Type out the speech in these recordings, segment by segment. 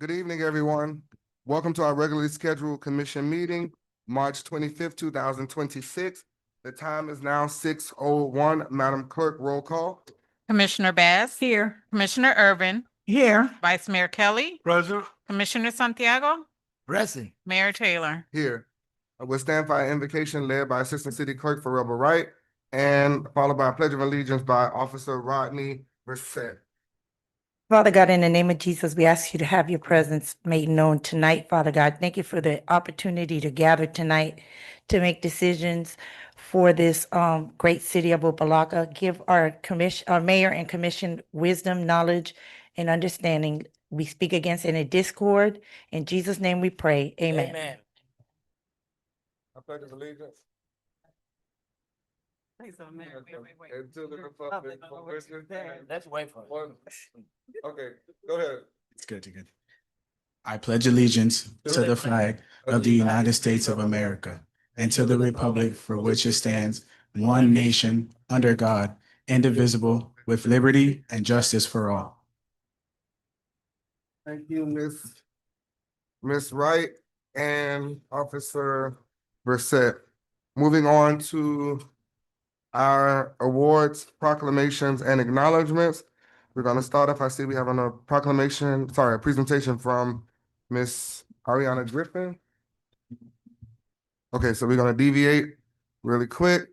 Good evening, everyone. Welcome to our regularly scheduled commission meeting, March 25th, 2026. The time is now 6:01. Madam Clerk, roll call. Commissioner Bass. Here. Commissioner Irvin. Here. Vice Mayor Kelly. Present. Commissioner Santiago. Present. Mayor Taylor. Here. We'll stand by invocation led by Assistant City Clerk for Rebel Wright and followed by a pledge of allegiance by Officer Rodney Brissett. Father God, in the name of Jesus, we ask you to have your presence made known tonight, Father God. Thank you for the opportunity to gather tonight to make decisions for this great city of Opa-locka. Give our mayor and commission wisdom, knowledge, and understanding. We speak against any discord. In Jesus' name we pray. Amen. I pledge allegiance. Wait. And to the republic for which it stands, Let's wait for one. Okay, go ahead. It's good. I pledge allegiance to the flag of the United States of America and to the republic for which it stands, one nation, under God, indivisible, with liberty and justice for all. Thank you, Miss Wright and Officer Brissett. Moving on to our awards, proclamations, and acknowledgements. We're gonna start off. I see we have a presentation from Miss Ariana Griffin. Okay, so we're gonna deviate really quick.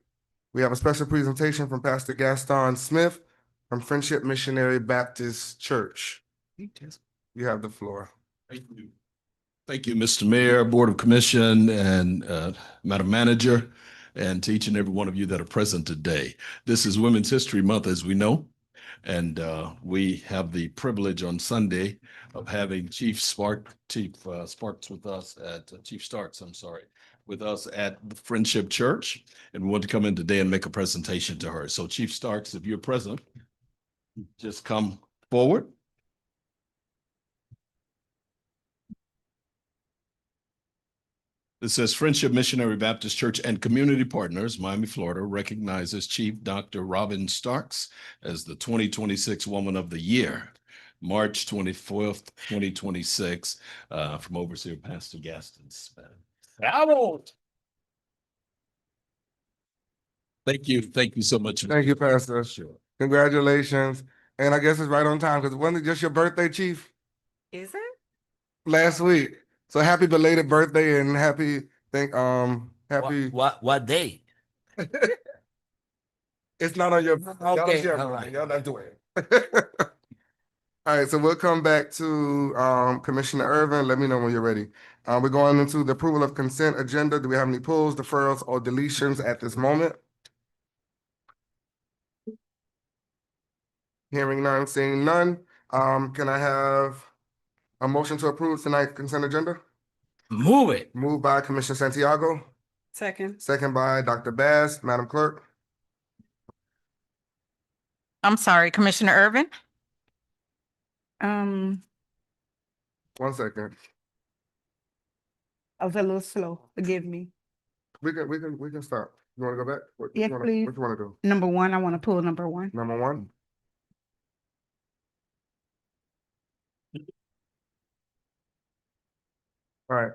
We have a special presentation from Pastor Gaston Smith from Friendship Missionary Baptist Church. You have the floor. Thank you. Thank you, Mr. Mayor, Board of Commission, and Madam Manager, and to each and every one of you that are present today. This is Women's History Month, as we know, and we have the privilege on Sunday of having Chief Starks with us at the Friendship Church, and we want to come in today and make a presentation to her. So Chief Starks, if you're present, just come forward. It says Friendship Missionary Baptist Church and Community Partners, Miami, Florida, recognizes Chief Dr. Robin Starks as the 2026 Woman of the Year, March 24th, 2026, from Overseer Pastor Gaston Smith. Thank you. Thank you so much. Thank you, Pastor. Sure. Congratulations. And I guess it's right on time because wasn't it just your birthday, Chief? Is it? Last week. So happy belated birthday and happy. What day? It's not on your. Okay, Y'all all right. Y'all not doing it. All right, so we'll come back to Commissioner Irvin. Let me know when you're ready. We're going into the approval of consent agenda. Do we have any pulls, deferrals, or deletions at this moment? Hearing none, seeing none. Can I have a motion to approve tonight's consent agenda? Move it. Moved by Commissioner Santiago, Second. second by Dr. Bass. Madam Clerk. I'm sorry, Commissioner Irvin. 1 second. I was a little slow. Forgive me. We can stop. You wanna go back? Yes, please. What you wanna do? Number one, I want to pull number one. Number one? All right.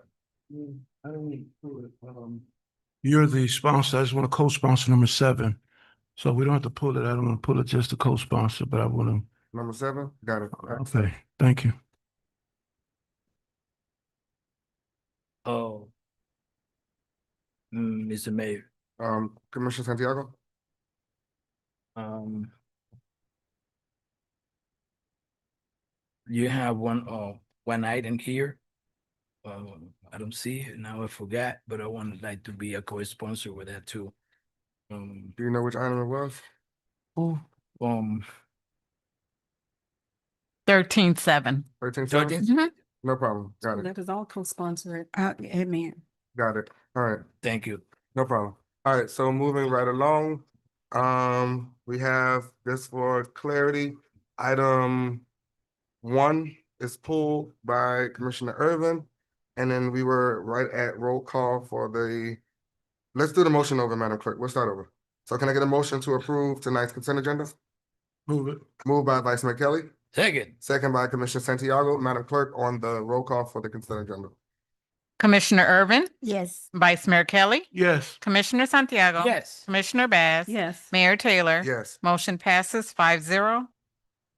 You're the sponsor. I just want to co-sponsor number 7. So we don't have to pull it. I don't want to pull it just to co-sponsor, but I want Number 7, got it. to. Okay, thank you. Oh, Mr. Mayor, Commissioner Santiago? you have one item here. I don't see it now. I forgot, but I would like to be a co-sponsor with that too. Do you know which item it was? 13-7. 13? No problem. Got it. That is all co-sponsored. Amen. Got it. All right. Thank you. No problem. All right, so moving right along, we have, just for clarity, item 1 is pulled by Commissioner Irvin, and then we were right at roll call for let's do the motion over, Madam Clerk. We'll start over. So can I get a motion to approve tonight's consent agenda? Move it. Moved by Vice Mayor Kelly, Second. second by Commissioner Santiago. Madam Clerk, on the roll call for the consent agenda. Commissioner Irvin, Yes. Vice Mayor Kelly, Yes. Commissioner Santiago. Yes. Commissioner Bass. Yes. Mayor Taylor. Yes. Motion passes 5-0.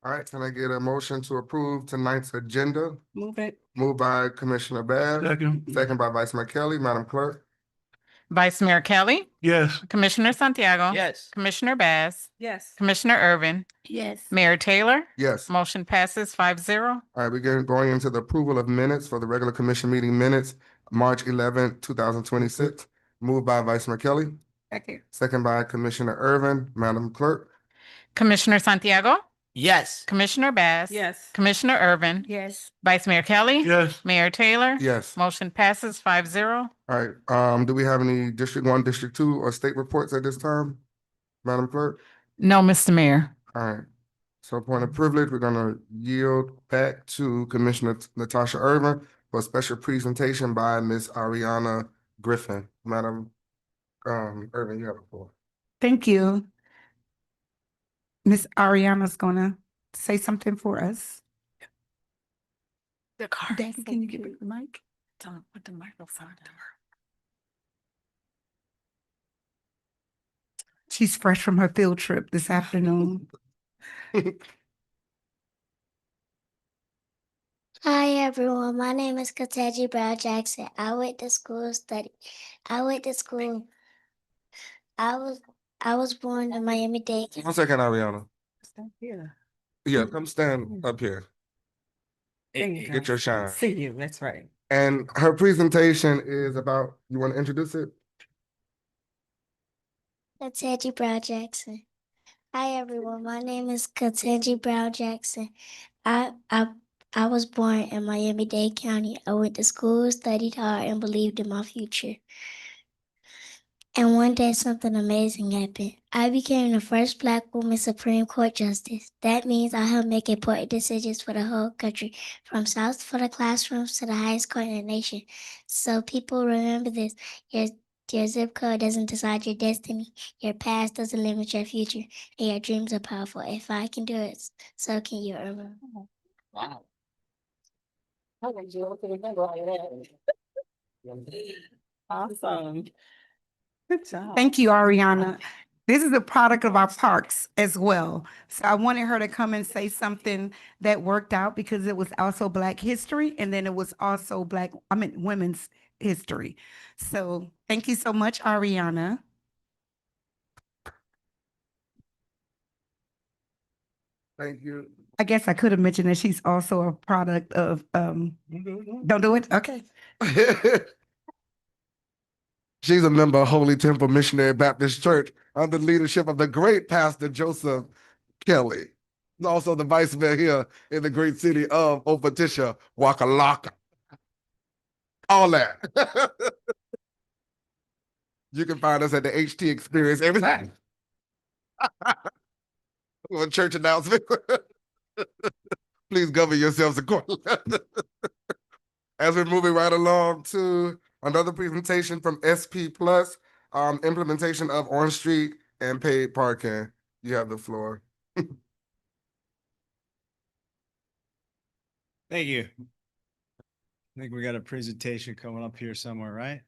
All right, can I get a motion to approve tonight's agenda? Move it. Moved by Commissioner Bass, Second. second by Vice Mayor Kelly. Madam Clerk? Vice Mayor Kelly, Yes. Commissioner Santiago. Yes. Commissioner Bass, Yes. Commissioner Irvin, Yes. Mayor Taylor. Yes. Motion passes 5-0. All right, we're going into the approval of minutes for the regular commission meeting minutes, March 11th, 2026. Moved by Vice Mayor Kelly, Second. second by Commissioner Irvin. Madam Clerk? Commissioner Santiago, Yes. Commissioner Bass. Yes. Commissioner Irvin, Yes. Vice Mayor Kelly. Yes. Mayor Taylor. Yes. Motion passes 5-0. All right, do we have any District 1, District 2, or state reports at this time? Madam Clerk? No, Mr. Mayor. All right. So point of privilege, we're gonna yield back to Commissioner Natasha Irvin for a special presentation by Ms. Ariana Griffin. Madam Irvin, you have the floor. Thank you. Miss Ariana's gonna say something for us. The car. Daddy, can you give me the mic? Tell him put the microphone down. She's fresh from her field trip this afternoon. Hi everyone, my name is Kateji Brown Jackson. I went to school. I was born in Miami-Dade. 1 second, Ariana. Stand here. Yeah, come stand up here. There you Get go. your shine. See you, that's right. And her presentation is about, you want to introduce it? Kateji Brown Jackson. Hi everyone, my name is Kateji Brown Jackson. I was born in Miami-Dade County. I went to school, studied hard, and believed in my future. And one day something amazing happened. I became the first Black woman Supreme Court Justice. That means I help make important decisions for the whole country, from South for the classrooms to the highest court in the nation. So people remember this. Your zip code doesn't decide your destiny. Your past doesn't limit your future. And your dreams are powerful. If I can do it, so can you, Irvin. Wow. Awesome. Good job. Thank you, Ariana. This is a product of our parks as well. So I wanted her to come and say something that worked out because it was also Black history and then it was also women's history. So thank you so much, Ariana. Thank you. I guess I could have mentioned that she's also a product of, don't do it? Okay. She's a member of Holy Temple Missionary Baptist Church under the leadership of the great Pastor Joseph Kelly. He's also the vice mayor here in the great city of Opa-locka. All that. You can find us at the HT Experience every time. A church announcement. Please govern yourselves accordingly. As we're moving right along to another presentation from SP Plus, implementation of On Street and paid parking. You have the floor. Thank you. I think we got a presentation coming up here somewhere, right?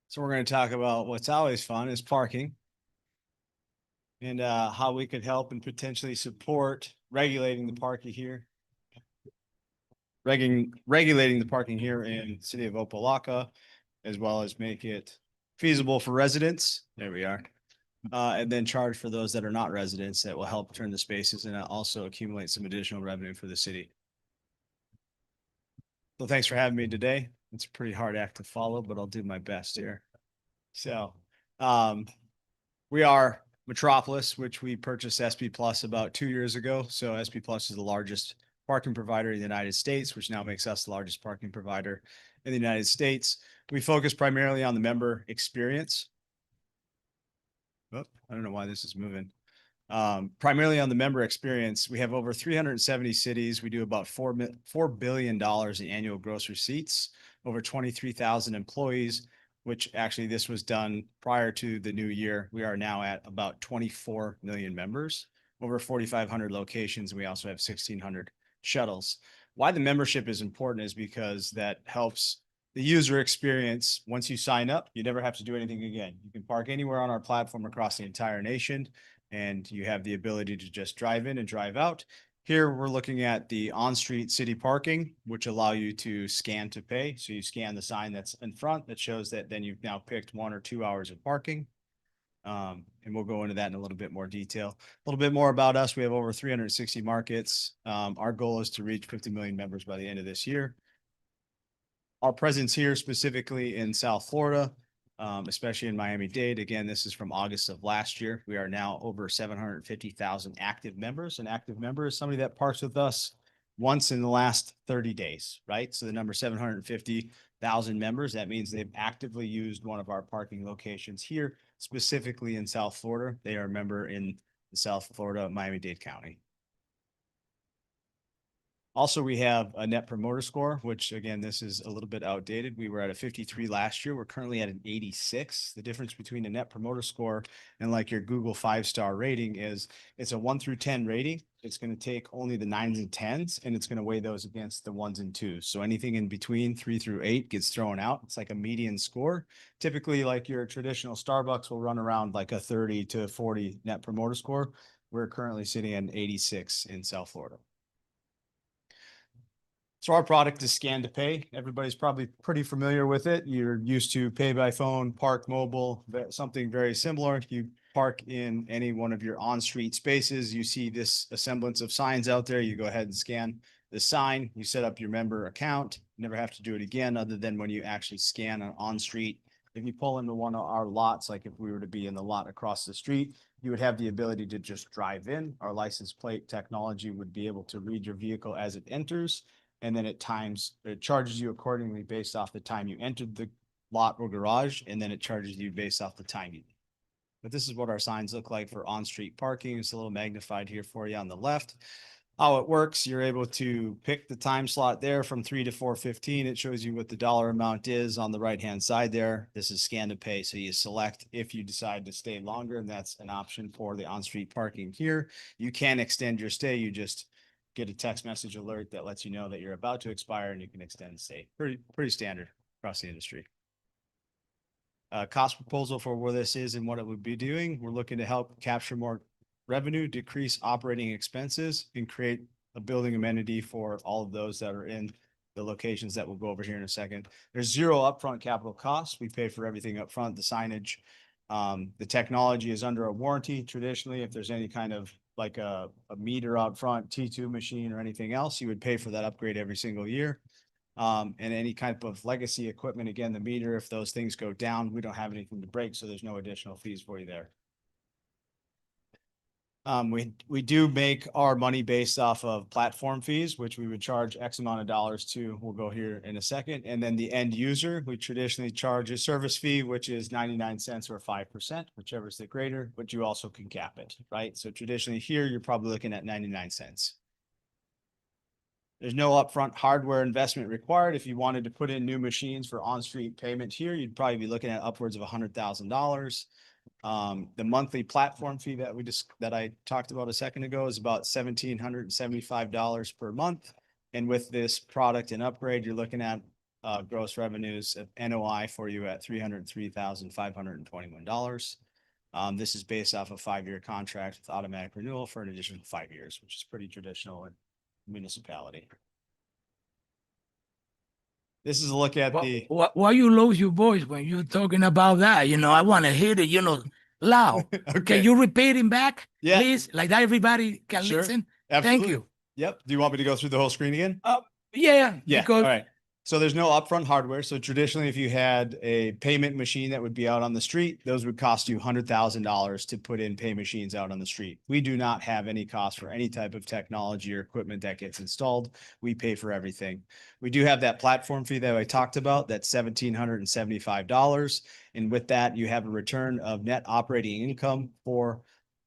So we're going to talk about what's always fun is parking and how we could help and potentially support regulating the parking here. Regulating the parking here in the city of Opa-locka, as well as make it feasible for residents. There we are. And then charge for those that are not residents that will help turn the spaces and also accumulate some additional revenue for the city. So thanks for having me today. It's a pretty hard act to follow, but I'll do my best here. So we are Metropolis, which we purchased SP Plus about 2 years ago. So SP Plus is the largest parking provider in the United States, which now makes us the largest parking provider in the United States. We focus primarily on the member experience. Oh, I don't know why this is moving. Primarily on the member experience. We have over 370 cities. We do about $4 billion in annual gross receipts, over 23,000 employees, which actually this was done prior to the new year. We are now at about 24 million members. over 4,500 locations. We also have 1,600 shuttles. Why the membership is important is because that helps the user experience. Once you sign up, you never have to do anything again. You can park anywhere on our platform across the entire nation, and you have the ability to just drive in and drive out. Here, we're looking at the on-street city parking, which allow you to scan to pay. So you scan the sign that's in front that shows that then you've now picked 1 or 2 hours of parking. And we'll go into that in a little bit more detail. A little bit more about us. We have over 360 markets. Our goal is to reach 50 million members by the end of this year. Our presence here specifically in South Florida, especially in Miami-Dade. Again, this is from August of last year. We are now over 750,000 active members. An active member is somebody that parks with us once in the last 30 days, right? So the number 750,000 members, that means they've actively used one of our parking locations here, specifically in South Florida. They are a member in the South Florida, Miami-Dade County. Also, we have a net promoter score, which again, this is a little bit outdated. We were at a 53 last year. We're currently at an 86. The difference between a net promoter score and like your Google 5-star rating is it's a 1 through 10 rating. It's going to take only the 9s and 10s, and it's going to weigh those against the 1s and 2s. So anything in between 3 through 8 gets thrown out. It's like a median score. Typically, like your traditional Starbucks will run around like a 30 to 40 net promoter score. We're currently sitting at an 86 in South Florida. So our product is Scan to Pay. Everybody's probably pretty familiar with it. You're used to pay by phone, park mobile, something very similar. You park in any one of your on-street spaces. You see this semblance of signs out there. You go ahead and scan the sign. You set up your member account. You never have to do it again other than when you actually scan an on-street. If you pull into one of our lots, like if we were to be in the lot across the street, you would have the ability to just drive in. Our license plate technology would be able to read your vehicle as it enters. And then it charges you accordingly based off the time you entered the lot or garage, and then it charges you based off the time you. But this is what our signs look like for on-street parking. It's a little magnified here for you on the left. How it works, you're able to pick the time slot there from 3 to 4:15. It shows you what the dollar amount is on the right-hand side there. This is Scan to Pay. So you select if you decide to stay longer, and that's an option for the on-street parking here. You can extend your stay. You just get a text message alert that lets you know that you're about to expire and you can extend the stay. Pretty standard across the industry. Cost proposal for where this is and what it would be doing. We're looking to help capture more revenue, decrease operating expenses, and create a building amenity for all of those that are in the locations that we'll go over here in a second. There's zero upfront capital costs. We pay for everything upfront, the signage. The technology is under a warranty. Traditionally, if there's any kind of like a meter out front, T2 machine or anything else, you would pay for that upgrade every single year. And any type of legacy equipment, again, the meter, if those things go down, we don't have anything to break, so there's no additional fees for you there. We do make our money based off of platform fees, which we would charge X amount of dollars to. We'll go here in a second. And then the end user, we traditionally charge a service fee, which is 99 cents or 5%, whichever is the greater, but you also can cap it, right? So traditionally here, you're probably looking at 99 cents. There's no upfront hardware investment required. If you wanted to put in new machines for on-street payment here, you'd probably be looking at upwards of $100,000. The monthly platform fee that I talked about a second ago is about $1,775 per month. And with this product and upgrade, you're looking at gross revenues of NOI for you at $303,521. This is based off a 5-year contract with automatic renewal for an additional 5 years, which is pretty traditional in municipality. This is a look at Why you lose your voice when you're talking about that? You know, I want to hear it, loud. Okay. Can you repeat it back, Yeah. please? Like that everybody can Sure. listen. Absolutely. Thank you. Yep. Do you want me to go through the whole screen again? Yeah. Yeah. Because All right. So there's no upfront hardware. So traditionally, if you had a payment machine that would be out on the street, those would cost you $100,000 to put in pay machines out on the street. We do not have any cost for any type of technology or equipment that gets installed. We pay for everything. We do have that platform fee that I talked about. That's $1,775. And with that, you have a return of net operating income for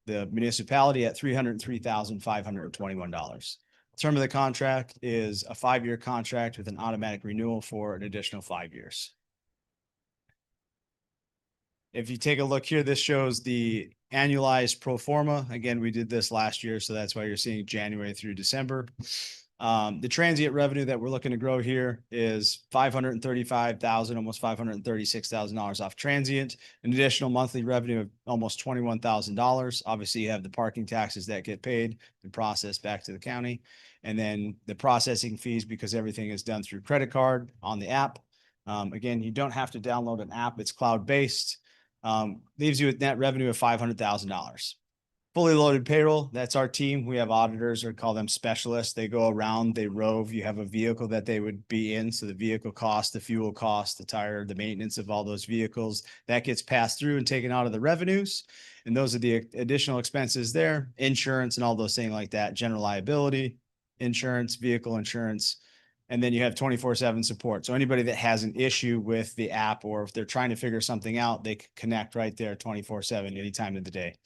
the municipality at $303,521. Term of the contract is a 5-year contract with an automatic renewal for an additional 5 years. If you take a look here, this shows the annualized pro forma. Again, we did this last year, so that's why you're seeing January through December. The transient revenue that we're looking to grow here is $535,000, almost $536,000 off transient, an additional monthly revenue of almost $21,000. Obviously, you have the parking taxes that get paid and processed back to the county. And then the processing fees, because everything is done through credit card on the app. Again, you don't have to download an app. It's cloud-based. Leaves you with net revenue of $500,000. Fully loaded payroll, that's our team. We have auditors, or call them specialists. They go around, they rove. You have a vehicle that they would be in. So the vehicle cost, the fuel cost, the tire, the maintenance of all those vehicles, that gets passed through and taken out of the revenues. And those are the additional expenses there, insurance and all those things like that, general liability, insurance, vehicle insurance. And then you have 24/7 support. So anybody that has an issue with the app, or if they're trying to figure something out, they can connect right there 24/7 any time of the day.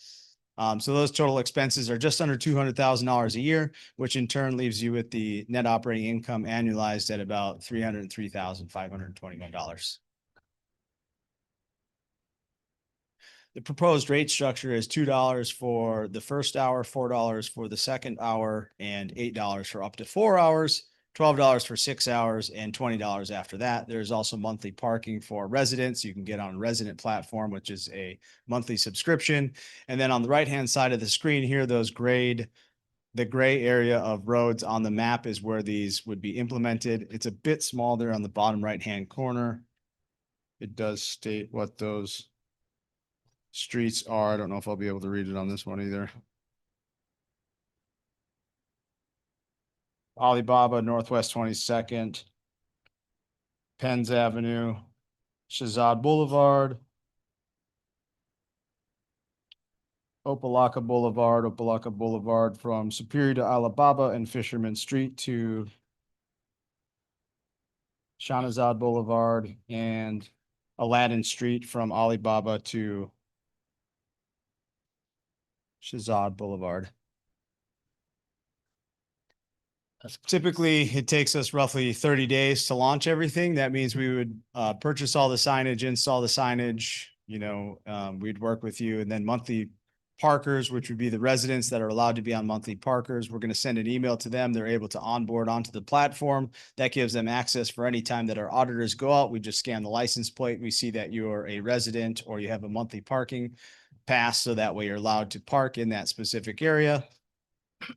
So those total expenses are just under $200,000 a year, which in turn leaves you with the net operating income annualized at about $303,521. The proposed rate structure is $2 for the first hour, $4 for the second hour, and $8 for up to 4 hours. $12 for 6 hours, and $20 after that. There's also monthly parking for residents. You can get on a resident platform, which is a monthly subscription. And then on the right-hand side of the screen here, the gray area of roads on the map is where these would be implemented. It's a bit small there on the bottom right-hand corner. It does state what those streets are. I don't know if I'll be able to read it on this one either. Alibaba, Northwest 22nd, Penns Avenue, Shahzad Boulevard, Opa-locka Boulevard from Superior to Alibaba and Fisherman Street to Shanazad Boulevard, and Aladdin Street from Alibaba to Shahzad Boulevard. Typically, it takes us roughly 30 days to launch everything. That means we would purchase all the signage, install the signage, we'd work with you, and then monthly parkers, which would be the residents that are allowed to be on monthly parkers. We're going to send an email to them. They're able to onboard onto the platform. That gives them access for any time that our auditors go out. We just scan the license plate. We see that you are a resident or you have a monthly parking pass, so that way you're allowed to park in that specific area.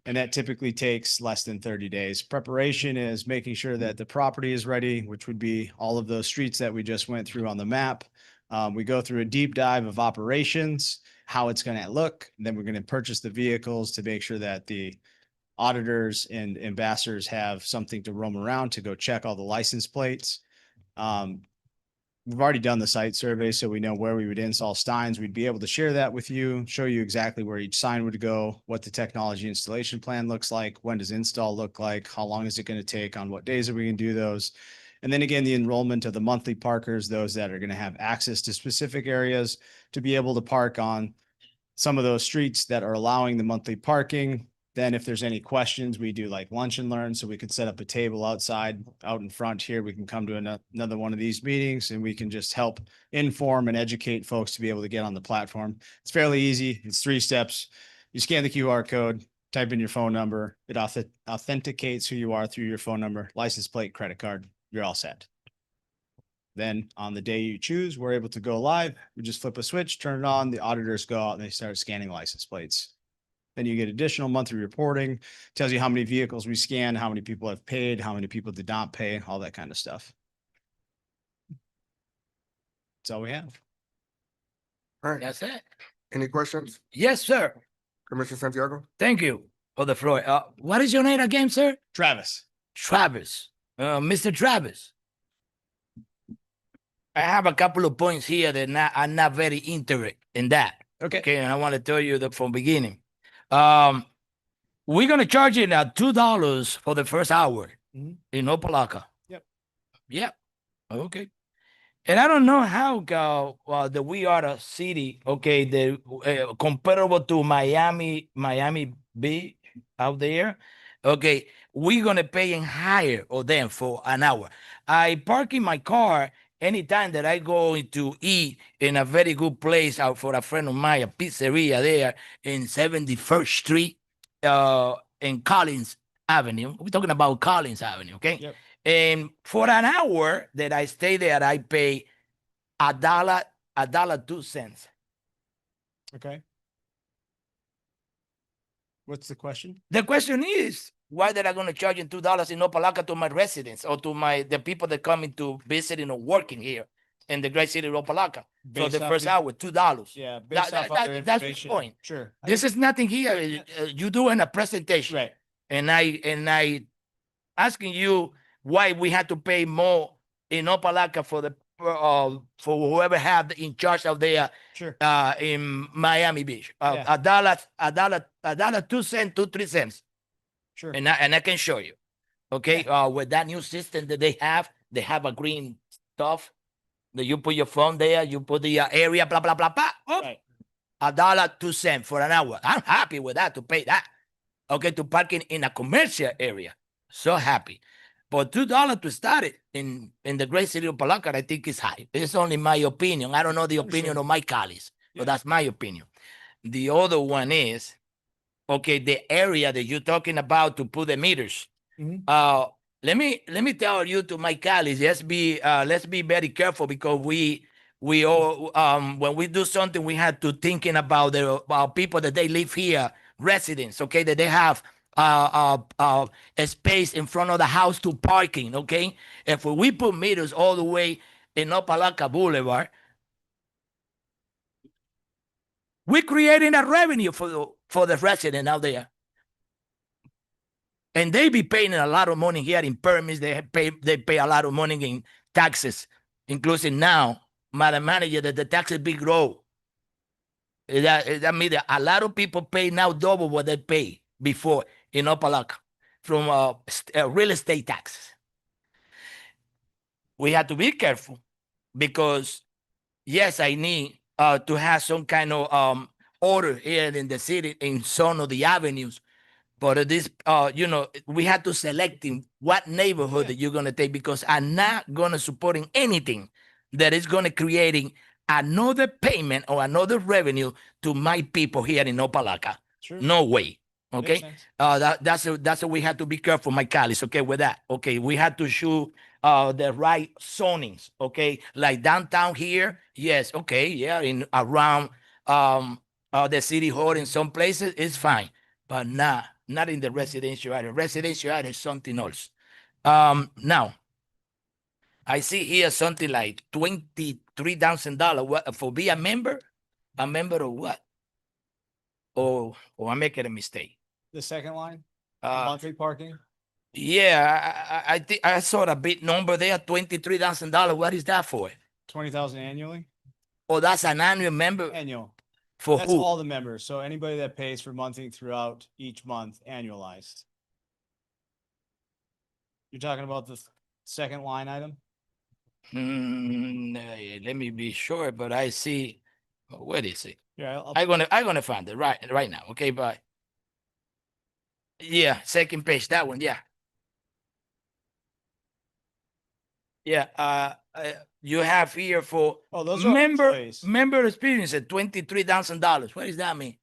And that typically takes less than 30 days. Preparation is making sure that the property is ready, which would be all of those streets that we just went through on the map. We go through a deep dive of operations, how it's going to look. And then we're going to purchase the vehicles to make sure that the auditors and ambassadors have something to roam around to go check all the license plates. We've already done the site survey, so we know where we would install signs. We'd be able to share that with you, show you exactly where each sign would go, what the technology installation plan looks like, when does install look like, how long is it going to take, on what days are we going to do those. And then again, the enrollment of the monthly parkers, those that are going to have access to specific areas to be able to park on some of those streets that are allowing the monthly parking. Then if there's any questions, we do like lunch and learn. So we could set up a table outside, out in front here. We can come to another one of these meetings and we can just help inform and educate folks to be able to get on the platform. It's fairly easy. It's 3 steps. You scan the QR code, type in your phone number. It authenticates who you are through your phone number, license plate, credit card. You're all set. Then on the day you choose, we're able to go live. We just flip a switch, turn it on. The auditors go out and they start scanning license plates. Then you get additional monthly reporting, tells you how many vehicles we scan, how many people have paid, how many people did not pay, all that kind of stuff. That's all we have. All right, That's it. any questions? Yes, sir. Commissioner Santiago? Thank you for the floor. What is your name again, sir? Travis. Travis. Mr. Travis. I have a couple of points here that I'm not very interested in that. Okay, and I want to tell you that from beginning. We're gonna charge you now $2 for the first hour in Opa-locka. Yep. Okay. And I don't know how that we are a city, okay, the comparable to Miami Beach out there. Okay, we're gonna pay higher or them for an hour. I park in my car anytime that I go to eat in a very good place out for a friend of mine, a pizzeria there in 71st Street, in Collins Avenue. We're talking about Collins Avenue, okay? Yep. And for an hour that I stay there, I pay $1.02. Okay. What's the question? The question is, why they are going to charge $2 in Opa-locka to my residents or to the people that coming to visiting or working here in the great city of Opa-locka for Based the off first the- hour, $2. Yeah, based off other That's the information. point. Sure. This is nothing here. You doing a presentation, Right. and I asking you why we had to pay more in Opa-locka for whoever have in charge of their Sure. in Miami Beach. Yeah. $1.02, 2-3 cents. Sure. And I can show you. Okay. With that new system that they have a green stuff that you put your phone there, you put the area, blah, blah, blah, blah. Oh, Right. $1.02 for an hour. I'm happy with that to pay that. Okay, to parking in a commercial area. So happy. But $2 to start it in the great city of Opa-locka, I think is high. It's only my opinion. I don't know the opinion of my colleagues, Yeah. but that's my opinion. The other one is, okay, the area that you're talking about to put the meters. Mhm. Let me tell you to my colleagues, let's be very careful, because we all when we do something, we have to thinking about the people that they live here, residents, okay, that they have a space in front of the house to parking, okay. If we put meters all the way in Opa-locka Boulevard, we're creating a revenue for the resident out there. And they be paying a lot of money here in permits. They pay a lot of money in taxes, including now, Madam Manager, that the taxes big grow. That means that a lot of people pay now double what they pay before in Opa-locka from real estate taxes. We have to be careful, because yes, I need to have some kind of order here in the city in some of the avenues. But this, we have to select in what neighborhood that you're going to take, because I'm not going to supporting anything that is going to creating another payment or another revenue to my people here in Opa-locka. Sure. No way. Makes Okay. sense. That's what we have to be careful, my colleagues. Okay, with that. Okay, we have to shoot the right zonings. Okay, like downtown here. Yes. Okay. Yeah. In around the city hall in some places it's fine, but not in the residential area. Residential area is something else. Now, I see here something like $23,000 for be a member. A member of what? Or I'm making a mistake. The second line, Uh, monthly parking. yeah, I think I saw a big number there, $23,000. What is that for? 20,000 annually. Oh, that's an annual member Annual. for That's who? all the members. So anybody that pays for monthly throughout each month annualized. You're talking about the second line item? Let me be sure, but I see. Where is it? Yeah, I'm gonna find it right now. Okay, bye. Yeah, second page, that one. Yeah. Yeah. You have here for oh, those are member employees. experience at $23,000. What does that mean?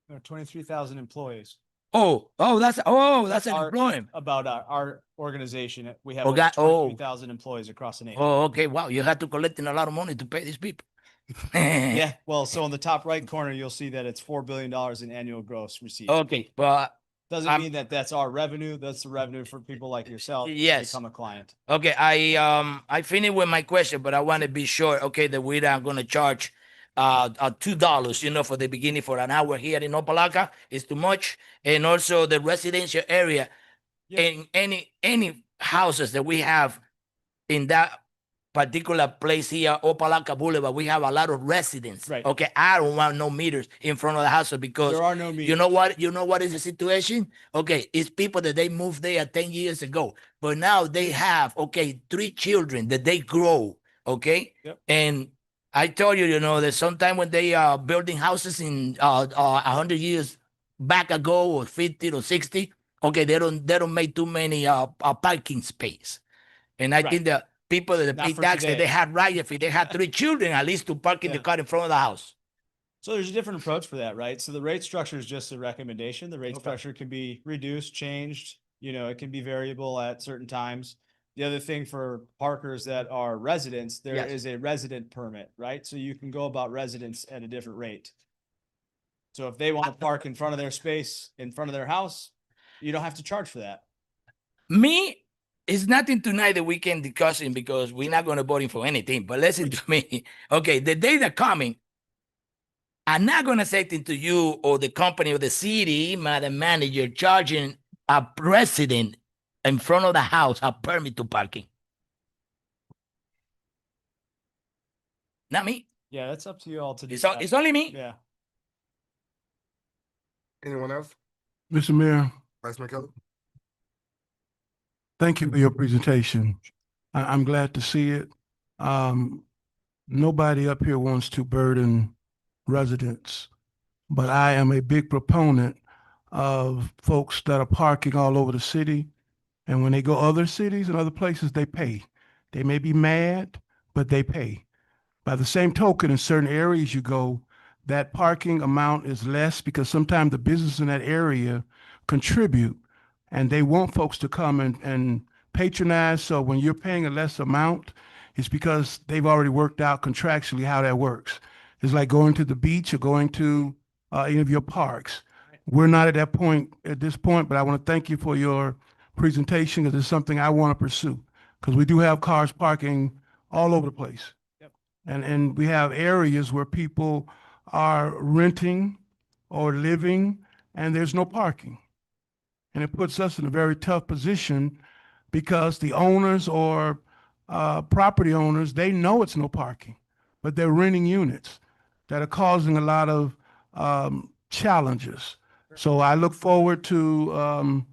There are 23,000 employees. That's an our- employment. About our organization, we have Oh, over God, oh. 23,000 employees across the nation. Oh, okay. Wow, you have to collect a lot of money to pay these people. Yeah, well, so in the top right corner, you'll see that it's $4 billion in annual gross receipts. Okay, but Doesn't mean that that's our revenue. That's the revenue for people like yourself. to Yes. Become a client. okay, I finished with my question, but I want to be sure, okay, that we're not gonna charge $2, for the beginning for an hour here in Opa-locka is too much. And also the residential area, Yeah. in any houses that we have in that particular place here, Opa-locka Boulevard, we have a lot of residents. Right. Okay, I don't want no meters in front of the house because There are no meters. you know what is the situation? Okay, it's people that they moved there 10 years ago, but now they have 3 children that they grow. Okay, Yep. and I told you, that sometime when they are building houses in 100 years back ago or 50 or 60, okay, they don't make too many parking space, and I Right. think that people that Not pay for taxes, today. they have right, if they have 3 children, at least to park in the Yeah. car in front of the house. So there's a different approach for that, right? So the rate structure is just a recommendation. The rate Okay. structure can be reduced, changed, it can be variable at certain times. The other thing for parkers that are residents, there Yes. is a resident permit, right? So you can go about residents at a different rate. So if they want to park in front of their space, in front of their house, you don't have to charge for that. Me, it's nothing tonight that we can discuss it because we're not going to voting for anything. But listen to me. Okay, the days are coming. I'm not going to say it to you or the company or the city, madam manager, charging a resident in front of the house a permit to parking. Not me. Yeah, that's up to you all to It's, decide. it's only me. Yeah. Anyone else? Mr. Mayor, Vice Mayor Kelly? thank you for your presentation. I'm glad to see it. Nobody up here wants to burden residents, but I am a big proponent of folks that are parking all over the city. And when they go other cities and other places, they pay. They may be mad, but they pay. By the same token, in certain areas you go, that parking amount is less because sometimes the business in that area contribute and they want folks to come and patronize. So when you're paying a less amount, it's because they've already worked out contractually how that works. It's like going to the beach or going to any of your parks. We're not at that point at this point, but I want to thank you for your presentation because it's something I want to pursue because we do have cars parking all over the place. And we have areas where people are renting or living and there's no parking. And it puts us in a very tough position because the owners or property owners, they know it's no parking, but they're renting units that are causing a lot of challenges. So I look forward to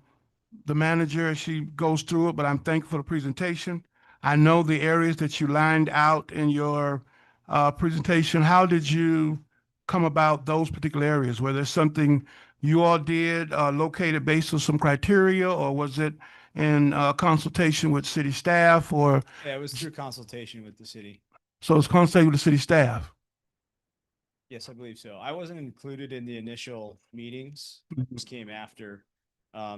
the manager as she goes through it, but I'm thankful for the presentation. I know the areas that you lined out in your presentation. How did you come about those particular areas? Were there something you all did located based on some criteria, or was it in consultation with city staff, or? Yeah, it was through consultation with the city. So it's consultation with the city staff. Yes, I believe so. I wasn't included in the initial meetings. This came after.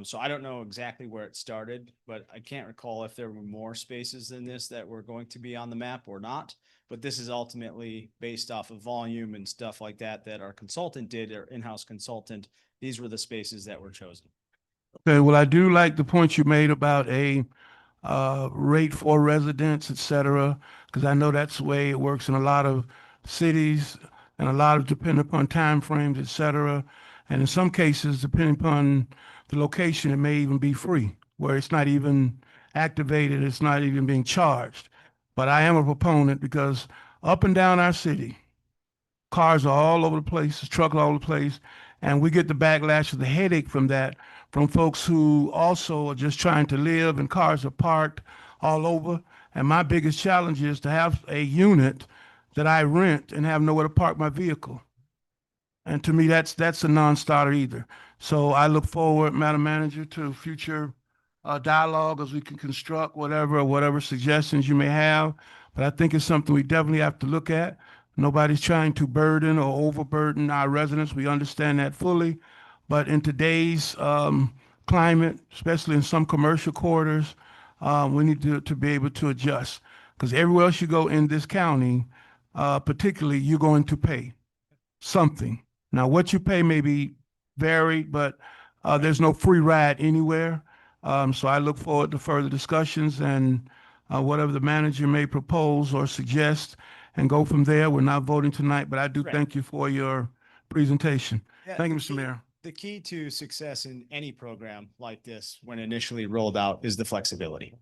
So I don't know exactly where it started, but I can't recall if there were more spaces than this that were going to be on the map or not. But this is ultimately based off of volume and stuff like that, that our consultant did, our in-house consultant. These were the spaces that were chosen. Okay, well, I do like the point you made about a rate for residents, et cetera, because I know that's the way it works in a lot of cities and a lot of depending upon timeframes, et cetera. And in some cases, depending upon the location, it may even be free, where it's not even activated, it's not even being charged. But I am a proponent because up and down our city, cars are all over the place, trucks all over the place, and we get the backlash of the headache from that, from folks who also are just trying to live and cars are parked all over. And my biggest challenge is to have a unit that I rent and have nowhere to park my vehicle. And to me, that's a non-starter either. So I look forward, Madam Manager, to future dialogue as we can construct whatever suggestions you may have. But I think it's something we definitely have to look at. Nobody's trying to burden or overburden our residents. We understand that fully. But in today's climate, especially in some commercial quarters, we need to be able to adjust. Because everywhere else you go in this county, particularly, you're going to pay something. Now, what you pay may be varied, but there's no free ride anywhere. So I look forward to further discussions and whatever the manager may propose or suggest and go from there. We're not voting tonight, but I do Right. thank you for your presentation. Yeah, Thank you, the Mr. key- Mayor. The key to success in any program like this, when initially rolled out, is the flexibility,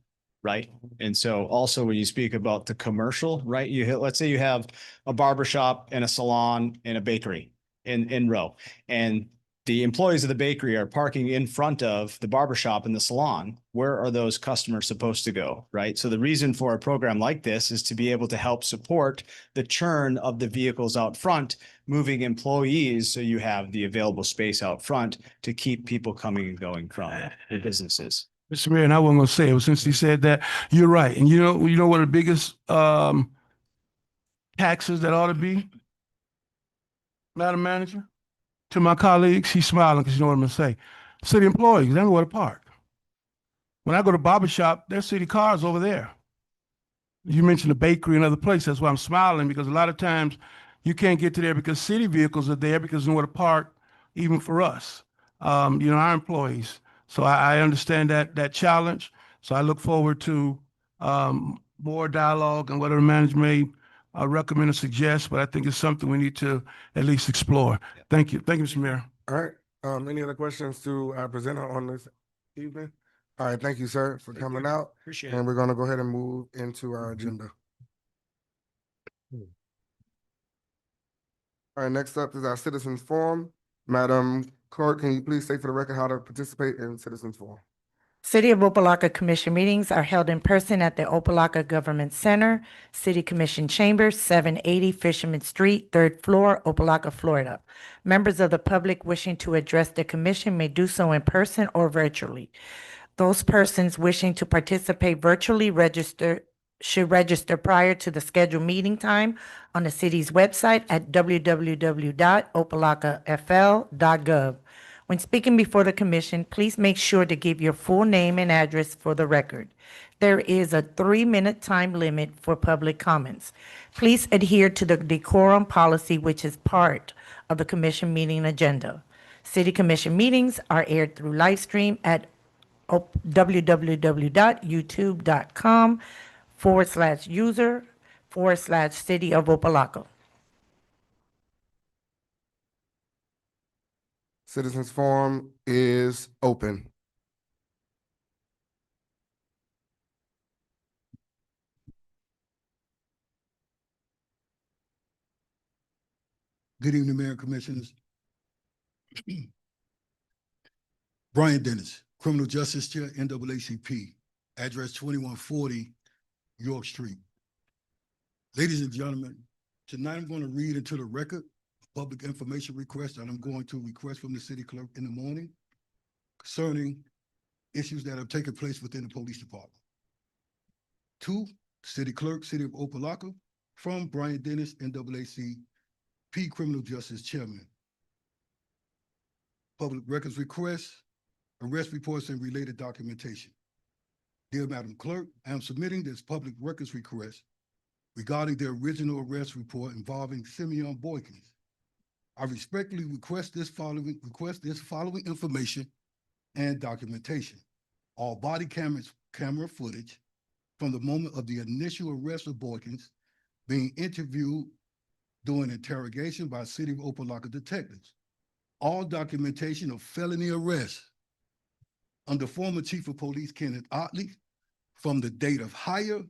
right? And so also when you speak about the commercial, right, let's say you have a barber shop and a salon and a bakery in row, and the employees of the bakery are parking in front of the barber shop and the salon. Where are those customers supposed to go, right? So the reason for a program like this is to be able to help support the churn of the vehicles out front, moving employees, so you have the available space out front to keep people coming and going from the businesses. Mr. Mayor, and I wasn't gonna say it, but since he said that, you're right. And you know what the biggest taxes that ought to be, Madam Manager? To my colleagues, she's smiling because you know what I'm gonna say. City employees, they know where to park. When I go to barber shop, there's city cars over there. You mentioned the bakery and other places. That's why I'm smiling, because a lot of times you can't get to there because city vehicles are there because there's nowhere to park, even for us, our employees. So I understand that challenge. So I look forward to more dialogue and whatever management may recommend or suggest, but I think it's something we need to at least explore. Thank you. Thank you, Mr. Mayor. All right, any other questions to our presenter on this evening? All right, thank you, sir, for coming out. Appreciate And we're gonna go ahead and move into our agenda. All right, next up is our citizens forum. Madam Clerk, can you please state for the record how to participate in citizens forum? City of Opa-locka Commission meetings are held in person at the Opa-locka Government Center, City Commission Chambers, 780 Fisherman Street, 3rd floor, Opa-locka, Florida. Members of the public wishing to address the commission may do so in person or virtually. Those persons wishing to participate virtually should register prior to the scheduled meeting time on the city's website at www.opalockafl.gov. When speaking before the commission, please make sure to give your full name and address for the record. There is a 3-minute time limit for public comments. Please adhere to the decorum policy, which is part of the commission meeting agenda. City commission meetings are aired through live stream at www.youtube.com/user/City of Opa-locka. Citizens forum is open. Good evening, Mayor and Commissioners. Brian Dennis, Criminal Justice Chair, NAACP, address 2140 York Street. Ladies and gentlemen, tonight I'm going to read into the record a public information request that I'm going to request from the city clerk in the morning concerning issues that have taken place within the police department. To City Clerk, City of Opa-locka, from Brian Dennis, NAACP, Criminal Justice Chairman. Public records requests, arrest reports, and related documentation. Dear Madam Clerk, I am submitting this public records request regarding the original arrest report involving Simeon Boykins. I respectfully request this following information and documentation. All body camera footage from the moment of the initial arrest of Boykins being interviewed during interrogation by City of Opa-locka detectives. All documentation of felony arrest under former Chief of Police Kenneth Otley from the date of hire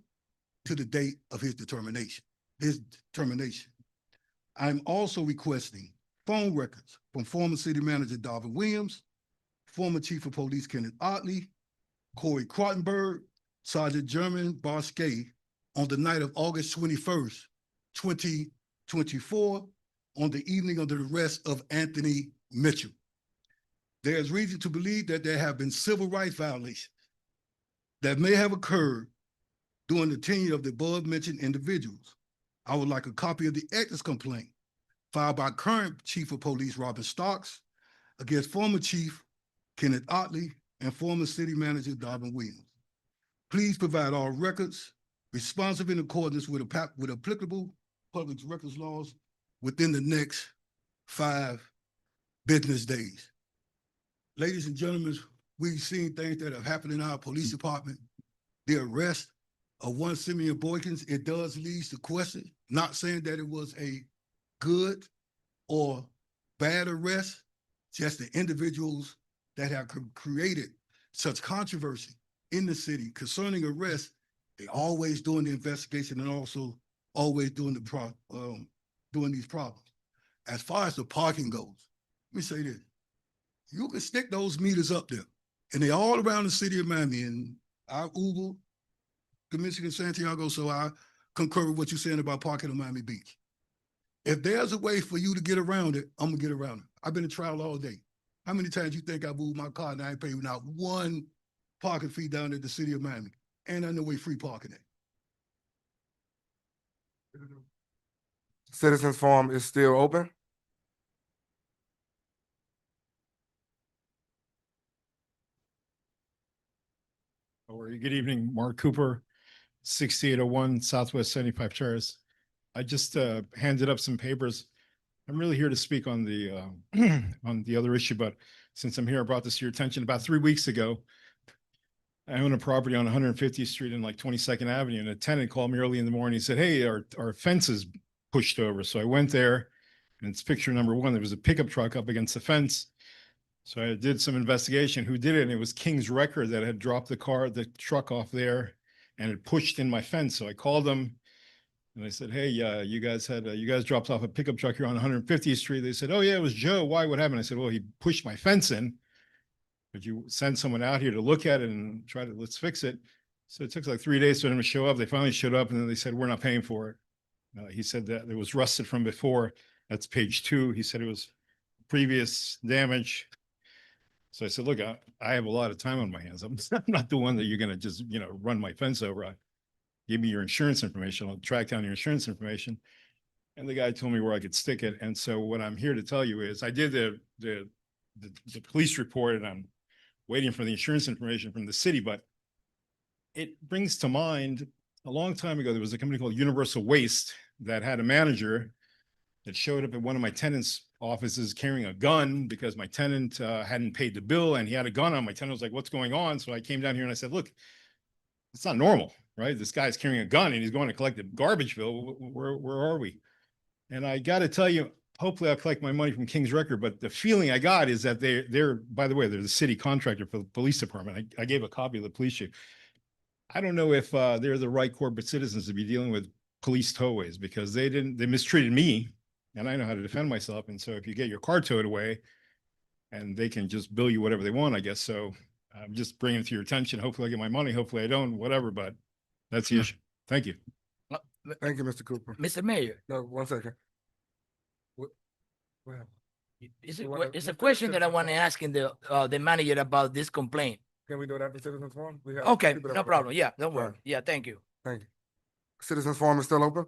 to the date of his termination. I'm also requesting phone records from former City Manager Darvin Williams, former Chief of Police Kenneth Otley, Corey Krottenberg, Sergeant German Barsky on the night of August 21st, 2024, on the evening of the arrest of Anthony Mitchell. There is reason to believe that there have been civil rights violations that may have occurred during the tenure of the above-mentioned individuals. I would like a copy of the ethics complaint filed by current Chief of Police Robin Starks against former Chief Kenneth Otley and former City Manager Darvin Williams. Please provide all records responsive in accordance with applicable public records laws within the next 5 business days. Ladies and gentlemen, we've seen things that have happened in our police department. The arrest of one Simeon Boykins, it does lead to question, not saying that it was a good or bad arrest, just the individuals that have created such controversy in the city concerning arrests, they always doing the investigation and also always doing doing these problems. As far as the parking goes, let me say this. You can stick those meters up there, and they're all around the city of Miami, and I Uber, Commissioner Santiago, so I concur with what you're saying about parking on Miami Beach. If there's a way for you to get around it, I'm gonna get around it. I've been in trial all day. How many times you think I moved my car and I ain't paid not one parking fee down at the city of Miami. And I know where free parking at. Citizens Forum is still open. How are you? Good evening, Mark Cooper, 6801 Southwest 75 Terrace. I just handed up some papers. I'm really here to speak on the on the other issue, but since I'm here, I brought this to your attention. About 3 weeks ago, I own a property on 150th Street and like 22nd Avenue, and a tenant called me early in the morning. He said, "Hey, our fence is pushed over." So I went there, and it's picture number one. There was a pickup truck up against the fence. So I did some investigation. Who did it? And it was King's Record that had dropped the truck off there, and it pushed in my fence. So I called them, and I said, "Hey, you guys dropped off a pickup truck here on 150th Street." They said, "Oh yeah, it was Joe. Why? What happened?" I said, "Well, he pushed my fence in. Could you send someone out here to look at it and let's fix it?" So it took like 3 days for them to show up. They finally showed up, and then they said, "We're not paying for it." He said that it was rusted from before. That's page 2. He said it was previous damage. So I said, "Look, I have a lot of time on my hands. I'm not the one that you're going to just, run my fence over. Give me your insurance information. I'll track down your insurance information." And the guy told me where I could stick it. And so what I'm here to tell you is I did the police report, and I'm waiting for the insurance information from the city, but it brings to mind a long time ago, there was a company called Universal Waste that had a manager that showed up at one of my tenants' offices carrying a gun because my tenant hadn't paid the bill, and he had a gun on. My tenant was like, "What's going on?" So I came down here and I said, "Look, it's not normal, right? This guy's carrying a gun and he's going to collect a garbage bill. Where are we?" And I got to tell you, hopefully I'll collect my money from King's Record, but the feeling I got is that they're, by the way, they're the city contractor for the police department. I gave a copy of the police chief. I don't know if they're the right corporate citizens to be dealing with police towaways, because they mistreated me, and I know how to defend myself. And so if you get your car towed away, and they can just bill you whatever they want, I guess. So I'm just bringing it to your attention. Hopefully I get my money. Hopefully I don't, whatever, but that's the issue. Thank you. Thank you, Mr. Cooper. Mr. Mayor, No, 1 second. What happened? it's a question that I want to ask in the manager about this complaint. Can we do that for Citizens Forum? We have Okay, people that no are- problem. Yeah, don't worry. Right. Yeah, thank you. Thank you. Citizens Forum is still open?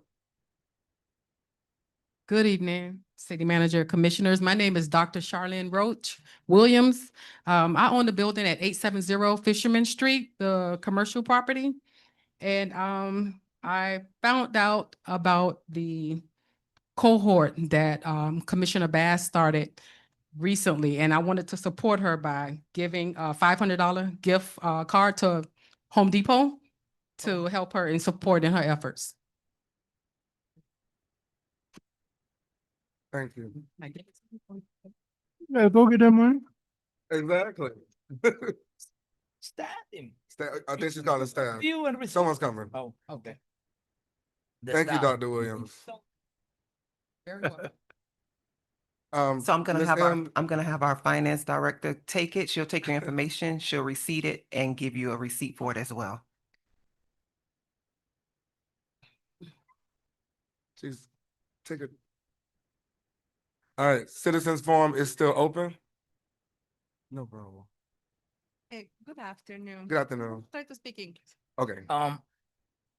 Good evening, City Manager, Commissioners. My name is Dr. Charlene Roach Williams. I own the building at 870 Fisherman Street, the commercial property. And I found out about the cohort that Commissioner Bass started recently, and I wanted to support her by giving a $500 gift card to Home Depot to help her in supporting her efforts. Thank you. Yeah, go get that money. Exactly. Stab him. I think she's calling staff. You and receive. Someone's coming. Oh, okay. The Thank you, staff. Dr. Williams. Very well. So I'm gonna Ms. have M, I'm gonna have our finance director take it. She'll take your information, she'll receipt it and give you a receipt for it as well. she's take it. All right, Citizens Forum is still open? No problem. Hey, good afternoon. Good afternoon. Try to speak English. Okay.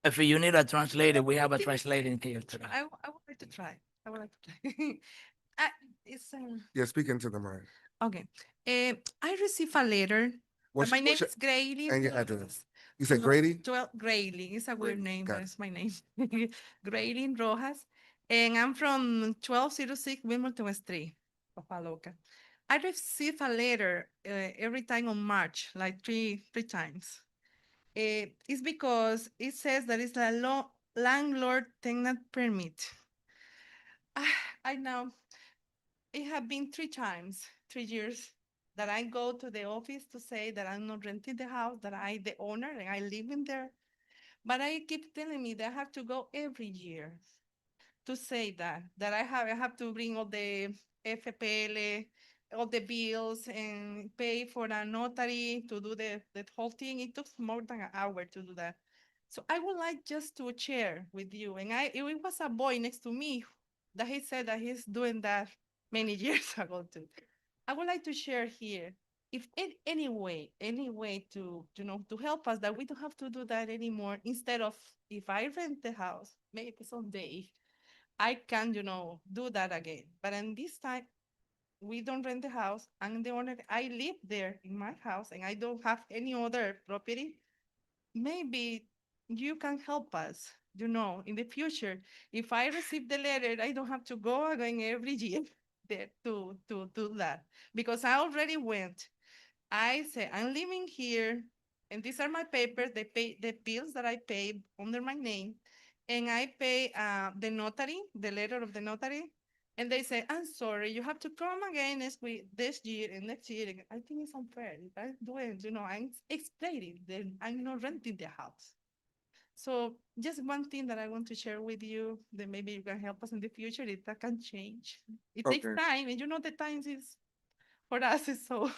If you need a translator, we have a translator here today. I would like to try. I would like to try. It's Yeah, speak into the mic. okay. I received a letter. What's- My name what's your- is Grayley. And your address. You said Grady? 12 Grayley. It's a weird name, Got but it. it's my name. Grayley Rojas. And I'm from 1206 Wimbledon Street, Opa-locka. I receive a letter every time on March, like three times. It's because it says that it's a landlord tenant permit. I know it have been 3 times, 3 years that I go to the office to say that I'm not renting the house, that I the owner and I live in there. But I keep telling me that I have to go every year to say that I have to bring all the FPL, all the bills and pay for a notary to do the whole thing. It took more than an hour to do that. So I would like just to share with you. And it was a boy next to me that he said that he's doing that many years ago too. I would like to share here if in any way to, to help us that we don't have to do that anymore, instead of if I rent the house, maybe someday I can, do that again. But in this time, we don't rent the house. I'm the owner. I live there in my house and I don't have any other property. Maybe you can help us, in the future. If I receive the letter, I don't have to go again every year there to do that, because I already went. I say I'm living here, and these are my papers. They pay the bills that I pay under my name, and I pay the notary, the letter of the notary, and they say, "I'm sorry, you have to come again next week, this year, and next year." And I think it's unfair. If I'm doing, I'm explaining, then I'm not renting the house. So just one thing that I want to share with you that maybe you can help us in the future, if that can change. It takes Okay. time, and the times is for us is so.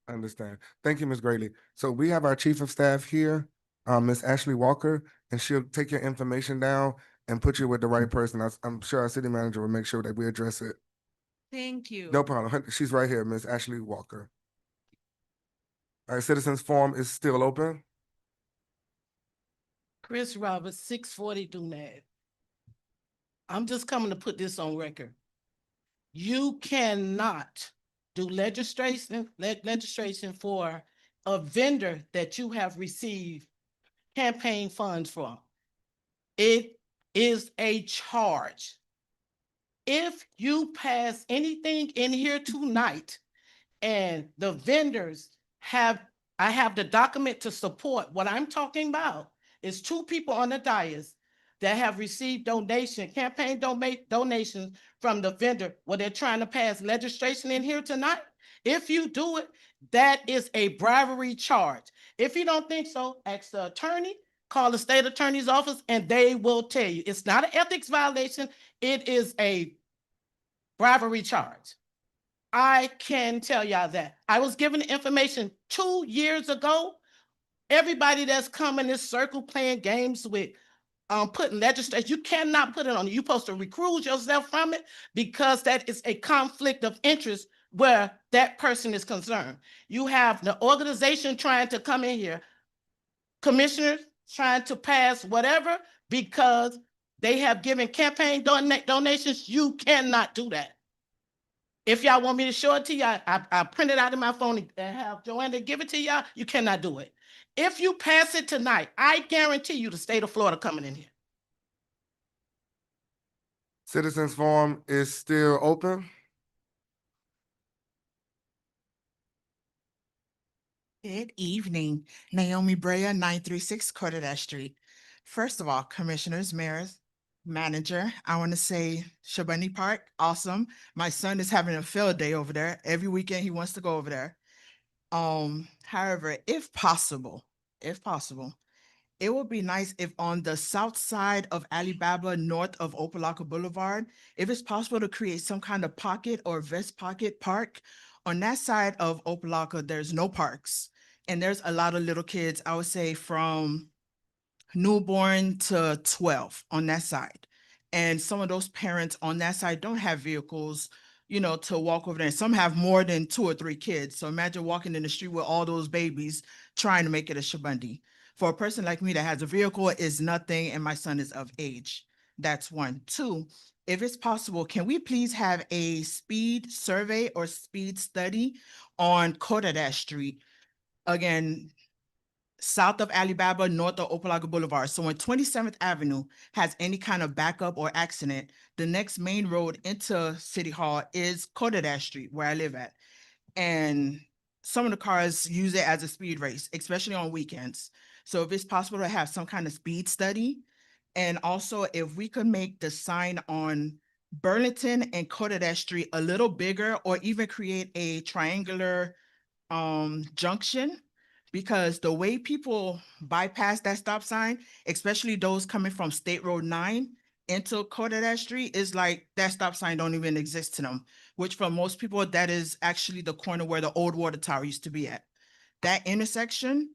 I understand. Thank you, Ms. Grady. So we have our Chief of Staff here, Ms. Ashley Walker, and she'll take your information down and put you with the right person. I'm sure our city manager will make sure that we address it. Thank you. No problem. She's right here, Ms. Ashley Walker. All right, citizens forum is still open. Chris Roberts, 640 Dunab. I'm just coming to put this on record. You cannot do legislation for a vendor that you have received campaign funds from. It is a charge. If you pass anything in here tonight and the vendors I have the document to support what I'm talking about, is 2 people on the dais that have received campaign donations from the vendor where they're trying to pass legislation in here tonight. If you do it, that is a bribery charge. If you don't think so, ask the attorney, call the state attorney's office, and they will tell you. It's not an ethics violation. It is a bribery charge. I can tell y'all that. I was given the information 2 years ago. Everybody that's come in this circle playing games with putting legislation, you cannot put it on. You're supposed to recruit yourself from it, because that is a conflict of interest where that person is concerned. You have the organization trying to come in here, commissioners trying to pass whatever because they have given campaign donations. You cannot do that. If y'all want me to show it to y'all, I print it out of my phone and have Joanna give it to y'all. You cannot do it. If you pass it tonight, I guarantee you the state of Florida coming in here. Citizens forum is still open. Good evening, Naomi Brea, 936 Cordedash Street. First of all, commissioners, mayors, manager, I want to say Shabani Park, awesome. My son is having a field day over there. Every weekend he wants to go over there. However, if possible, it would be nice if on the south side of Alibaba, north of Opa-locka Boulevard, if it's possible to create some kind of pocket or vest pocket park. On that side of Opa-locka, there's no parks. And there's a lot of little kids, I would say from newborn to 12 on that side. And some of those parents on that side don't have vehicles, to walk over there. Some have more than 2 or 3 kids. So imagine walking in the street with all those babies trying to make it a Shabundi. For a person like me that has a vehicle, is nothing, and my son is of age. That's 1. 2, if it's possible, can we please have a speed survey or speed study on Cordedash Street? Again, south of Alibaba, north of Opa-locka Boulevard. So when 27th Avenue has any kind of backup or accident, the next main road into City Hall is Cordedash Street, where I live at. And some of the cars use it as a speed race, especially on weekends. So if it's possible to have some kind of speed study, and also if we could make the sign on Burlington and Cordedash Street a little bigger, or even create a triangular junction, because the way people bypass that stop sign, especially those coming from State Road 9 into Cordedash Street, is like that stop sign don't even exist to them, which for most people, that is actually the corner where the old water tower used to be at. That intersection,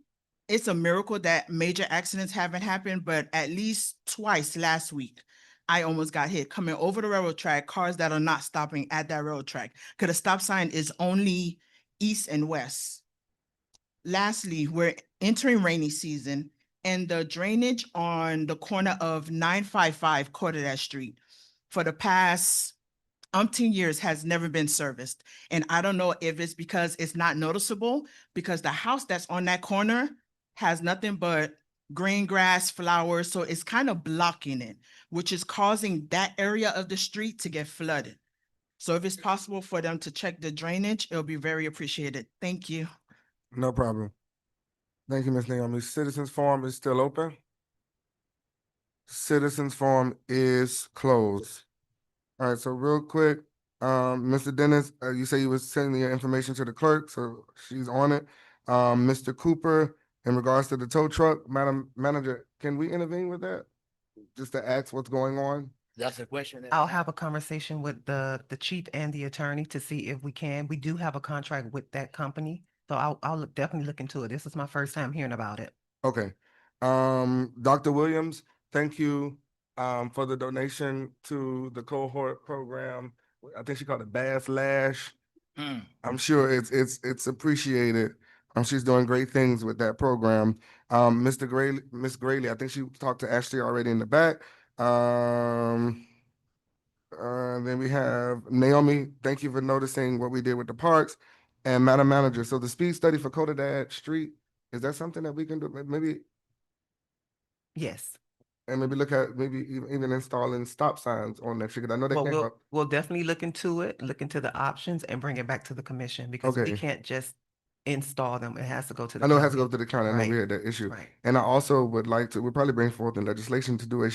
it's a miracle that major accidents haven't happened, but at least twice last week, I almost got hit coming over the railroad track, cars that are not stopping at that railroad track. Cause the stop sign is only east and west. Lastly, we're entering rainy season and the drainage on the corner of 955 Cordet Street for the past umpteen years has never been serviced. And I don't know if it's because it's not noticeable, because the house that's on that corner has nothing but green grass, flowers, so it's kind of blocking it, which is causing that area of the street to get flooded. So if it's possible for them to check the drainage, it'll be very appreciated. Thank you. No problem. Thank you, Ms. Naomi. Citizens Forum is still open. Citizens Forum is closed. All right, so real quick, Mr. Dennis, you say you was sending your information to the clerk, so she's on it. Mr. Cooper, in regards to the tow truck, Madam Manager, can we intervene with that? Just to ask what's going on? That's a question. I'll have a conversation with the chief and the attorney to see if we can. We do have a contract with that company, so I'll definitely look into it. This is my first time hearing about it. Okay. Dr. Williams, thank you for the donation to the cohort program. I think she called it Bass Lash. I'm sure it's appreciated. She's doing great things with that program. Miss Grayley, I think she talked to Ashley already in the back. Then we have Naomi. Thank you for noticing what we did with the parks. And Madam Manager, so the speed study for Codadad Street, is that something that we can do? Maybe, Yes. and maybe look at even installing stop signs on that street. 'Cause I know they Well, came up. we'll definitely look into it, look into the options and bring it back to the commission because we Okay. can't just install them. It has to go to the I know it has to county. go to the county. I know we Right. had that issue. Right. And I also would like to, we'll probably bring forth in legislation to do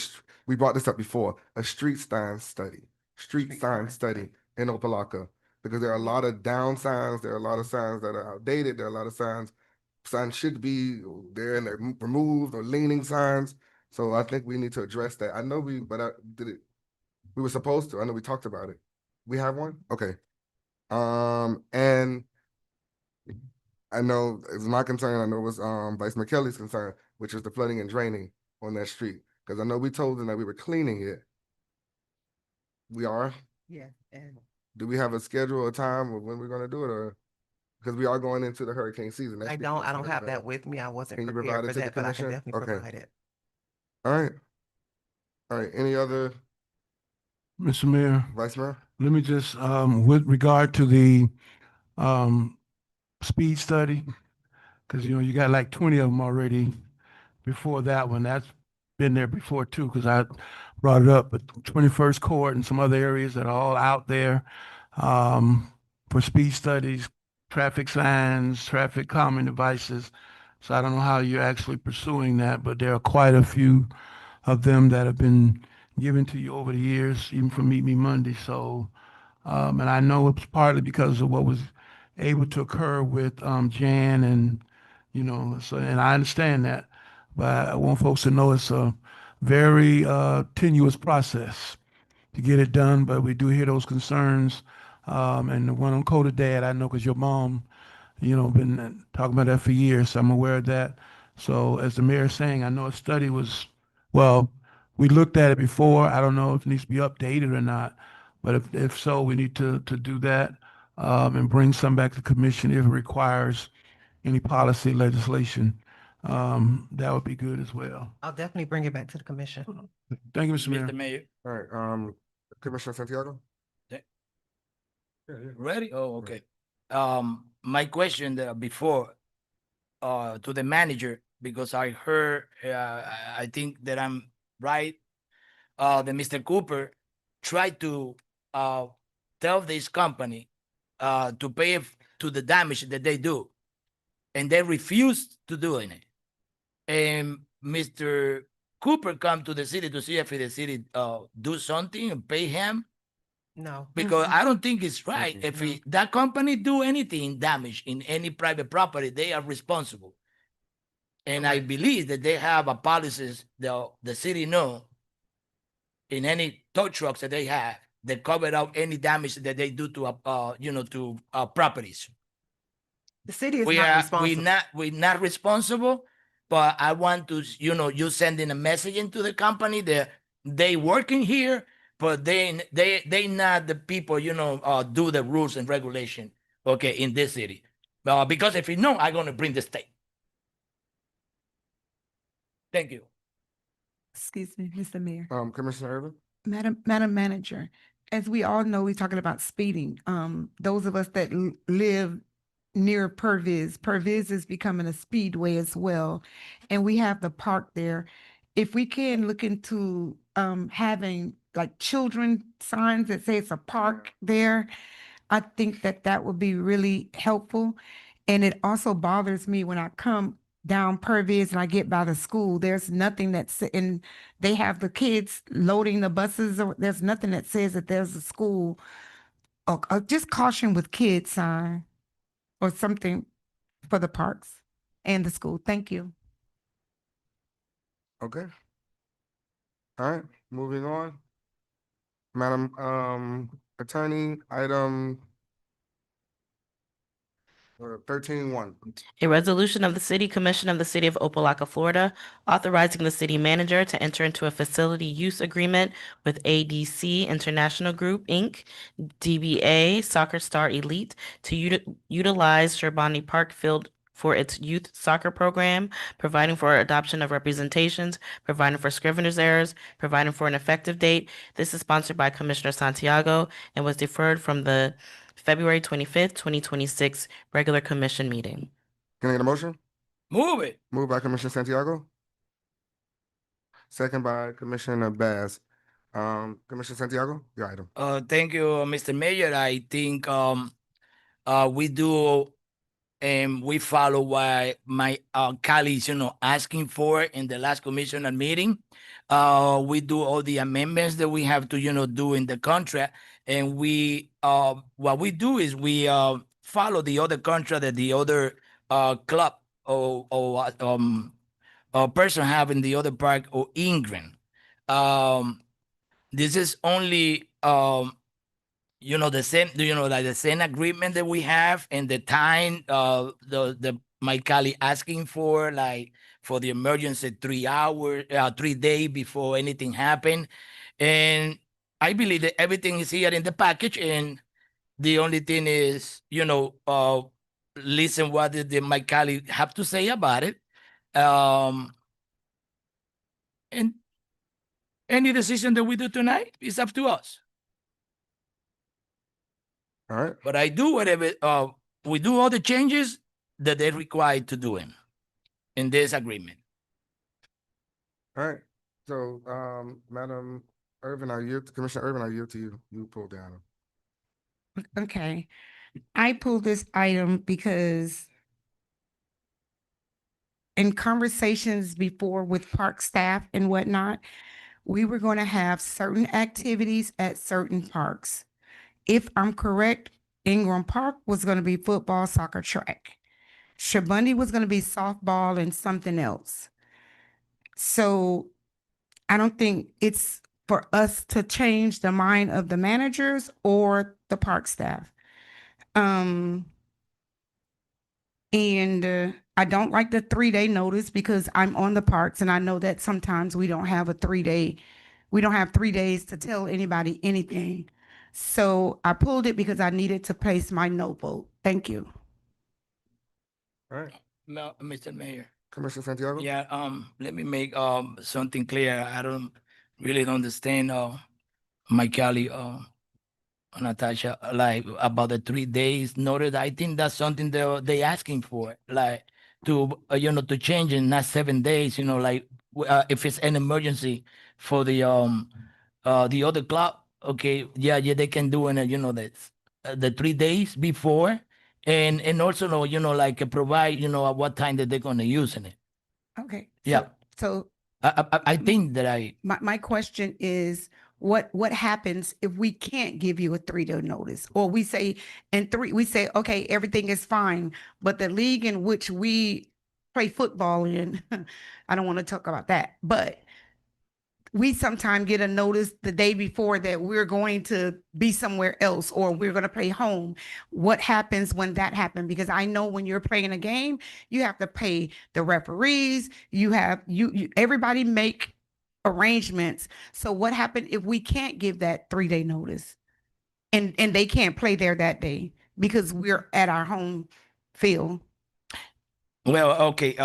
we brought this up before, a street sign study. Street sign study in Opa-locka. Because there are a lot of down signs, there are a lot of signs that are outdated, there are a lot of signs should be there and they're removed, or leaning signs. So I think we need to address that. I know we were supposed to, I know we talked about it. We have one? Okay. And I know it's my concern, I know it was Vice McKelly's concern, which is the flooding and draining on that street. Because I know we told them that we were cleaning it. We are? Yeah. And Do we have a schedule or time of when we're gonna do it, or? Because we are going into the hurricane season. I don't have that with me. I wasn't Can you prepared provide for it to the that, but I can commission? definitely Okay. provide it. All right. All right, any other, Mr. Mayor, Vice Mayor? let me just, with regard to the speed study, because you got like 20 of them already before that one. That's been there before too, because I brought it up, but 21st Court and some other areas that are all out there for speed studies, traffic signs, traffic calming devices. So I don't know how you're actually pursuing that, but there are quite a few of them that have been given to you over the years, even from Meet Me Monday. So, and I know it's partly because of what was able to occur with Jan and, so, and I understand that, but I want folks to know it's a very tenuous process to get it done, but we do hear those concerns. And the one on Coda Dad, I know because your mom, been talking about that for years, so I'm aware of that. So as the mayor is saying, I know a study was, well, we looked at it before. I don't know if it needs to be updated or not, but if so, we need to do that and bring some back to the commission if it requires any policy legislation. That would be good as well. I'll definitely bring it back to the commission. Thank you, Mr. Mayor. Mr. Mayor, All right, Commissioner Santiago? ready? Oh, okay. My question before to the manager, because I heard, I think that I'm right. That Mr. Cooper tried to tell this company to pay to the damage that they do, and they refused to do it. And Mr. Cooper come to the city to see if the city do something and pay him. No. Because I don't think it's right. If that company do anything damage in any private property, they are responsible. And I believe that they have a policies the city know in any tow trucks that they have that cover up any damage that they do to to properties. The city is not responsible. We're not responsible, but I want to, you sending a message into the company that they working here, but they not the people, do the rules and regulation, okay, in this city. Because if you know, I'm gonna bring the state. Thank you. Excuse me, Mr. Mayor. Commissioner Irvin? Madam Manager, as we all know, we're talking about speeding. Those of us that live near Perviz is becoming a speedway as well. And we have the park there. If we can look into having like children signs that say it's a park there, I think that that would be really helpful. And it also bothers me when I come down Perviz and I get by the school, there's nothing that's, and they have the kids loading the buses, or there's nothing that says that there's a school, or just caution with kids sign or something for the parks and the school. Thank you. Okay. All right, moving on. Madam Attorney, item 13-1. A resolution of the City Commission of the City of Opa-locka, Florida, authorizing the city manager to enter into a facility use agreement with ADC International Group, Inc., DBA Soccer Star Elite, to utilize Sherbani Park Field for its youth soccer program, providing for adoption of representations, providing for scrivener's errors, providing for an effective date. This is sponsored by Commissioner Santiago and was deferred from the February 25th, 2026 regular commission meeting. Can I get a motion? Move it. Moved by Commissioner Santiago. Second by Commissioner Bass. Commissioner Santiago, your item. Thank you, Mr. Mayor. I think we do and we follow what my colleagues, asking for in the last commissioner meeting. We do all the amendments that we have to, do in the contract. And we, what we do is we follow the other contract that the other club or person have in the other park or Ingram. This is only the same, like the same agreement that we have and the time the my colleague asking for, like for the emergency 3 hours, 3 days before anything happened. And I believe that everything is here in the package, and the only thing is, listen what my colleague have to say about it. And any decision that we do tonight is up to us. All right. But I do whatever, we do all the changes that they're required to do in this agreement. All right. So, Madam Irvin, Commissioner Irvin, I yield to you. You pull down. Okay. I pulled this item because in conversations before with park staff and whatnot, we were going to have certain activities at certain parks. If I'm correct, Ingram Park was going to be football, soccer, track. Shabundy was going to be softball and something else. So I don't think it's for us to change the mind of the managers or the park staff. And I don't like the 3-day notice because I'm on the parks and I know that sometimes we don't have a 3-day, we don't have 3 days to tell anybody anything. So I pulled it because I needed to place my no vote. Thank you. All right. No, Mr. Mayor. Commissioner Santiago? Yeah, let me make something clear. I don't really understand my colleague Natasha, like about the 3 days notice. I think that's something they asking for, like to to change in not 7 days, like if it's an emergency for the other club, okay, yeah, they can do in the 3 days before, and also like provide at what time that they're gonna use in it. Okay. Yeah. So I think that my question is, what happens if we can't give you a 3-day notice, or we say okay, everything is fine, but the league in which we play football in, I don't want to talk about that, but we sometimes get a notice the day before that we're going to be somewhere else or we're going to play home. What happens when that happens? Because I know when you're playing a game, you have to pay the referees, you everybody make arrangements. So what happened if we can't give that 3-day notice? And they can't play there that day because we're at our home field. Well, okay,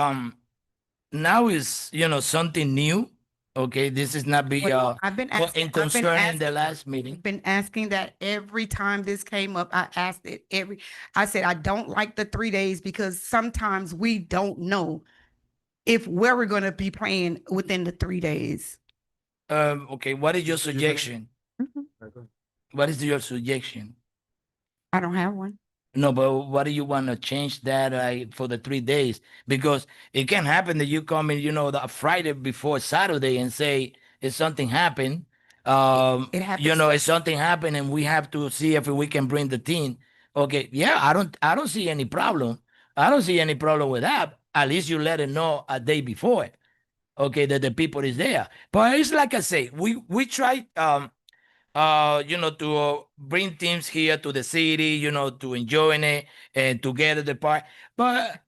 now is, something new. Okay, this is not be, I've been in asking, concerning the last meeting. been asking that every time this came up. I asked it I said, I don't like the 3 days because sometimes we don't know if where we're going to be playing within the 3 days. Okay, what is your suggestion? What is your suggestion? I don't have one. No, but what do you want to change that for the 3 days? Because it can happen that you come in, the Friday before Saturday and say if something happened, It happens. if something happened and we have to see if we can bring the team. Okay, yeah, I don't see any problem. I don't see any problem with that. At least you let it know a day before, okay, that the people is there. But it's like I say, we try to bring teams here to the city, to enjoying it and to get at the park. But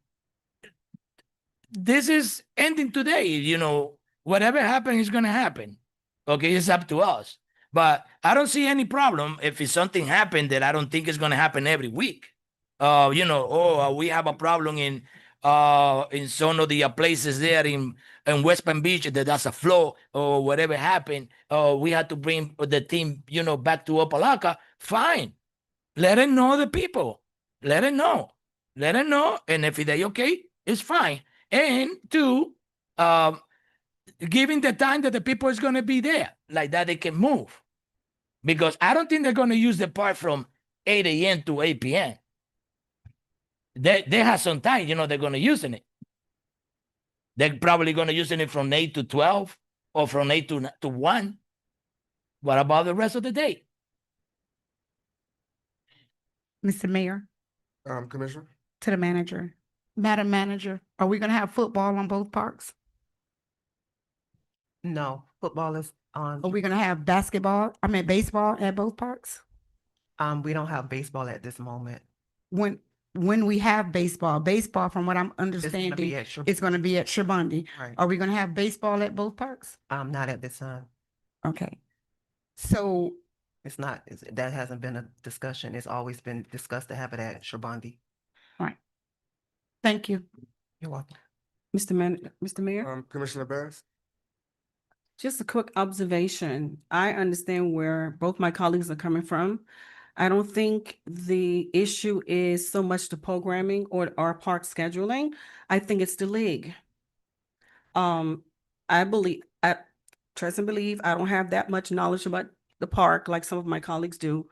this is ending today, whatever happens is gonna happen. Okay, it's up to us. But I don't see any problem if it's something happened that I don't think is gonna happen every week. We have a problem in some of the places there in West Palm Beach that that's a flow or whatever happened. We had to bring the team, back to Opa-locka. Fine, let it know the people. Let it know. Let it know, and if they okay, it's fine. And two, giving the time that the people is gonna be there, like that they can move, because I don't think they're gonna use the park from 8 a.m. to 8 p.m. They have some time, they're going to use it. They're probably going to use it from 8 to 12 or from 8 to 1. What about the rest of the day? Mr. Mayor, Commissioner? to the manager. Madam Manager, are we going to have football on both parks? No, football is on. Are we going to have baseball at both parks? We don't have baseball at this moment. When we have baseball, from what I'm It's gonna understanding, be at it's going to be at Shabandi. Right. Are we going to have baseball at both parks? Not at this time. Okay. So It's not, that hasn't been a discussion. It's always been discussed to have it at Shabandi. Right. Thank you. You're welcome. Mr. Mayor, Commissioner Bass? just a quick observation. I understand where both my colleagues are coming from. I don't think the issue is so much the programming or our park scheduling. I think it's the league. I trust and believe I don't have that much knowledge about the park like some of my colleagues do.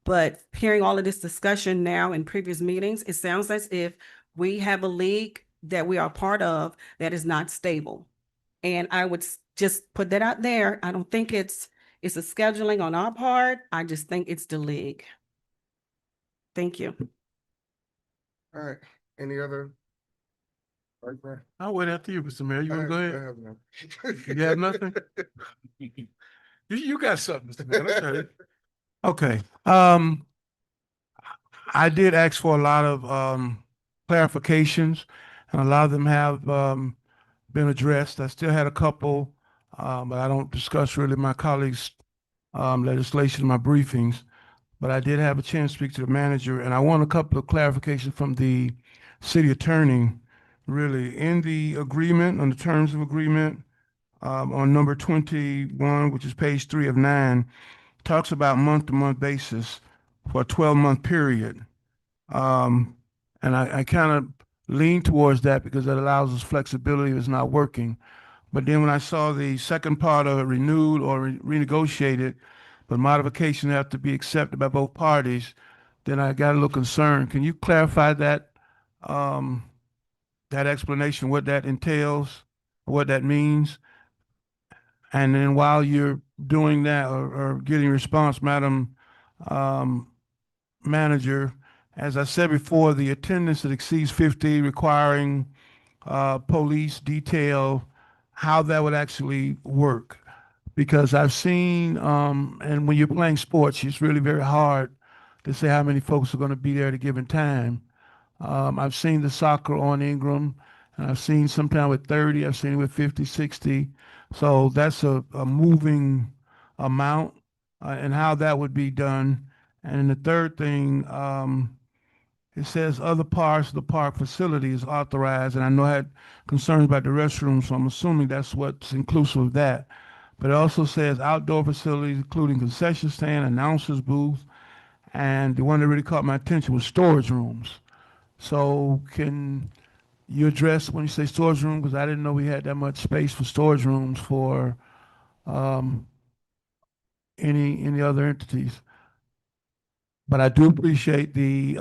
But hearing all of this discussion now in previous meetings, it sounds as if we have a league that we are part of that is not stable. And I would just put that out there. I don't think it's a scheduling on our part. I just think it's the league. Thank you. All right, any other? Right there. I'll wait after you, Mr. Mayor. You want to go ahead? I have none. You have nothing? You got something, Mr. Mayor. Okay. I did ask for a lot of clarifications, and a lot of them have been addressed. I still had a couple, but I don't discuss really my colleagues' legislation in my briefings. But I did have a chance to speak to the manager, and I want a couple of clarifications from the city attorney. Really, in the agreement, on the terms of agreement, on number 21, which is page 3 of 9, talks about month-to-month basis for a 12-month period. And I kind of lean towards that because it allows us flexibility if it's not working. But then when I saw the second part of it, renewed or renegotiated, but modifications have to be accepted by both parties, then I got a little concerned. Can you clarify that, that explanation, what that entails, what that means? And then while you're doing that or getting response, Madam Manager, as I said before, the attendance that exceeds 50 requiring police detail, how that would actually work. Because I've seen, and when you're playing sports, it's really very hard to say how many folks are going to be there at a given time. I've seen the soccer on Ingram, And I've seen sometime with 30, I've seen it with 50, 60. So that's a moving amount and how that would be done. And then the third thing, it says other parts of the park facility is authorized. And I know I had concerns about the restroom, so I'm assuming that's what's inclusive of that. But it also says outdoor facilities, including concession stand, announcers booth, and the one that really caught my attention was storage rooms. So can you address when you say storage room, because I didn't know we had that much space for storage rooms for um, any other entities. But I do appreciate the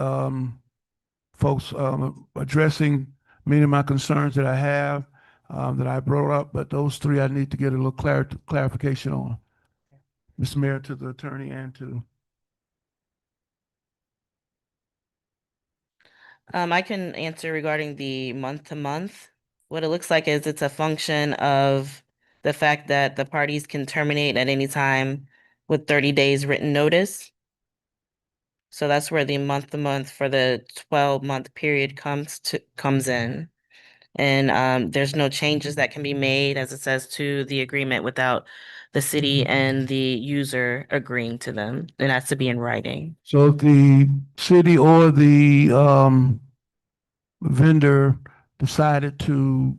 folks addressing many of my concerns that I have that I brought up. But those three I need to get a little clarification on. Mr. Mayor, to the attorney and to I can answer regarding the month to month. What it looks like is it's a function of the fact that the parties can terminate at any time with 30 days written notice. So that's where the month to month for the 12-month period comes in. And there's no changes that can be made, as it says, to the agreement without the city and the user agreeing to them. It has to be in writing. so if the city or the vendor decided to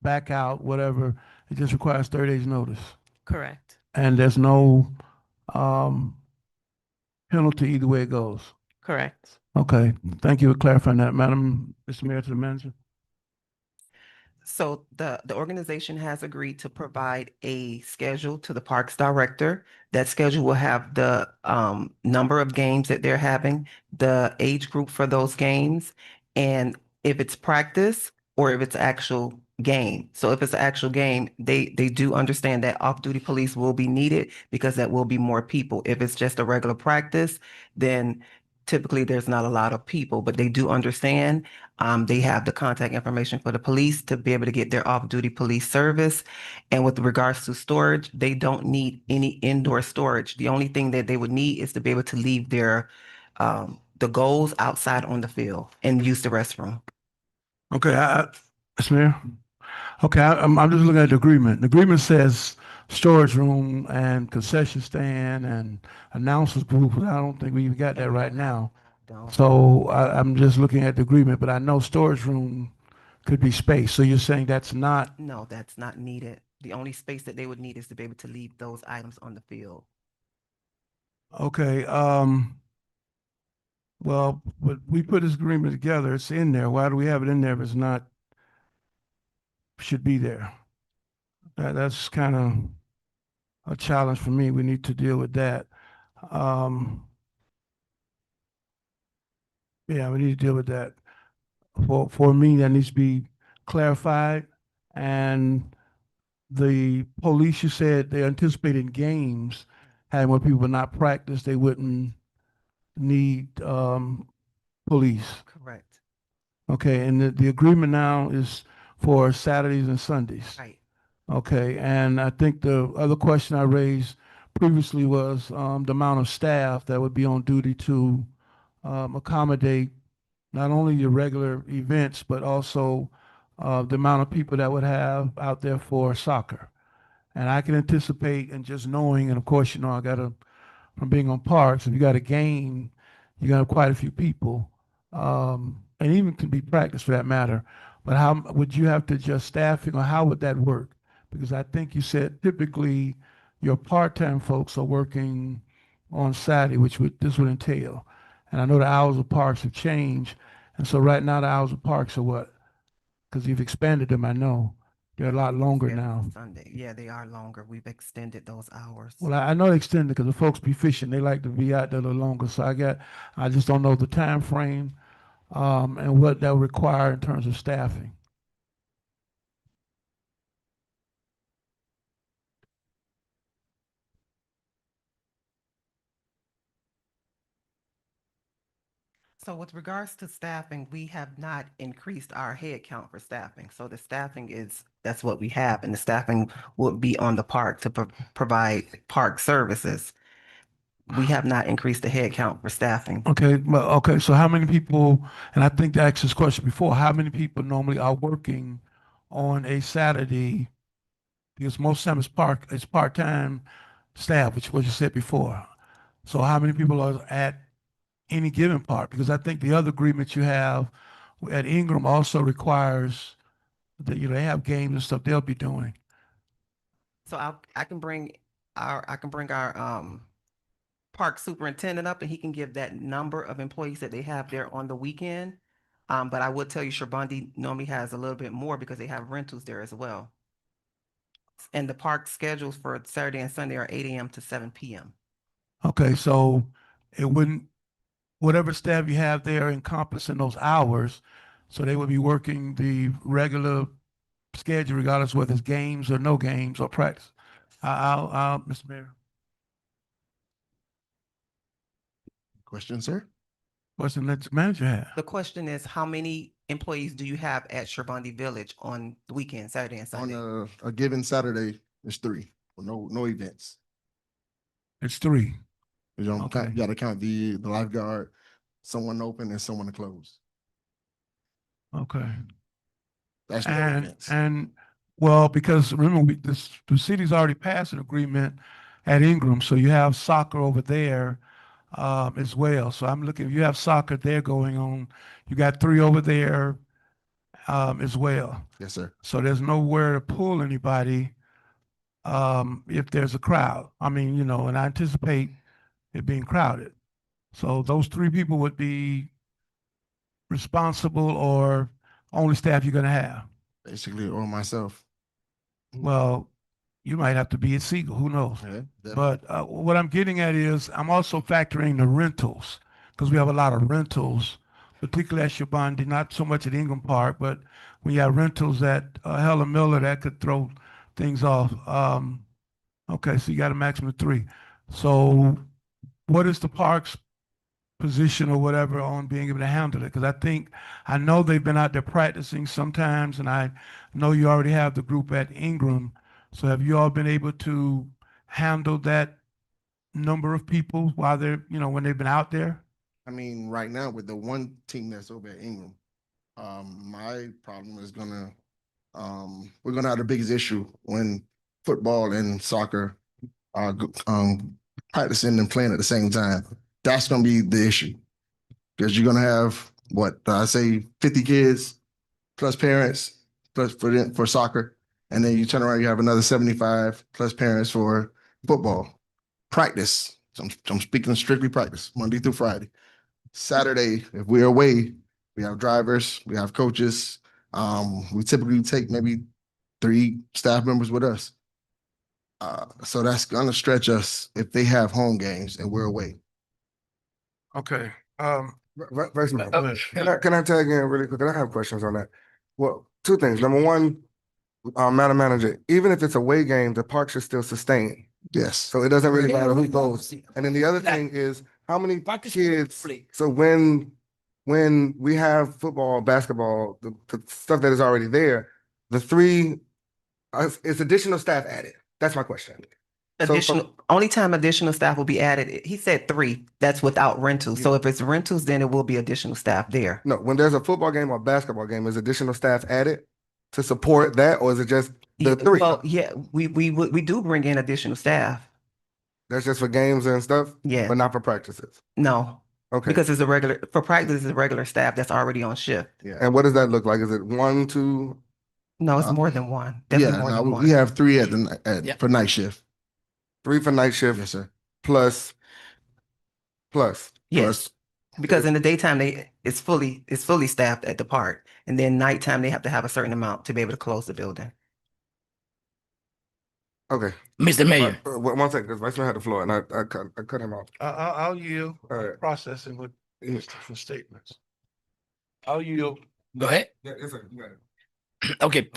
back out, whatever, it just requires 30 days notice. Correct. And there's no penalty either way it goes. Correct. Okay, thank you for clarifying that, Madam, Mr. Mayor, to the manager. So the organization has agreed to provide a schedule to the parks director. That schedule will have the number of games that they're having, the age group for those games, and if it's practice or if it's actual game. So if it's an actual game, they do understand that off-duty police will be needed because that will be more people. If it's just a regular practice, then typically there's not a lot of people, but they do understand. They have the contact information for the police to be able to get their off-duty police service. And with regards to storage, they don't need any indoor storage. The only thing that they would need is to be able to leave their the goals outside on the field and use the restroom. Okay, Mr. Mayor. Okay, I'm just looking at the agreement. The agreement says storage room and concession stand and announcers booth, but I don't think we even got that right now. So I'm just looking at the agreement, but I know storage room could be space. So you're saying that's not, No, that's not needed. The only space that they would need is to be able to leave those items on the field. okay, well, but we put this agreement together, it's in there. Why do we have it in there if it's not, should be there? That's kind of a challenge for me. We need to deal with that. Yeah, we need to deal with that. For me, that needs to be clarified. And the police, you said they anticipated games, having more people not practice, they wouldn't need police. Correct. Okay, and the agreement now is for Saturdays and Sundays. Right. Okay, and I think the other question I raised previously was the amount of staff that would be on duty to accommodate not only your regular events, but also the amount of people that would have out there for soccer. And I can anticipate and just knowing, and of course, you know, from being on parks, if you got a game, you got quite a few people, and even can be practice for that matter. But how would you have to adjust staffing, or how would that work? Because I think you said typically your part-time folks are working on Saturday, which this would entail. And I know the hours of parks have changed, and so right now the hours of parks are what? Because you've expanded them, I know. They're a lot longer Yeah, now. Sunday. Yeah, they are longer. We've extended those hours. Well, I know they extended because the folks be fishing. They like to be out there a little longer. So I just don't know the time frame and what that would require in terms of staffing. So with regards to staffing, we have not increased our head count for staffing. So the staffing that's what we have, and the staffing would be on the park to provide park services. we have not increased the head count for staffing. Okay, well, okay, so how many people, and I think I asked this question before, how many people normally are working on a Saturday? Because most time it's part-time staff, which was you said before. So how many people are at any given park? Because I think the other agreement you have at Ingram also requires that, you know, they have games and stuff they'll be doing. So I can bring our park superintendent up and he can give that number of employees that they have there on the weekend. But I would tell you Sherbundi normally has a little bit more because they have rentals there as well. And the park schedules for Saturday and Sunday are 8 a.m. to 7 p.m. Okay, so it wouldn't, whatever staff you have there encompassing those hours, so they would be working the regular schedule regardless whether it's games or no games or practice. I'll Mr. Mayor. Question, sir? What's the next manager have? The question is, how many employees do you have at Sherbundi Village on the weekend, Saturday and Sunday? On a given Saturday, it's 3. No events. It's 3. You don't Okay. count, you gotta count the lifeguard, someone open and someone to close. Okay. That's no And, events. and, well, because remember, the city's already passed an agreement at Ingram, so you have soccer over there as well. So I'm looking, you have soccer there going on. You got 3 over there as well. Yes, sir. So there's nowhere to pull anybody if there's a crowd. I mean, you know, and I anticipate it being crowded. So those 3 people would be responsible or only staff you're gonna have. Basically, or myself. Well, you might have to be at Siegel, who knows? Yeah, But what I'm getting at is I'm also factoring the rentals because we have a lot of rentals, particularly at Sherbundi, not so much at Ingram Park, but when you have rentals at Helen Miller, that could throw things off. Okay, so you got a maximum of 3. So what is the park's position or whatever on being able to handle it? Because I know they've been out there practicing sometimes, and I know you already have the group at Ingram. So have you all been able to handle that number of people while they're, you know, when they've been out there? I mean, right now with the one team that's over at Ingram, my problem is we're gonna have the biggest issue when football and soccer are practicing and playing at the same time. That's gonna be the issue because you're gonna have I say 50 kids plus parents plus for soccer, and then you turn around, you have another 75 plus parents for football practice. So I'm speaking strictly practice, Monday through Friday. Saturday, if we're away, we have drivers, we have coaches. We typically take maybe 3 staff members with us. So that's gonna stretch us if they have home games and we're away. Okay. Vice Mayor, can I tag in really quick? I have questions on that. Well, 2 things. Number one, Madam Manager, even if it's away game, the park should still sustain. Yes. So it doesn't really matter who goes. And then the other thing is how many kids, so when we have football, basketball, the stuff that is already there, the 3, is additional staff added? That's my question. Only time additional staff will be added, he said 3, that's without rentals. So if it's rentals, then it will be additional staff there. No, when there's a football game or basketball game, is additional staff added to support that, or is it just the 3? Well, yeah, we do bring in additional staff. That's just for games and stuff? Yeah. But not for practices? No. Okay. Because it's for practice, it's a regular staff that's already on shift. Yeah. And what does that look like? Is it 1, 2? No, it's more than 1. Definitely more than 1. We have 3 for night shift. 3 for night shift? Yes, sir. Plus. Yes. Because in the daytime, it's fully staffed at the park. And then nighttime, they have to have a certain amount to be able to close the building. Okay. Mr. Mayor. 1 second, because Vice Mayor had the floor and I cut him off. I'll yield. All right. Processing with for statements. I'll yield. Go ahead. Yeah, yes, sir. You got it. Okay.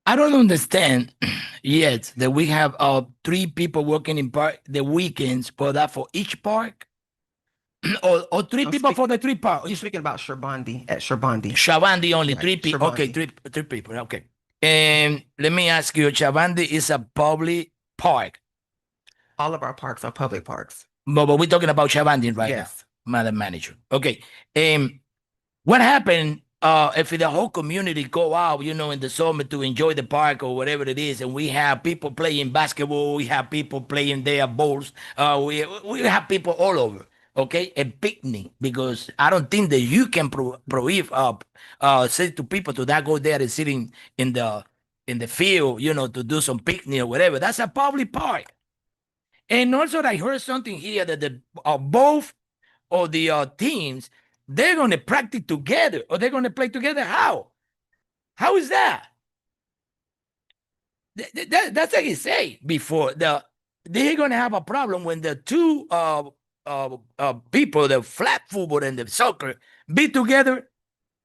I don't understand yet that we have 3 people working in the weekends, but that for each park? or 3 people for the 3 parks? You're speaking about Sherbundi, at Sherbundi. Sherbundi only, Right, 3 people. Okay, Sherbundi. 3 people. Okay. And let me ask you, Sherbundi is a public park. All of our parks are public parks. But we're talking about Shabandin right Yes. now, Madam Manager. Okay. What happened if the whole community go out, you know, in the summer to enjoy the park or whatever it is, and we have people playing basketball, we have people playing their balls, we have people all over, okay, a picnic, because I don't think that you can prohibit say to people to not go there and sitting in the field, you know, to do some picnic or whatever. That's a public park. And also, I heard something here that the both of the teams, they're going to practice together or they're going to play together. How? How is that? That's like you say before. They're going to have a problem when the two people, the flag football and the soccer, be together.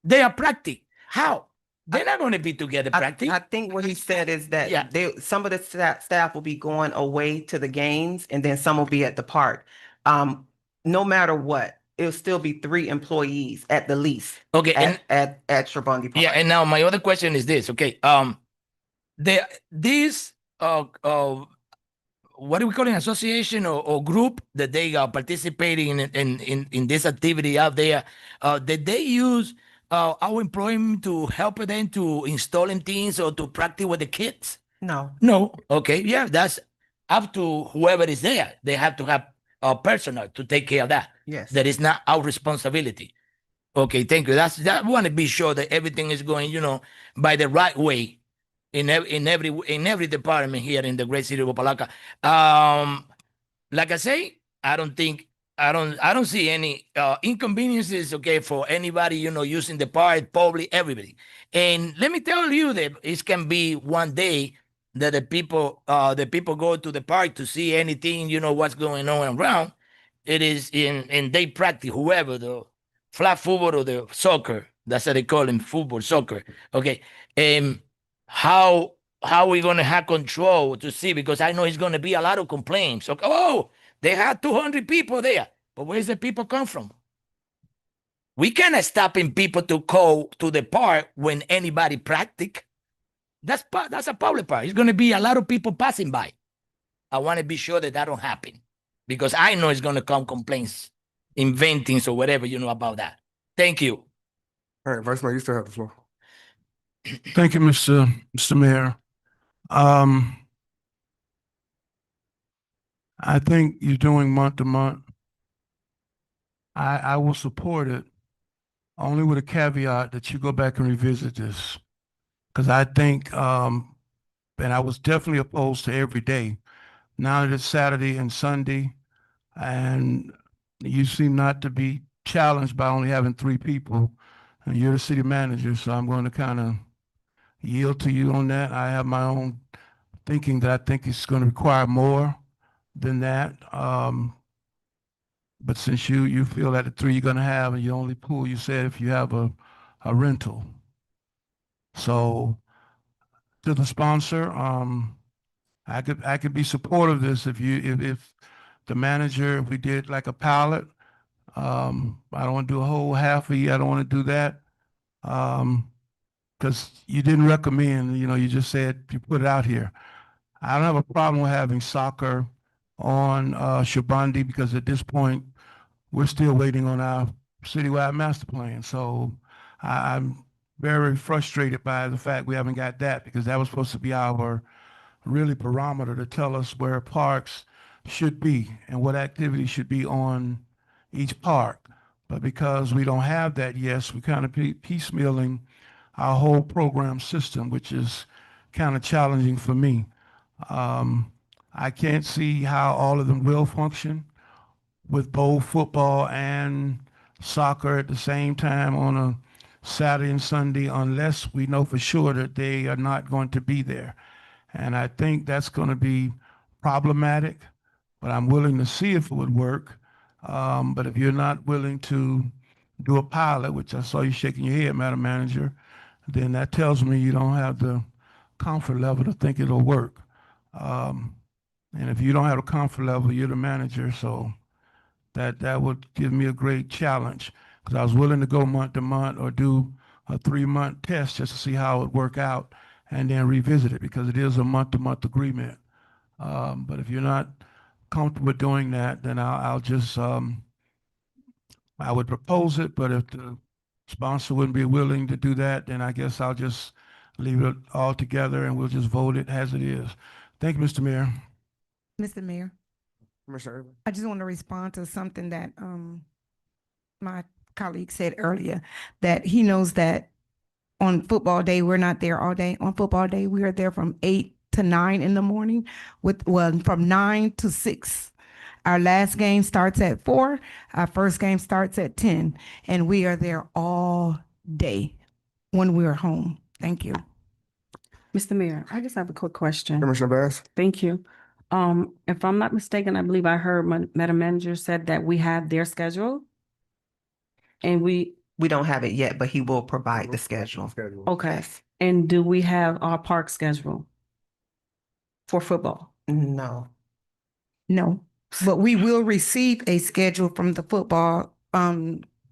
They are practice. How? They're not going to be together practice. I think what he said is that some of the staff will be going away to the games, and then some will be at the park. No matter what, it'll still be 3 employees at the least. Okay, at Shabungi Park. Yeah, and now my other question is this. Okay, this what do we call it, association or group that they are participating in this activity out there? Did they use our employment to help them to installing things or to practice with the kids? No. No. Okay. Yeah, that's up to whoever is there. They have to have personnel to take care of that. Yes. That is not our responsibility. Okay. Thank you. I want to be sure that everything is going, you know, by the right way in every department here in the great city of Opa-locka. Like I say, I don't see any inconveniences, okay, for anybody, you know, using the park, public, everybody. And let me tell you that it can be one day that the people go to the park to see anything, you know, what's going on around. It is in they practice, whoever, the flag football or the soccer, that's what they call them, football, soccer. Okay. How are we going to have control to see? Because I know it's going to be a lot of complaints. Okay, oh, they had 200 people there. But where's the people come from? We cannot stopping people to go to the park when anybody practice. That's a public park. It's going to be a lot of people passing by. I want to be sure that don't happen. Because I know it's going to come complaints, inventings or whatever, you know, about that. Thank you. All right, Vice Mayor, you still have the floor. Thank you, Mr. Mayor. I think you're doing month to month. I will support it only with a caveat that you go back and revisit this. Because I think, and I was definitely opposed to every day. Now that it's Saturday and Sunday, and you seem not to be challenged by only having 3 people, and you're the city manager, so I'm going to kind of yield to you on that. I have my own thinking that I think it's going to require more than that. But since you feel that the 3 you're going to have, and you only pool, you said if you have a rental. So to the sponsor, I could be supportive of this if the manager, if we did like a pilot. I don't want to do a whole half a year. I don't want to do that. Because you didn't recommend, you know, you just said you put it out here. I don't have a problem with having soccer on Shabandi, because at this point, we're still waiting on our citywide master plan. So I'm very frustrated by the fact we haven't got that, because that was supposed to be our really barometer to tell us where parks should be and what activities should be on each park. But because we don't have that, yes, we kind of piecemealing our whole program system, which is kind of challenging for me. I can't see how all of them will function with both football and soccer at the same time on a Saturday and Sunday, unless we know for sure that they are not going to be there. And I think that's going to be problematic, but I'm willing to see if it would work. But if you're not willing to do a pilot, which I saw you shaking your head, Madam Manager, then that tells me you don't have the comfort level to think it'll work. And if you don't have a comfort level, you're the manager, so that would give me a great challenge, because I was willing to go month to month or do a 3-month test just to see how it would work out and then revisit it, because it is a month-to-month agreement. But if you're not comfortable doing that, then I'll just, I would propose it, but if the sponsor wouldn't be willing to do that, then I guess I'll just leave it all together and we'll just vote it as it is. Thank you, Mr. Mayor. Mr. Mayor, Commissioner Urban. I just want to respond to something that my colleague said earlier, that he knows that on football day, we're not there all day. On football day, we are there from 8 to 9 in the morning from 9 to 6. Our last game starts at 4. Our first game starts at 10, and we are there all day when we're home. Thank you. Mr. Mayor, I just have a quick question. Commissioner Bass. Thank you. If I'm not mistaken, I believe I heard Madam Manager said that we have their schedule. And we don't have it yet, but he will provide the schedule. okay. And do we have our park schedule for football? No. No, but we will receive a schedule from the football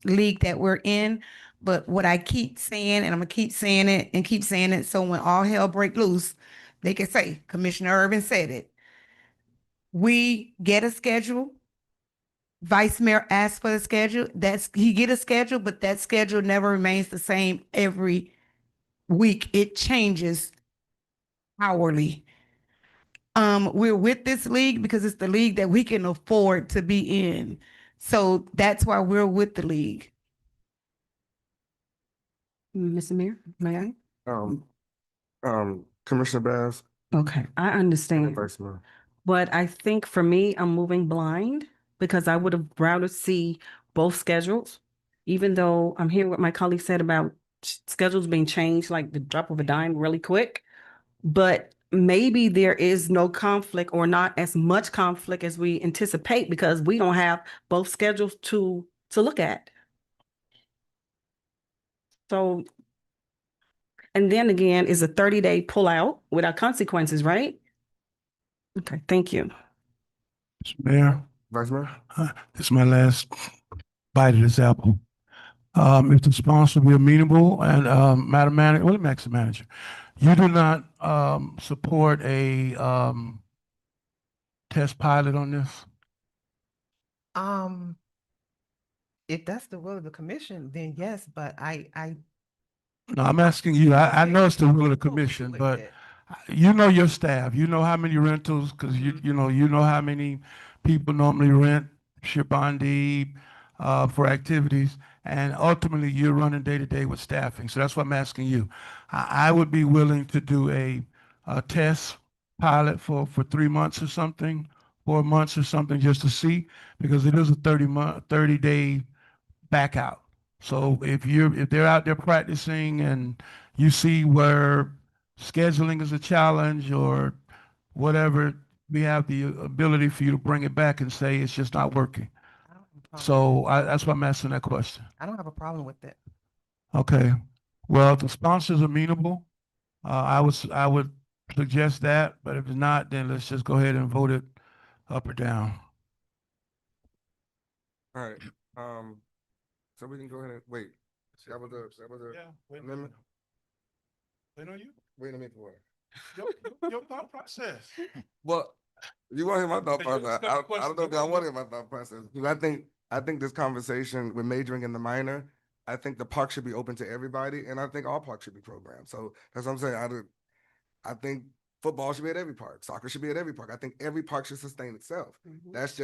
league that we're in. But what I keep saying, and I'm gonna keep saying it and keep saying it, so when all hell break loose, they can say, Commissioner Urban said it. We get a schedule. Vice Mayor asks for the schedule. He get a schedule, but that schedule never remains the same every week. It changes hourly. We're with this league because it's the league that we can afford to be in. So that's why we're with the league. Mr. Mayor, may I? Commissioner Bass. Okay, I understand. Vice Mayor. But I think for me, I'm moving blind because I would have rather see both schedules, even though I'm hearing what my colleague said about schedules being changed like the drop of a dime really quick. But maybe there is no conflict or not as much conflict as we anticipate because we don't have both schedules to look at. So, and then again, is a 30-day pullout without consequences, right? Okay, thank you. Mr. Mayor, Vice Mayor. this is my last bite of this apple. If the sponsor be amenable and Madam Manager, well, Maxim Manager, you do not support a test pilot on this? If that's the will of the commission, then yes, but No, I'm asking you, I know it's the will of the commission, but you know your staff, you know how many rentals, because you know how many people normally rent Shabandi for activities, and ultimately you're running day to day with staffing. So that's what I'm asking you. I would be willing to do a test pilot for 3 months or something, 4 months or something, just to see, because it is a 30-day back out. So if they're out there practicing and you see where scheduling is a challenge or whatever, we have the ability for you to bring it back and say it's just not working. So that's why I'm asking that question. I don't have a problem with it. Okay. Well, if the sponsor's amenable, I would suggest that, but if it's not, then let's just go ahead and vote it up or down. All right. So we can go ahead and wait. That was a amendment. Wait on you? Wait a minute for Your thought process. Well, you want to hear my thought Hey, you process? just got the I don't know if y'all want to hear my thought process. Because I think this conversation with majoring in the minor, I think the park should be open to everybody, and I think all parks should be programmed. So that's what I'm saying. I think football should be at every park. Soccer should be at every park. I think every park should sustain itself. This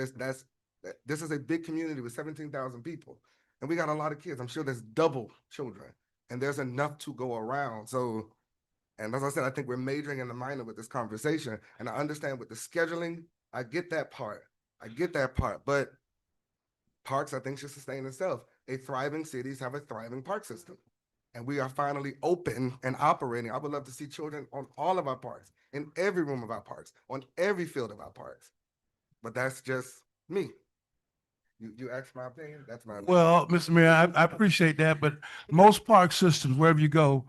is a big community with 17,000 people, and we got a lot of kids. I'm sure there's double children, and there's enough to go around. So, and as I said, I think we're majoring in the minor with this conversation, and I understand with the scheduling. I get that part. But parks, I think, should sustain itself. A thriving cities have a thriving park system. And we are finally open and operating. I would love to see children on all of our parks, in every room of our parks, on every field of our parks. But that's just me. You asked my opinion, that's my opinion. Well, Mr. Mayor, I appreciate that, but most park systems, wherever you go,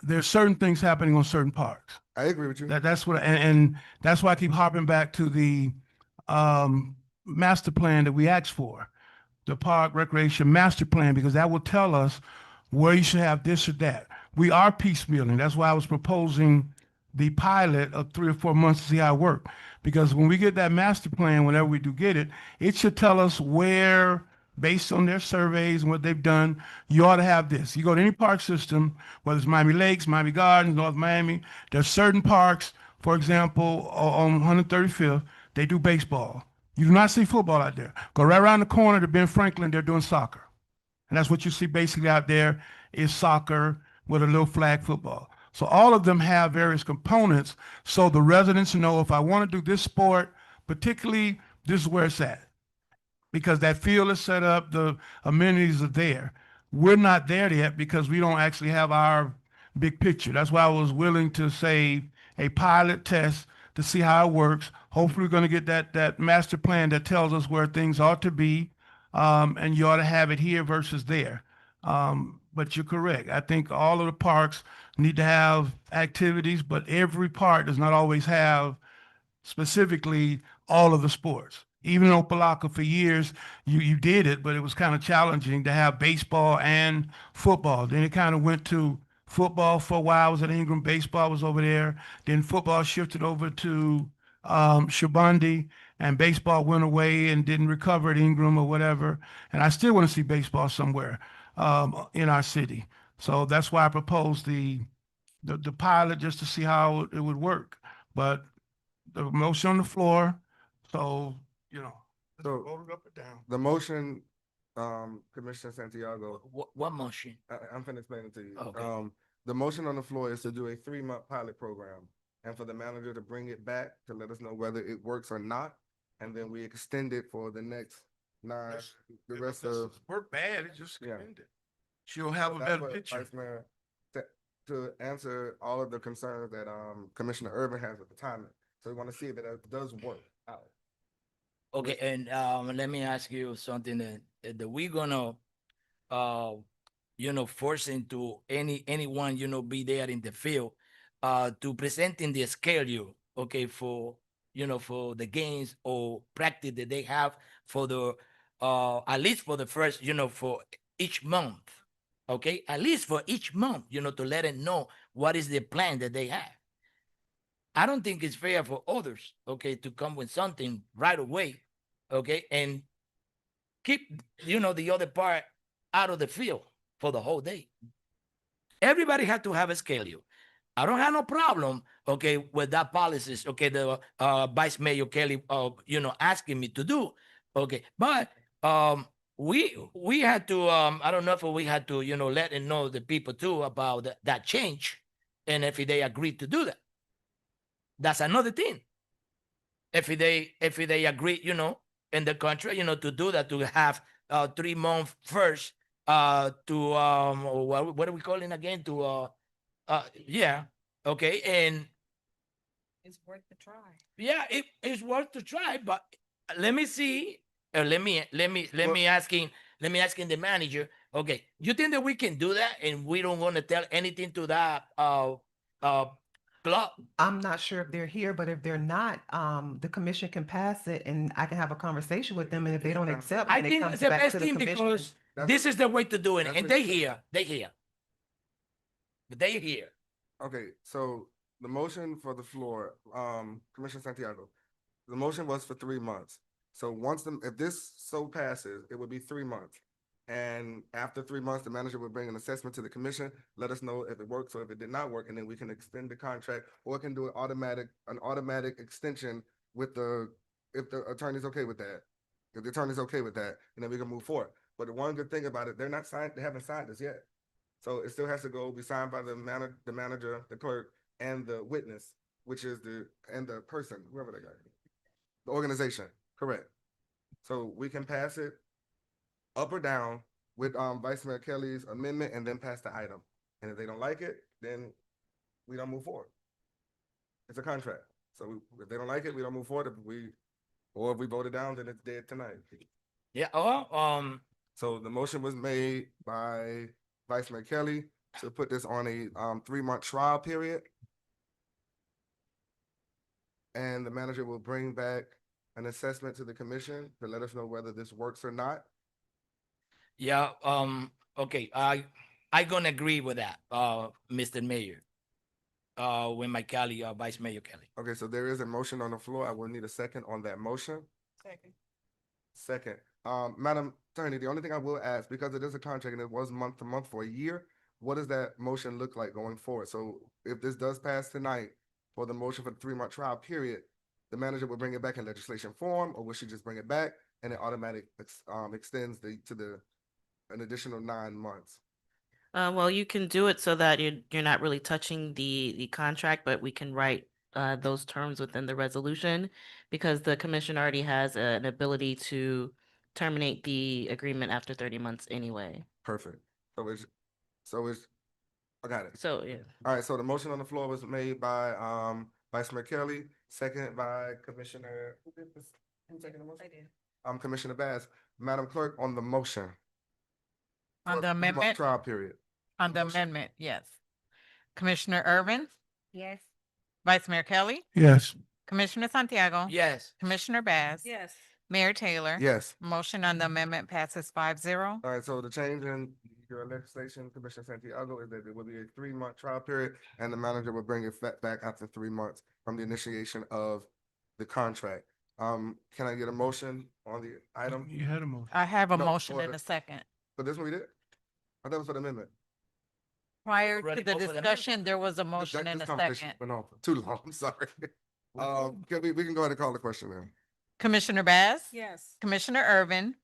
there's certain things happening on certain parks. I agree with you. That's what, and that's why I keep harping back to the master plan that we asked for, the park recreation master plan, because that will tell us where you should have this or that. We are piecemealing. That's why I was proposing the pilot of 3 or 4 months to see how it works. Because when we get that master plan, whenever we do get it, it should tell us where, based on their surveys and what they've done, you ought to have this. You go to any park system, whether it's Miami Lakes, Miami Gardens, North Miami, there's certain parks, for example, on 135th, they do baseball. You do not see football out there. Go right around the corner to Ben Franklin, they're doing soccer. And that's what you see basically out there is soccer with a little flag football. So all of them have various components so the residents know if I want to do this sport, particularly this is where it's at. Because that field is set up, the amenities are there. We're not there yet because we don't actually have our big picture. That's why I was willing to say a pilot test to see how it works. Hopefully we're going to get that master plan that tells us where things ought to be. And you ought to have it here versus there. But you're correct. I think all of the parks need to have activities, but every park does not always have specifically all of the sports. Even in Opa-locka for years, you did it, but it was kind of challenging to have baseball and football. Then it kind of went to football for a while. I was at Ingram, baseball was over there. Then football shifted over to Shabandi, and baseball went away and didn't recover at Ingram or whatever. And I still want to see baseball somewhere in our city. So that's why I proposed the pilot just to see how it would work. But the motion on the floor, so, you know, So vote it up or down. the motion, Commissioner Santiago, What motion? I'm finna explain it to you. Okay. The motion on the floor is to do a 3-month pilot program and for the manager to bring it back to let us know whether it works or not. And then we extend it for the next 9, the rest of. Work bad, it just Yeah. ended. She'll have a That's better what picture. Vice Mayor, to answer all of the concerns that Commissioner Urban has with the timing. So we want to see if it does work out. Okay, and let me ask you something that we're gonna force into anyone, be there in the field to presenting the schedule, okay, for for the games or practice that they have for the at least for the first, for each month. Okay, at least for each month, to let them know what is the plan that they have. I don't think it's fair for others, okay, to come with something right away, okay, and keep, the other part out of the field for the whole day. Everybody had to have a schedule. I don't have no problem, okay, with that policies, okay, the Vice Mayor Kelly, asking me to do, okay, but we had to, I don't know if we had to, let them know the people too about that change, and if they agreed to do that. That's another thing. If they agree, in the country, to do that, to have 3 months first, to what are we calling again? To yeah, okay, and It's worth the try. yeah, it's worth to try. But let me see. Let me asking the manager. Okay, you think that we can do that, and we don't want to tell anything to that club? I'm not sure if they're here, but if they're not, the commission can pass it and I can have a conversation with them. And if they don't accept, I then it think comes it's the back best to the thing commission. because this is the way to do it, That's and what- they here. They here. Okay, so the motion for the floor, Commissioner Santiago, the motion was for 3 months. So if this so passes, it would be 3 months. And after 3 months, the manager would bring an assessment to the commission, let us know if it works or if it did not work, and then we can extend the contract or can do an automatic extension if the attorney's okay with that. If the attorney's okay with that, and then we can move forward. But the one good thing about it, they haven't signed this yet. So it still has to be signed by the manager, the clerk, and the witness, which is the person, whoever they got. The organization, correct. So we can pass it up or down with Vice Mayor Kelly's amendment and then pass the item. And if they don't like it, then we don't move forward. It's a contract. So if they don't like it, we don't move forward. If we vote it down, then it's dead tonight. Yeah. So the motion was made by Vice Mayor Kelly to put this on a 3-month trial period. And the manager will bring back an assessment to the commission to let us know whether this works or not. Yeah. Okay. I gonna agree with that, Mr. Mayor. with my Kelly, Vice Mayor Kelly. Okay, so there is a motion on the floor. I will need a second on that motion. Second. Second, Madam Attorney, the only thing I will ask, because it is a contract and it was month to month for a year, what does that motion look like going forward? So if this does pass tonight for the motion for the 3-month trial period, the manager will bring it back in legislation form, or will she just bring it back and it extends an additional 9 months? Well, you can do it so that you're not really touching the contract, but we can write those terms within the resolution because the commission already has an ability to terminate the agreement after 30 months anyway. Perfect. I got it. So, yeah. All right, so the motion on the floor was made by Vice Mayor Kelly, second by Commissioner, who seconded the motion? I did. Commissioner Bass. Madam Clerk, on the motion. On for the 3-month amendment? Trial period. On the amendment, yes. Commissioner Irvin, Yes. Vice Mayor Kelly, Yes. Commissioner Santiago. Yes. Commissioner Bass. Yes. Mayor Taylor. Yes. Motion on the amendment passes 5-0. All right, so the change in your legislation, Commissioner Santiago, is that it will be a 3-month trial period and the manager will bring it back after 3 months from the initiation of the contract. Can I get a motion on the item? You had a motion. I have a No, motion for in the- a second. For this one we did? I thought it was for the amendment. Prior to Ready the for the amendment? discussion, there was a motion in This a conversation second. went on for too long, I'm sorry. We can go ahead and call the question then. Commissioner Bass. Yes. Commissioner Irvin,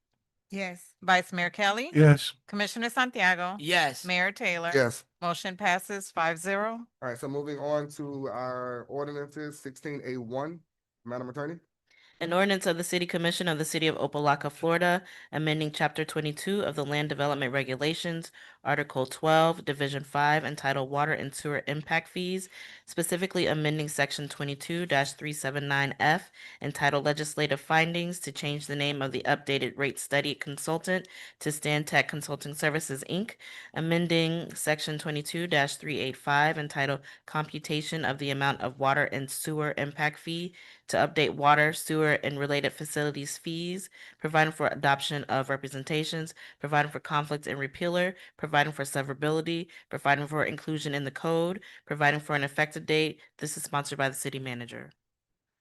Yes. Vice Mayor Kelly. Yes. Commissioner Santiago. Yes. Mayor Taylor. Yes. Motion passes 5-0. All right, so moving on to our ordinances, 16A1, Madam Attorney. An ordinance of the City Commission of the City of Opa-locka, Florida, amending Chapter 22 of the Land Development Regulations, Article 12, Division 5, entitled Water and Sewer Impact Fees, specifically amending Section 22-379F, entitled Legislative Findings, to change the name of the updated rate study consultant to Stantec Consulting Services, Inc., amending Section 22-385, entitled Computation of the Amount of Water and Sewer Impact Fee, to update water, sewer, and related facilities fees, providing for adoption of representations, providing for conflict and repealer, providing for severability, providing for inclusion in the code, providing for an effective date. This is sponsored by the city manager.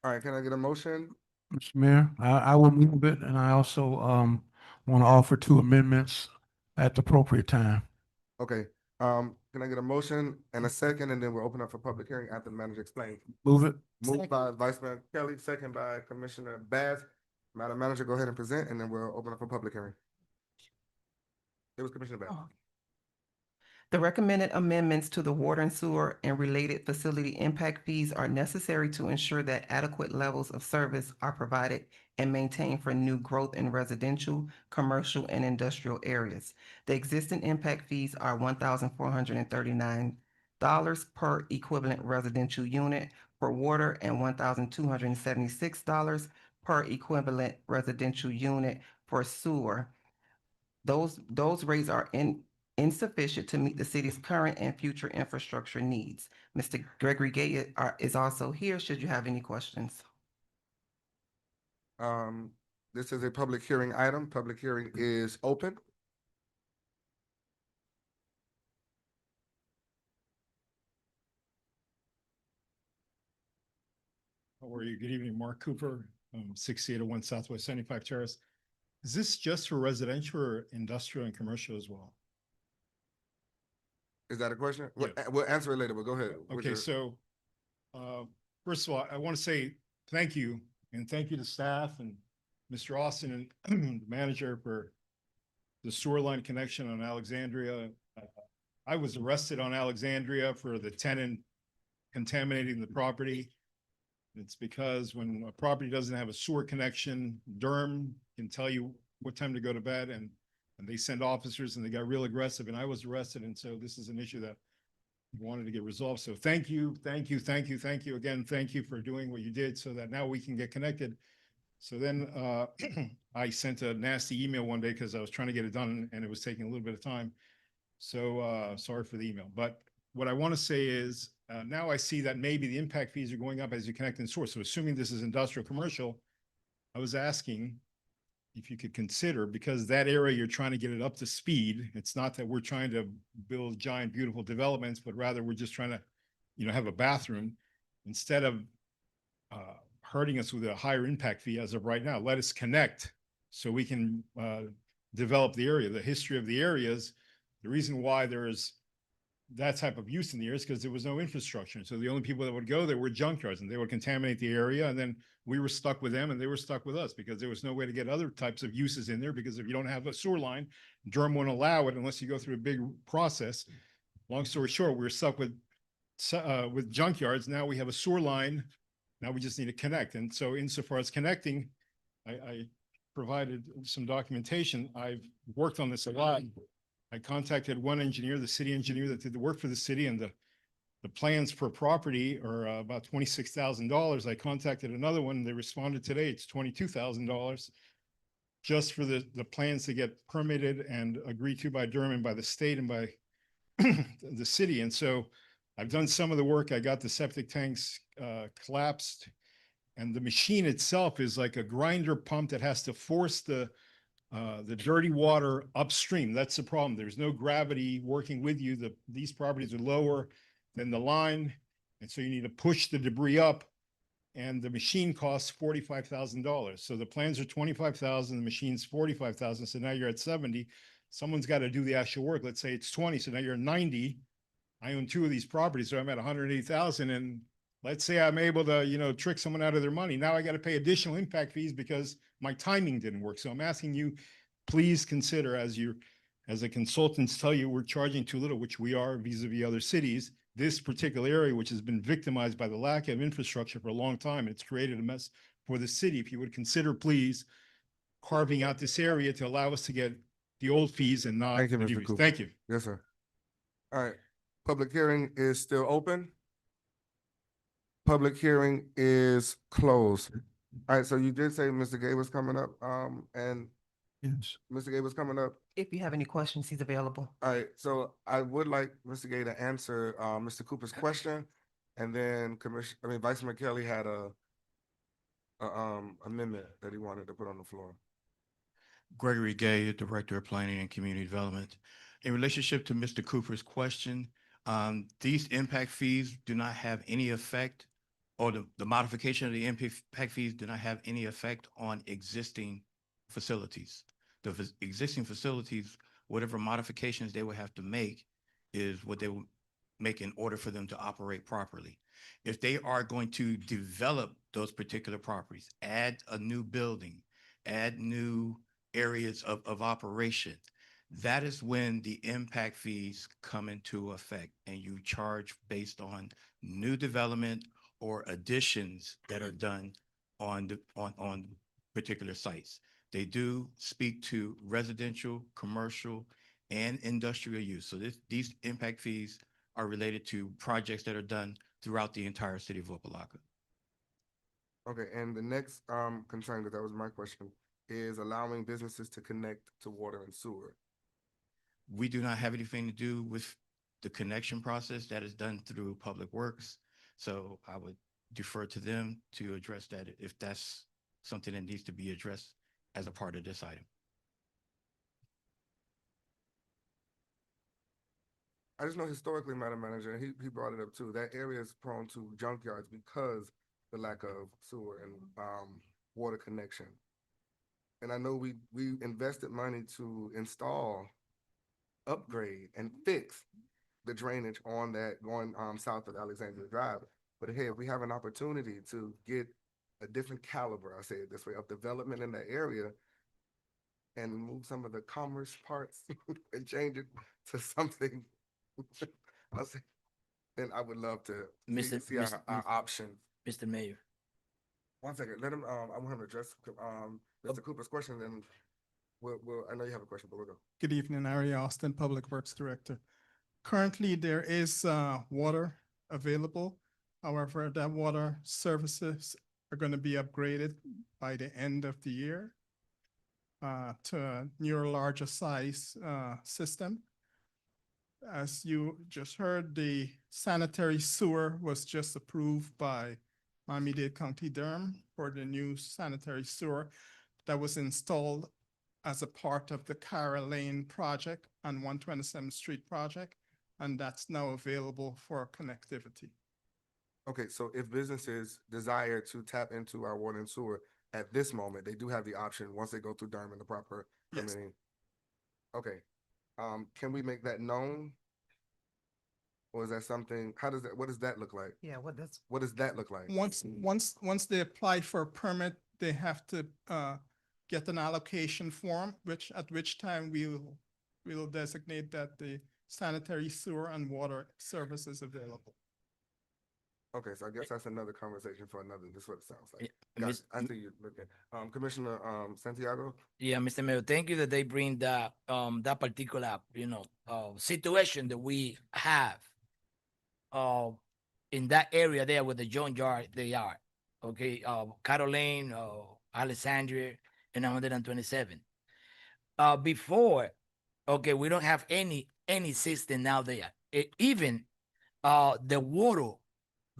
All right, can I get a motion? Mr. Mayor, I will move it, and I also want to offer 2 amendments at the appropriate time. Okay, can I get a motion and a second, and then we'll open up for public hearing after the manager explains. Move it. Moved by Vice Mayor Kelly, second by Commissioner Bass. Madam Manager, go ahead and present, and then we'll open up for public hearing. It was Commissioner Bass. The recommended amendments to the water and sewer and related facility impact fees are necessary to ensure that adequate levels of service are provided and maintained for new growth in residential, commercial, and industrial areas. The existing impact fees are $1,439 per equivalent residential unit for water and $1,276 per equivalent residential unit for sewer. Those rates are insufficient to meet the city's current and future infrastructure needs. Mr. Gregory Gay is also here, should you have any questions. This is a public hearing item. Public hearing is open. How are you? Good evening, Mark Cooper, 6801 Southwest 75 Terrace. Is this just for residential or industrial and commercial as well? Is that a question? Yeah. We'll answer it later, but go ahead. with Okay, your- so first of all, I want to say thank you and thank you to staff and Mr. Austin and the manager for the sewer line connection on Alexandria. I was arrested on Alexandria for the tenant contaminating the property. It's because when a property doesn't have a sewer connection, Durham can tell you what time to go to bed, and they send officers and they got real aggressive, and I was arrested. And so this is an issue that I wanted to get resolved. So thank you again. Thank you for doing what you did so that now we can get connected. So then I sent a nasty email one day because I was trying to get it done and it was taking a little bit of time. So sorry for the email. But what I want to say is now I see that maybe the impact fees are going up as you connect in source. So assuming this is industrial commercial, I was asking if you could consider, because that area you're trying to get it up to speed. It's not that we're trying to build giant, beautiful developments, but rather we're just trying to have a bathroom, instead of hurting us with a higher impact fee as of right now, let us connect so we can develop the area. The history of the areas, the reason why there is that type of use in the area is because there was no infrastructure. So the only people that would go there were junkyards, and they would contaminate the area. And then we were stuck with them and they were stuck with us because there was no way to get other types of uses in there, because if you don't have a sewer line, Durham won't allow it unless you go through a big process. Long story short, we were stuck with junkyards. Now we have a sewer line. Now we just need to connect. And so insofar as connecting, I provided some documentation. I've worked on this a lot. I contacted one engineer, the city engineer that did the work for the city, and the plans per property are about $26,000. I contacted another one. They responded today. It's $22,000 just for the plans to get permitted and agreed to by Durham and by the state and by the city. And so I've done some of the work. I got the septic tanks collapsed, and the machine itself is like a grinder pump that has to force the dirty water upstream. That's the problem. There's no gravity working with you. These properties are lower than the line, and so you need to push the debris up, and the machine costs $45,000. So the plans are $25,000, the machine's $45,000. So now you're at 70. Someone's got to do the actual work. Let's say it's 20. So now you're 90. I own 2 of these properties, so I'm at 180,000. And let's say I'm able to, trick someone out of their money. Now I got to pay additional impact fees because my timing didn't work. So I'm asking you, please consider, as the consultants tell you, we're charging too little, which we are vis-a-vis other cities. This particular area, which has been victimized by the lack of infrastructure for a long time, it's created a mess for the city. If you would consider, please, carving out this area to allow us to get the old fees and not Thank you, the new Mr. fees. Cooper. Thank you. Yes, sir. All right, public hearing is still open. Public hearing is closed. All right, so you did say Mr. Gay was coming up, and Yes. Mr. Gay was coming up. If you have any questions, he's available. All right, so I would like Mr. Gay to answer Mr. Cooper's question, and then Vice Mayor Kelly had a amendment that he wanted to put on the floor. Gregory Gay, Director of Planning and Community Development. In relationship to Mr. Cooper's question, these impact fees do not have any effect, or the modification of the impact fees do not have any effect on existing facilities. The existing facilities, whatever modifications they would have to make is what they will make in order for them to operate properly. If they are going to develop those particular properties, add a new building, add new areas of operation, that is when the impact fees come into effect, and you charge based on new development or additions that are done on particular sites. They do speak to residential, commercial, and industrial use. So these impact fees are related to projects that are done throughout the entire city of Opa-locka. Okay, and the next concern, because that was my question, is allowing businesses to connect to water and sewer. We do not have anything to do with the connection process. That is done through Public Works. So I would defer to them to address that if that's something that needs to be addressed as a part of this item. I just know historically, Madam Manager, and he brought it up too, that area is prone to junkyards because the lack of sewer and water connection. And I know we invested money to install, upgrade, and fix the drainage on that going south of Alexandria Drive. But hey, if we have an opportunity to get a different caliber, I say it this way, of development in that area, and move some of the commerce parts and change it to something, I'll say, then I would love to see our options. Mr. Mayor. 1 second, let him, I want him to address Mr. Cooper's question, and I know you have a question, but we'll go. Good evening, Ari Austin, Public Works Director. Currently, there is water available. However, that water services are going to be upgraded by the end of the year to a newer, larger size system. As you just heard, the sanitary sewer was just approved by Miami-Dade County, Durham, for the new sanitary sewer that was installed as a part of the Cara Lane project and 127th Street project, and that's now available for connectivity. Okay, so if businesses desire to tap into our water and sewer at this moment, they do have the option, once they go through Durham and the proper Yes. permitting. Okay, can we make that known? Or is that something, what does that look like? Yeah, what does that look like? Once they apply for a permit, they have to get an allocation form, at which time we'll designate that the sanitary sewer and water service is available. Okay, so I guess that's another conversation for another, this is what it sounds like. Yeah, Gotcha. I see you looking. Commissioner, Santiago? Yeah, Mr. Mayor, thank you that they bring that particular, situation that we have in that area there with the junkyard they are. Okay, Caroline, Alexandria, and 127. Before, okay, we don't have any system now there. Even the water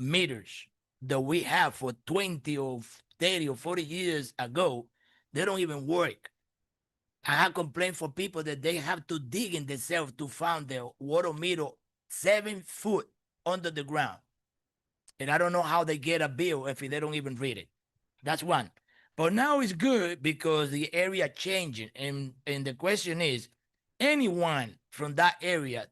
meters that we have for 20 or 30 or 40 years ago, they don't even work. I have complained for people that they have to dig in themselves to find their water meter 7 foot under the ground. And I don't know how they get a bill if they don't even read it. That's one. But now it's good because the area changing. And the question is, anyone from that area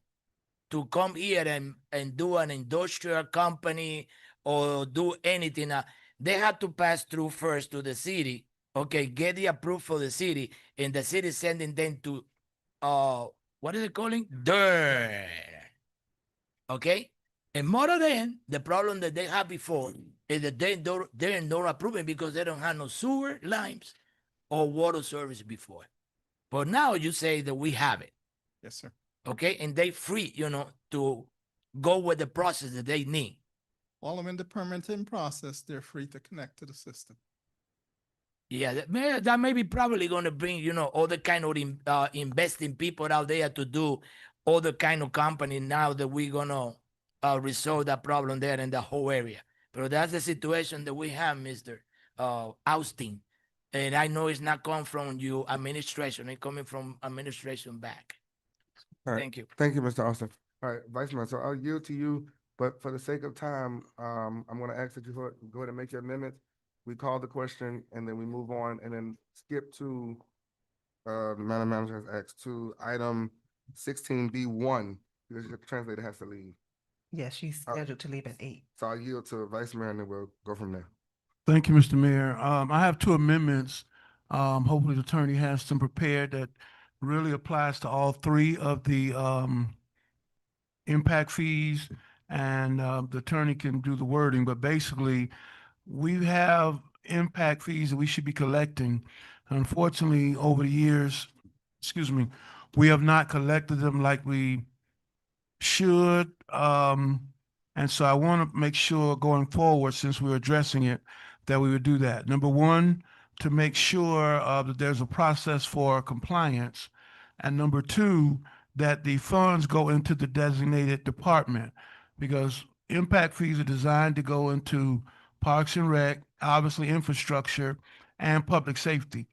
to come here and do an industrial company or do anything, they have to pass through first to the city. Okay, get the approval for the city, and the city sending them to what is it calling? Dirt. Okay? And more than the problem that they had before is that they're not approving because they don't have no sewer lines or water service before. But now you say that we have it. Yes, sir. Okay, and they free, to go with the process that they need. Following the permitting process, they're free to connect to the system. Yeah, that may be probably going to bring, other kind of investing people out there to do other kind of company now that we're going to resolve that problem there in the whole area. But that's the situation that we have, Mr. Austin. And I know it's not coming from you administration, it's coming from administration back. All right. Thank you. Thank you, Mr. Austin. All right, Vice Mayor, so I'll yield to you, but for the sake of time, I'm gonna ask that you go ahead and make your amendment. We call the question and then we move on and then skip to, the Madam Manager has asked, to item 16B1, because the translator has to leave. Yeah, she's scheduled to leave at 8. So I'll yield to Vice Mayor and then we'll go from there. Thank you, Mr. Mayor. I have 2 amendments. Hopefully the attorney has some prepared that really applies to all 3 of the impact fees, and the attorney can do the wording, but basically we have impact fees that we should be collecting. Unfortunately, over the years, we have not collected them like we should. And so I want to make sure going forward, since we're addressing it, that we would do that. Number one, to make sure that there's a process for compliance. And number 2, that the funds go into the designated department, because impact fees are designed to go into Parks and Rec, obviously infrastructure, and public safety.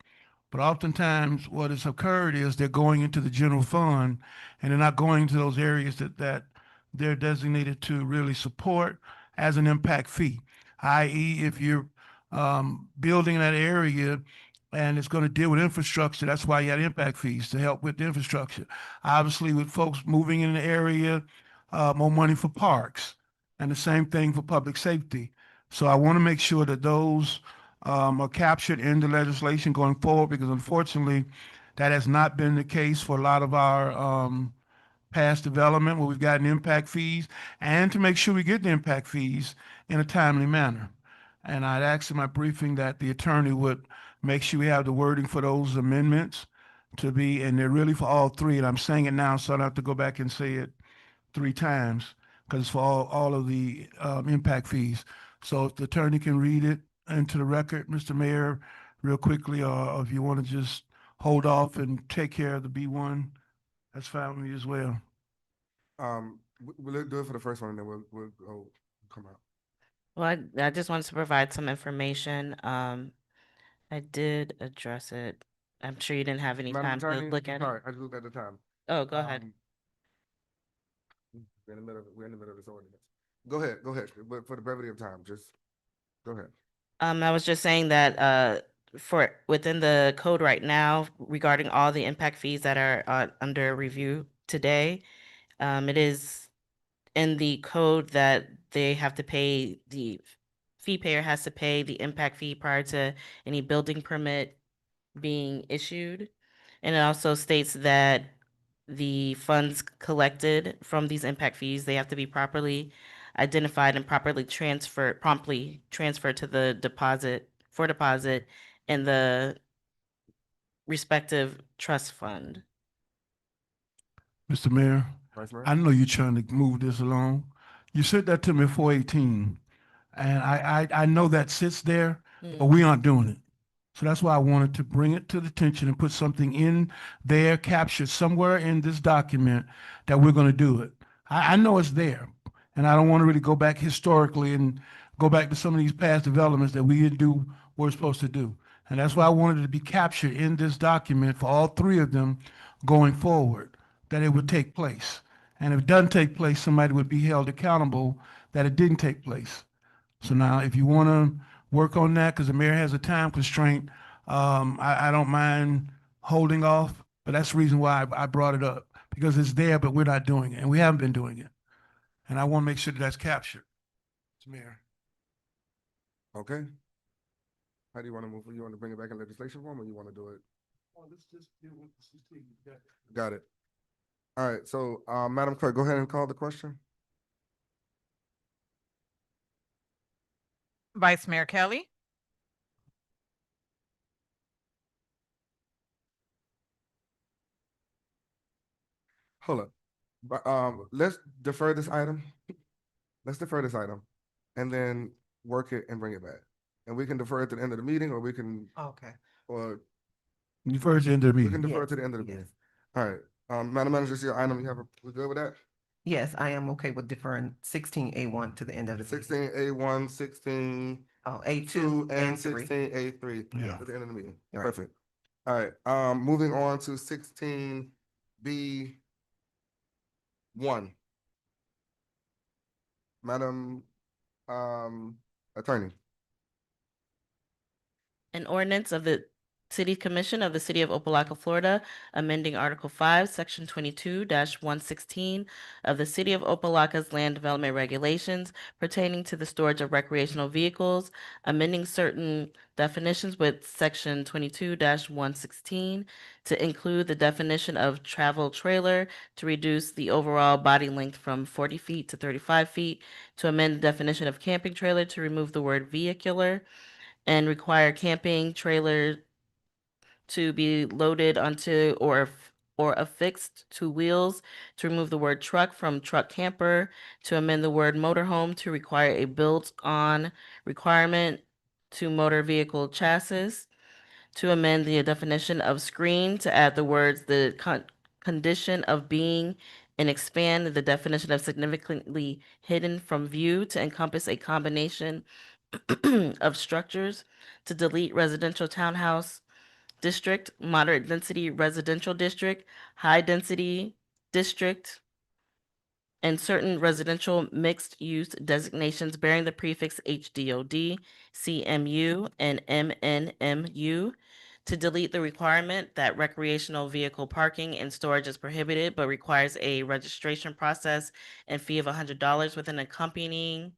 But oftentimes what has occurred is they're going into the general fund and they're not going to those areas that they're designated to really support as an impact fee, i.e. if you're building that area and it's going to deal with infrastructure, that's why you had impact fees, to help with the infrastructure. Obviously, with folks moving in the area, more money for parks, and the same thing for public safety. So I want to make sure that those are captured in the legislation going forward, because unfortunately, that has not been the case for a lot of our past development where we've gotten impact fees, and to make sure we get the impact fees in a timely manner. And I'd asked in my briefing that the attorney would make sure we have the wording for those amendments to be, and they're really for all 3. And I'm saying it now, so I don't have to go back and say it 3 times, because it's for all of the impact fees. So if the attorney can read it into the record, Mr. Mayor, real quickly, or if you want to just hold off and take care of the B1, that's fine with me as well. We'll do it for the first one and then we'll go come out. Well, I just wanted to provide some information. I did address it. I'm sure you didn't have any Madam time to Attorney, look at it. sorry, I just looked at the time. Oh, go ahead. We're in the middle of this ordinance. Go ahead, but for the brevity of time, just go ahead. I was just saying that for within the code right now regarding all the impact fees that are under review today, it is in the code that they have to pay, the fee payer has to pay the impact fee prior to any building permit being issued. And it also states that the funds collected from these impact fees, they have to be properly identified and promptly transferred to the deposit in the respective trust fund. Mr. Mayor, Vice Mayor? I know you're trying to move this along. You said that to me 418, and I know that sits there, but we aren't doing it. So that's why I wanted to bring it to the attention and put something in there, captured somewhere in this document that we're going to do it. I know it's there, and I don't want to really go back historically and go back to some of these past developments that we didn't do what we're supposed to do. And that's why I wanted it to be captured in this document for all three of them going forward, that it would take place. And if it doesn't take place, somebody would be held accountable that it didn't take place. So now, if you want to work on that, because the mayor has a time constraint, I don't mind holding off, but that's the reason why I brought it up, because it's there, but we're not doing it, and we haven't been doing it. And I want to make sure that that's captured. Mr. Mayor. Okay. How do you want to move? You want to bring it back in legislation form, or you want to do it? Let's just deal with the 16. Got it. All right, so, Madam Clerk, go ahead and call the question. Vice Mayor Kelly, Hold up. But, let's defer this item. Let's defer this item and then work it and bring it back. And we can defer it to the end of the meeting, or we can, Okay. or You first end the we meeting. can defer it to the end of the meeting. All right, Madam Manager, this is your item. We good with that? Yes, I am okay with deferring 16A1 to the end of the meeting. 16A1, 16. Oh, Two A2 and and 3. 16A3. Yeah. At the end of the meeting. Right. Perfect. All right, moving on to 16B1. Madam, Attorney. An ordinance of the City Commission of the City of Opa-locka, Florida, amending Article 5, Section 22-116 of the City of Opa-locka's Land Development Regulations pertaining to the storage of recreational vehicles, amending certain definitions with Section 22-116 to include the definition of travel trailer, to reduce the overall body length from 40 feet to 35 feet, to amend the definition of camping trailer to remove the word vehicular, and require camping trailer to be loaded onto or affixed to wheels, to remove the word truck from truck camper, to amend the word motorhome to require a built-on requirement to motor vehicle chassis, to amend the definition of screen to add the words the condition of being, and expand the definition of significantly hidden from view to encompass a combination of structures, to delete residential townhouse district, moderate density residential district, high density district, and certain residential mixed use designations bearing the prefix HDOD, CMU, and MNMU, to delete the requirement that recreational vehicle parking and storage is prohibited but requires a registration process and fee of $100 with an accompanying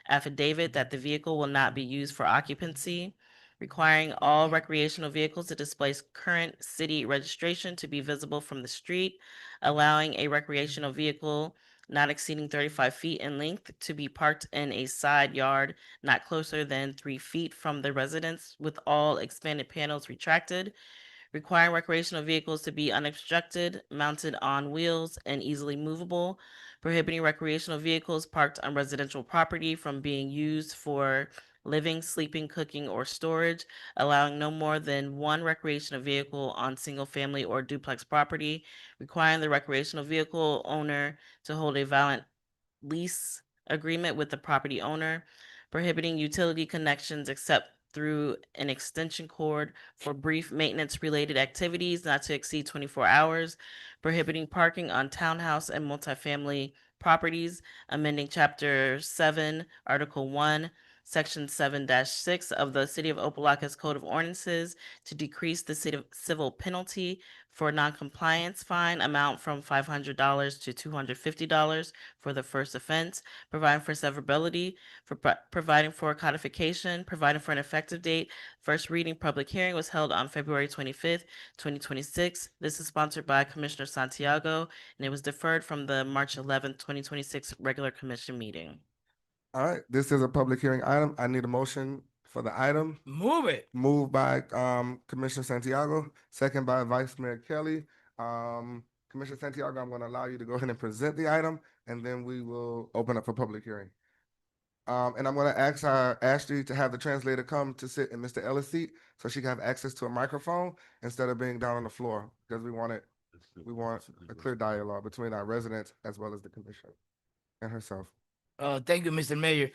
affidavit that the vehicle will not be used for occupancy, requiring all recreational vehicles to display current city registration to be visible from the street, allowing a recreational vehicle not exceeding 35 feet in length to be parked in a side yard not closer than 3 feet from the residence with all expanded panels retracted, requiring recreational vehicles to be unobstructed, mounted on wheels, and easily movable, prohibiting recreational vehicles parked on residential property from being used for living, sleeping, cooking, or storage, allowing no more than one recreational vehicle on single-family or duplex property, requiring the recreational vehicle owner to hold a valid lease agreement with the property owner, prohibiting utility connections except through an extension cord for brief maintenance-related activities not to exceed 24 hours, prohibiting parking on townhouse and multifamily properties, amending Chapter 7, Article 1, Section 7-6 of the City of Opa-locka's Code of Ordinances to decrease the civil penalty for noncompliance fine amount from $500 to $250 for the first offense, providing for severability, for providing for codification, providing for an effective date. First reading public hearing was held on February 25th, 2026. This is sponsored by Commissioner Santiago, and it was deferred from the March 11th, 2026 regular commission meeting. All right, this is a public hearing item. I need a motion for the item. Move it. Moved by Commissioner Santiago, second by Vice Mayor Kelly. Commissioner Santiago, I'm going to allow you to go ahead and present the item, and then we will open up for public hearing. And I'm going to ask Ashley to have the translator come to sit in Mr. Ellis' seat so she can have access to a microphone instead of being down on the floor, because we want a clear dialogue between our residents as well as the commission and herself. Thank you, Mr. Mayor.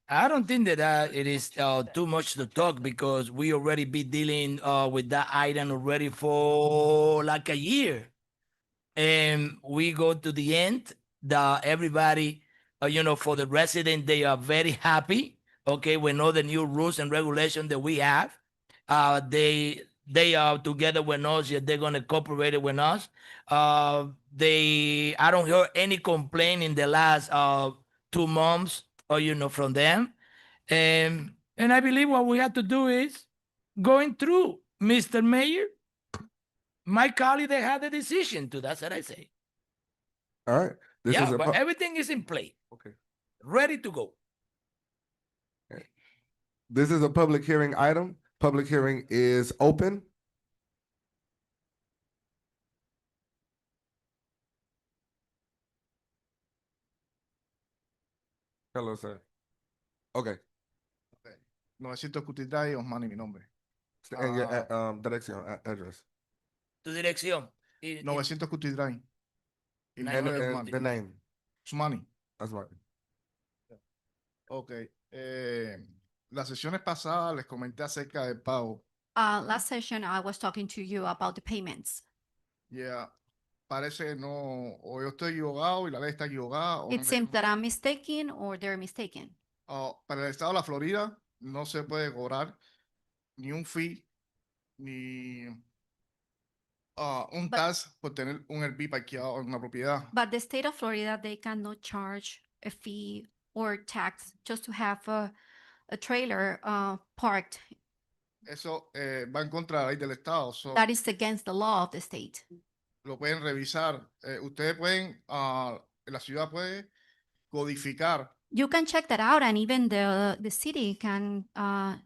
I don't think that it is too much to talk because we already be dealing with that item already for like a year. And we go to the end, everybody, for the resident, they are very happy, okay, with all the new rules and regulations that we have. They are together with us, yeah, they're gonna cooperate with us. I don't hear any complaint in the last 2 months, from them. And I believe what we have to do is going through, Mr. Mayor. My colleague, they had the decision to, that's what I say. All right. But everything is in play. Okay. Ready to go. This is a public hearing item. Public hearing is open. Hello, sir. Okay. 900 Cutie Drive, Osmani, mi nombre. And your direction, address. Tu dirección. 900 Cutie Drive. And the name. Osmani. That's right. Ok. Las sesiones pasadas les comenté acerca del pago. Last session, I was talking to you about the payments. Yeah. Parece no, o yo estoy equivocado y la ley está equivocada. O It seems that I'm mistaken or they're mistaken. Para el estado de la Florida no se puede cobrar ni un fee ni un tax por tener un Airbnb parqueado en una propiedad. But the state of Florida, they cannot charge a fee or tax just to have a trailer parked. Eso va en contra de la ley del estado. So, That is against the law of the state. lo pueden revisar. Ustedes pueden, la ciudad puede codificar. You can check that out, and even the city can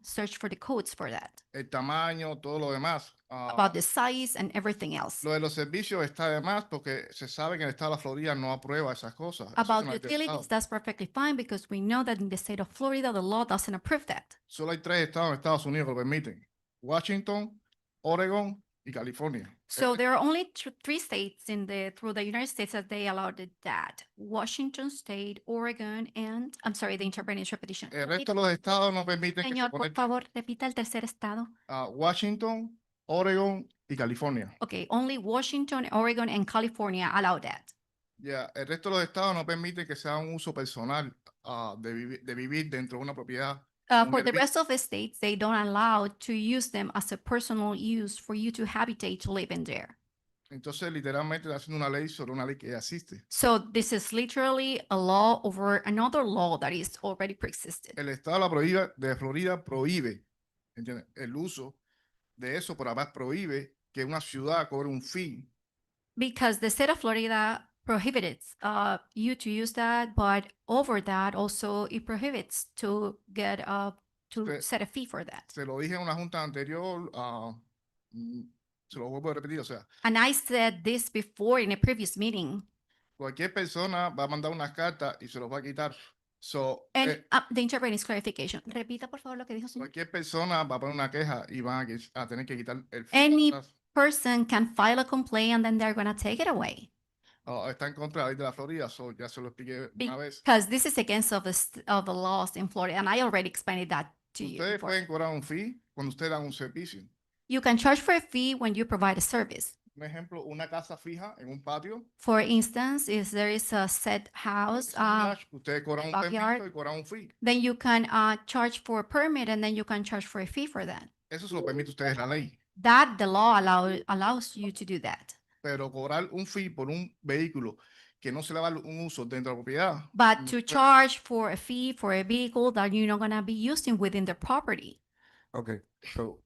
search for the codes for that. El tamaño, todo lo demás. About the size and everything else. Lo de los servicios está de más porque se sabe que en el estado de la Florida no aprueba esas cosas. Eso About no es del utilities, estado. that's perfectly fine because we know that in the state of Florida, the law doesn't approve that. Solo hay 3 estados en Estados Unidos que lo permiten. Washington, Oregon y California. So there are only 3 states through the United States that they allowed that: Washington State, Oregon, and I'm sorry, the interpreting repetition. El resto de los estados no permiten que se Señor, por conecten. favor, repita el tercer estado. Washington, Oregon y California. Okay, only Washington, Oregon, and California allow that. Ya, el resto de los estados no permiten que sea un uso personal de vivir dentro de una propiedad. For the rest of the states, they don't allow to use them as a personal use for you to habitate to live in there. Entonces, literalmente está haciendo una ley sobre una ley que ya existe. So this is literally a law over another law that is already pre-existed. El estado de Florida prohíbe, ¿entiendes?, el uso de eso, pero además prohíbe que una ciudad cobre un fee. Because the state of Florida prohibits you to use that, but over that also it prohibits to get set a fee for that. Se lo dije en una junta anterior, se lo vuelvo a repetir, o sea, And I said this before in a previous meeting. cualquier persona va a mandar una carta y se los va a quitar. So, And the interpreting is clarification. Repita por favor lo que dijo, señor. cualquier persona va a poner una queja y van a tener que quitar el fee. Any person can file a complaint and then they're going to take it away. Está en contra de la ley de la Florida, so ya se lo expliqué una vez. Because this is against of the laws in Florida, and I already explained that to you. Ustedes before. pueden cobrar un fee cuando ustedes dan un servicio. You can charge for a fee when you provide a service. Un ejemplo, una casa fija en un patio. For instance, if there is a set house, Ustedes cobran un backyard, permiso y cobran un fee. then you can charge for a permit and then you can charge for a fee for that. Eso se lo permite a ustedes la ley. That the law allows you to do that. Pero cobrar un fee por un vehículo que no se le va a dar un uso dentro de la propiedad. But to charge for a fee for a vehicle that you're not gonna be using within the property. Okay, so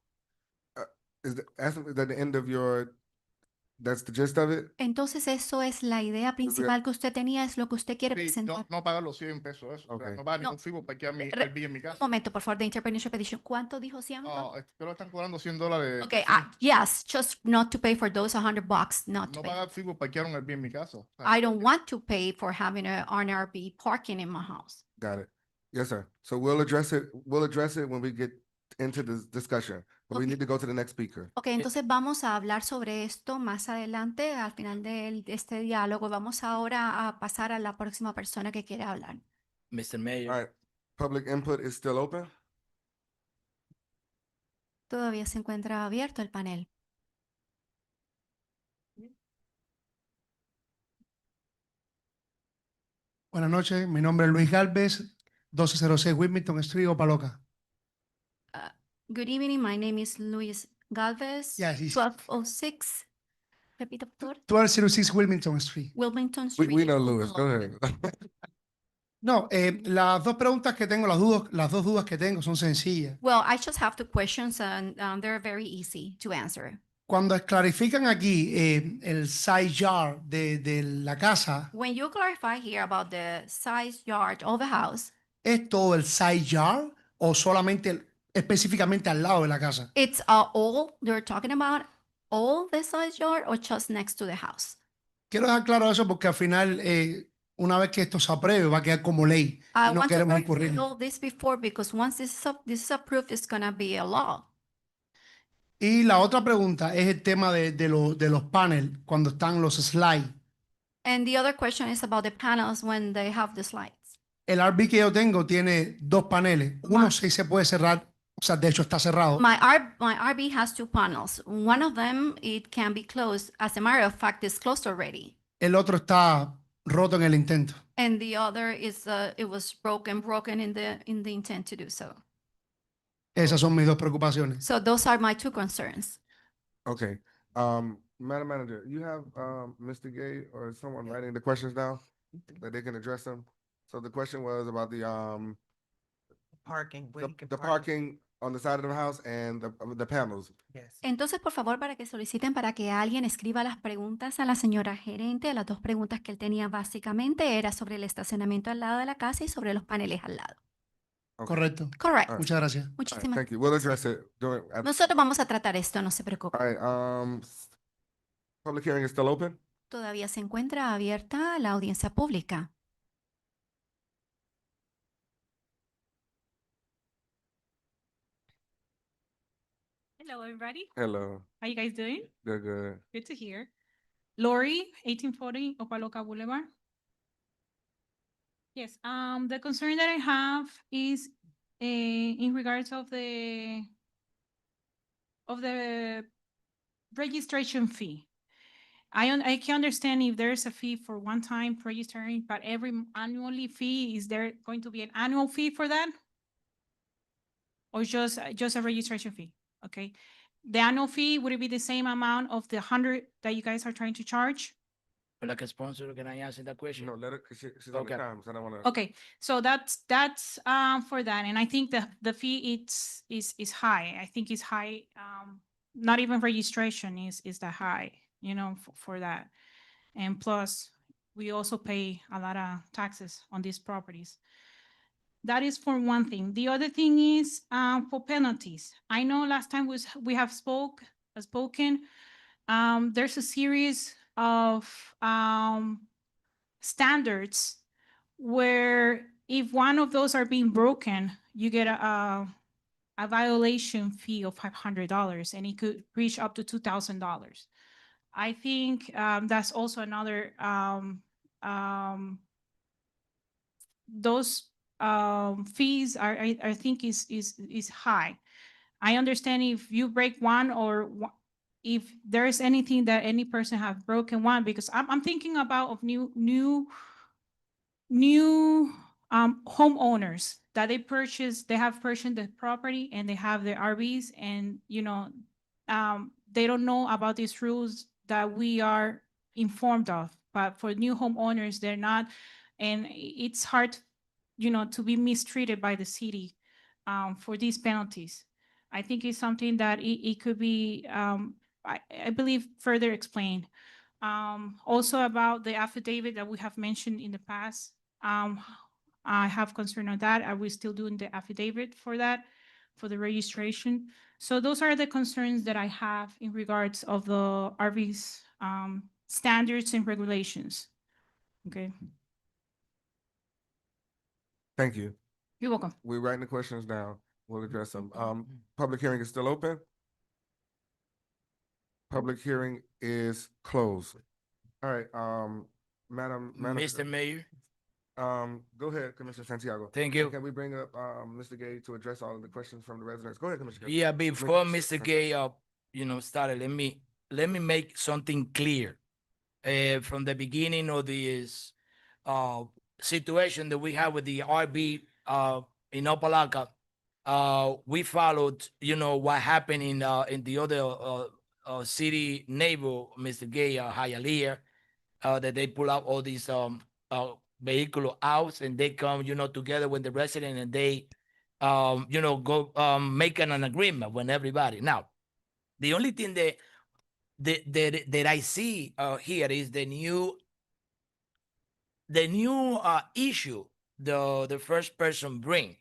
is that the end of that's the gist of it? Entonces eso es la idea principal que usted tenía, es lo que usted quiere Sí, presentar. no pagar los 100 pesos, eso. O sea, Okay. no pagar No. ningún fee por parquear mi Re- Airbnb en mi casa. Un momento, por favor, de Interpretation Petition. ¿Cuánto dijo Cian? Creo que están cobrando $100. Okay, yes, just not to pay for those $100, not to No pay. pagar fee por parquear un Airbnb en mi casa. O sea, I don't want to pay for having an RV parking in my house. Got it. Yes, sir. So we'll address it when we get into this discussion, but we need to go to the next speaker. Ok, entonces vamos a hablar sobre esto más adelante, al final de este diálogo. Vamos ahora a pasar a la próxima persona que quiere hablar. Mr. Mayor. All right, public input is still open? Todavía se encuentra abierto el panel. Buenas noches, mi nombre es Luis Galvez, 1206 Wilmington Street, Opa-locka. Good evening, my name is Luis Galvez, Yes, it's- 1206. Repita, por favor. 1206 Wilmington Street. Wilmington We Street. know Lewis, go ahead. No, las dos preguntas que tengo, las dos dudas que tengo son sencillas. Well, I just have two questions and they're very easy to answer. Cuando clarifican aquí el side yard de la casa, When you clarify here about the size yard of the house, ¿es todo el side yard o solamente específicamente al lado de la casa? it's all they're talking about, all the size yard or just next to the house? Quiero dejar claro eso porque al final, una vez que esto se apruebe, va a quedar como ley. I Y no want to queremos clarify incurrir. all this before because once this is approved, it's gonna be a law. Y la otra pregunta es el tema de los paneles cuando están los slides. And the other question is about the panels when they have the slides. El RV que yo tengo tiene dos paneles. Uno sí se puede cerrar, o sea, de hecho está cerrado. My RV has two panels. One of them, it can be closed. As a matter of fact, it's closed already. El otro está roto en el intento. And the other is, it was broken in the intent to do so. Esas son mis dos preocupaciones. So those are my two concerns. Okay, Madam Manager, you have, Mr. Gay or someone writing the questions down that they can address them? So the question was about the Parking. where you can the park. parking on the side of the house and the panels. Yes. Entonces, por favor, para que soliciten para que alguien escriba las preguntas a la señora gerente, las dos preguntas que él tenía básicamente era sobre el estacionamiento al lado de la casa y sobre los paneles al lado. Okay. Correcto. Correct. All right. Muchas gracias. All right, Muchísimas thank you. We'll address it during. Nosotros vamos a tratar esto, no se preocupe. All right, public hearing is still open? Todavía se encuentra abierta la audiencia pública. Hello, everybody. Hello, How you guys doing? they're good. Good to hear. Lori, 1840 Opa-locka Boulevard. Yes, the concern that I have is in regards of the registration fee. I can understand if there's a fee for one time registering, but every annually fee, is there going to be an annual fee for that? Or just a registration fee? Okay. The annual fee, would it be the same amount of the 100 that you guys are trying to charge? Like a sponsor, can I answer that question? No, let her, 'cause she's on the Okay. time, so I don't wanna. Okay, so that's for that, and I think the fee is high. I think it's high. Not even registration is that high, you know, for that, and plus we also pay a lot of taxes on these properties. That is for one thing. The other thing is for penalties. I know last time we have spoken. There's a series of standards where if one of those are being broken, you get a violation fee of $500, and it could reach up to $2,000. I think that's also another those fees are I think is high. I understand if you break one or if there is anything that any person have broken one, because I'm thinking about of new homeowners that they have purchased the property and they have their RVs, and they don't know about these rules that we are informed of. But for new homeowners, they're not, and it's hard, to be mistreated by the city for these penalties. I think it's something that it could be, I believe, further explained. Also about the affidavit that we have mentioned in the past, I have concern on that. Are we still doing the affidavit for that, for the registration? So those are the concerns that I have in regards of the RV's standards and regulations. Okay, Thank you. you're welcome. We're writing the questions down. We'll address them. Public hearing is still open. Public hearing is closed. All right, Madam. Mr. Mayor, Go ahead, Commissioner Santiago. thank you. Can we bring up, Mr. Gay to address all of the questions from the residents? Go ahead, Commissioner. Yeah, before Mr. Gay, started, let me make something clear. From the beginning of this situation that we have with the RB in Opa-locka, we followed, what happened in the other city neighbor, Mr. Gay, Hialeah, that they pull out all these vehicle out and they come, together with the resident and they, go making an agreement with everybody. Now, the only thing that I see here is the new issue the first person bring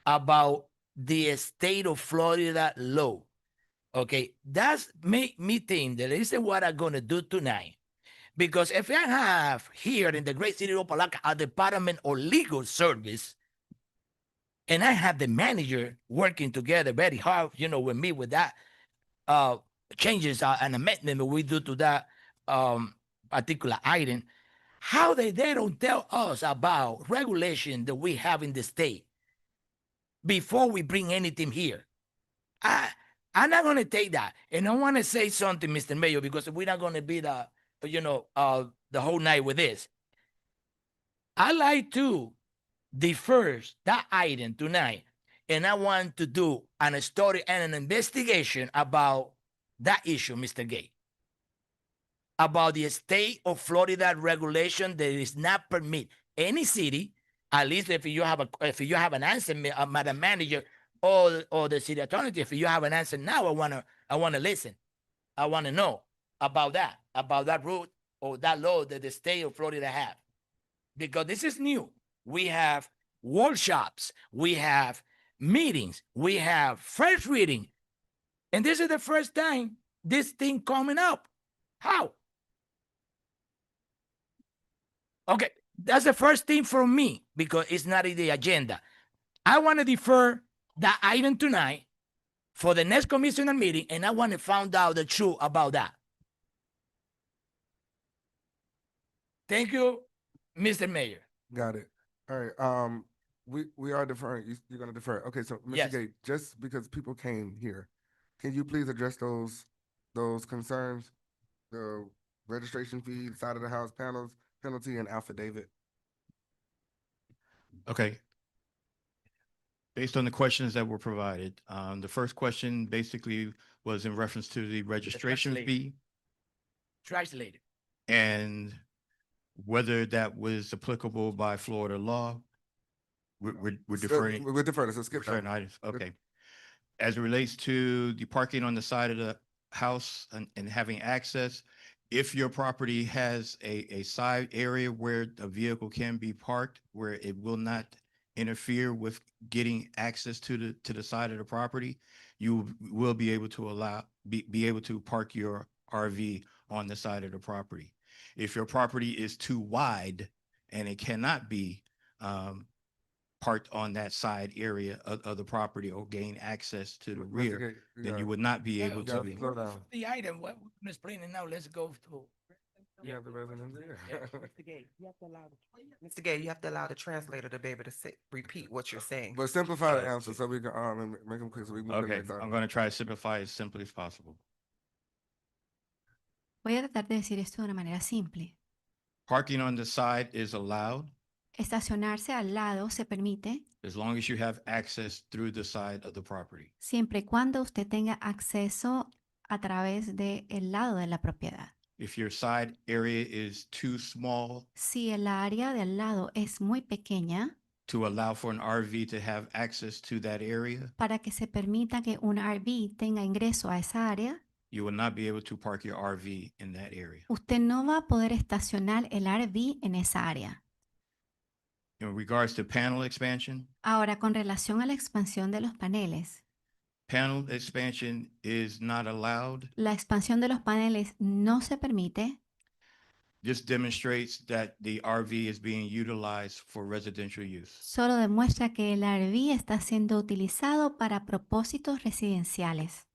about the state of Florida law. Okay, that's make me think that this is what I'm gonna do tonight. Because if I have here in the great city of Opa-locka a Department of Legal Service, and I have the manager working together very hard, with me with that changes and amendment we do to that particular item, how they don't tell us about regulation that we have in the state before we bring anything here. I'm not going to take that. And I want to say something, Mr. Mayor, because we're not going to be the whole night with this. I like to defer that item tonight, and I want to do a story and an investigation about that issue, Mr. Gay, about the state of Florida regulation that is not permit any city, at least if you have an answer, Madam Manager, or the city attorney, if you have an answer now, I wanna listen. I want to know about that rule or that law that the state of Florida have, because this is new. We have workshops, we have meetings, we have first reading, and this is the first time this thing coming up. How? Okay, that's the first thing from me because it's not in the agenda. I want to defer that item tonight for the next commissioner meeting, and I want to find out the truth about that. Thank you, Mr. Mayor. Got it. All right, we are deferring. You're gonna defer. Okay, so Mr. Yes. Gay, just because people came here, can you please address those concerns? The registration fee, side of the house panels, penalty, and affidavit. Okay. Based on the questions that were provided, the first question basically was in reference to the registration fee Translated. and whether that was applicable by Florida law. We're deferring. We're deferring, so skip certain that. items. Okay. As it relates to the parking on the side of the house and having access, if your property has a side area where a vehicle can be parked, where it will not interfere with getting access to the side of the property, you will be able to be able to park your RV on the side of the property. If your property is too wide and it cannot be parked on that side area of the property or gain access to the rear, then you would not be able to. Slow down. The item, what we're explaining now, let's go to. You have the resident there. Mr. Gay, you have to allow the translator to be able to repeat what you're saying. But simplify the answer so we can make them quick so we can move to the Okay, next item. I'm going to try to simplify as simply as possible. Voy a tratar de decir esto de una manera simple. Parking on the side is allowed Estacionarse al lado se permite as long as you have access through the side of the property. siempre y cuando usted tenga acceso a través del lado de la propiedad. If your side area is too small Si el área de al lado es muy pequeña to allow for an RV to have access to that area, para que se permita que un RV tenga ingreso a esa área, you will not be able to park your RV in that area. usted no va a poder estacionar el RV en esa área. In regards to panel expansion, Ahora, con relación a la expansión de los paneles, panel expansion is not allowed. la expansión de los paneles no se permite. This demonstrates that the RV is being utilized for residential use. Solo demuestra que el RV está siendo utilizado para propósitos residenciales.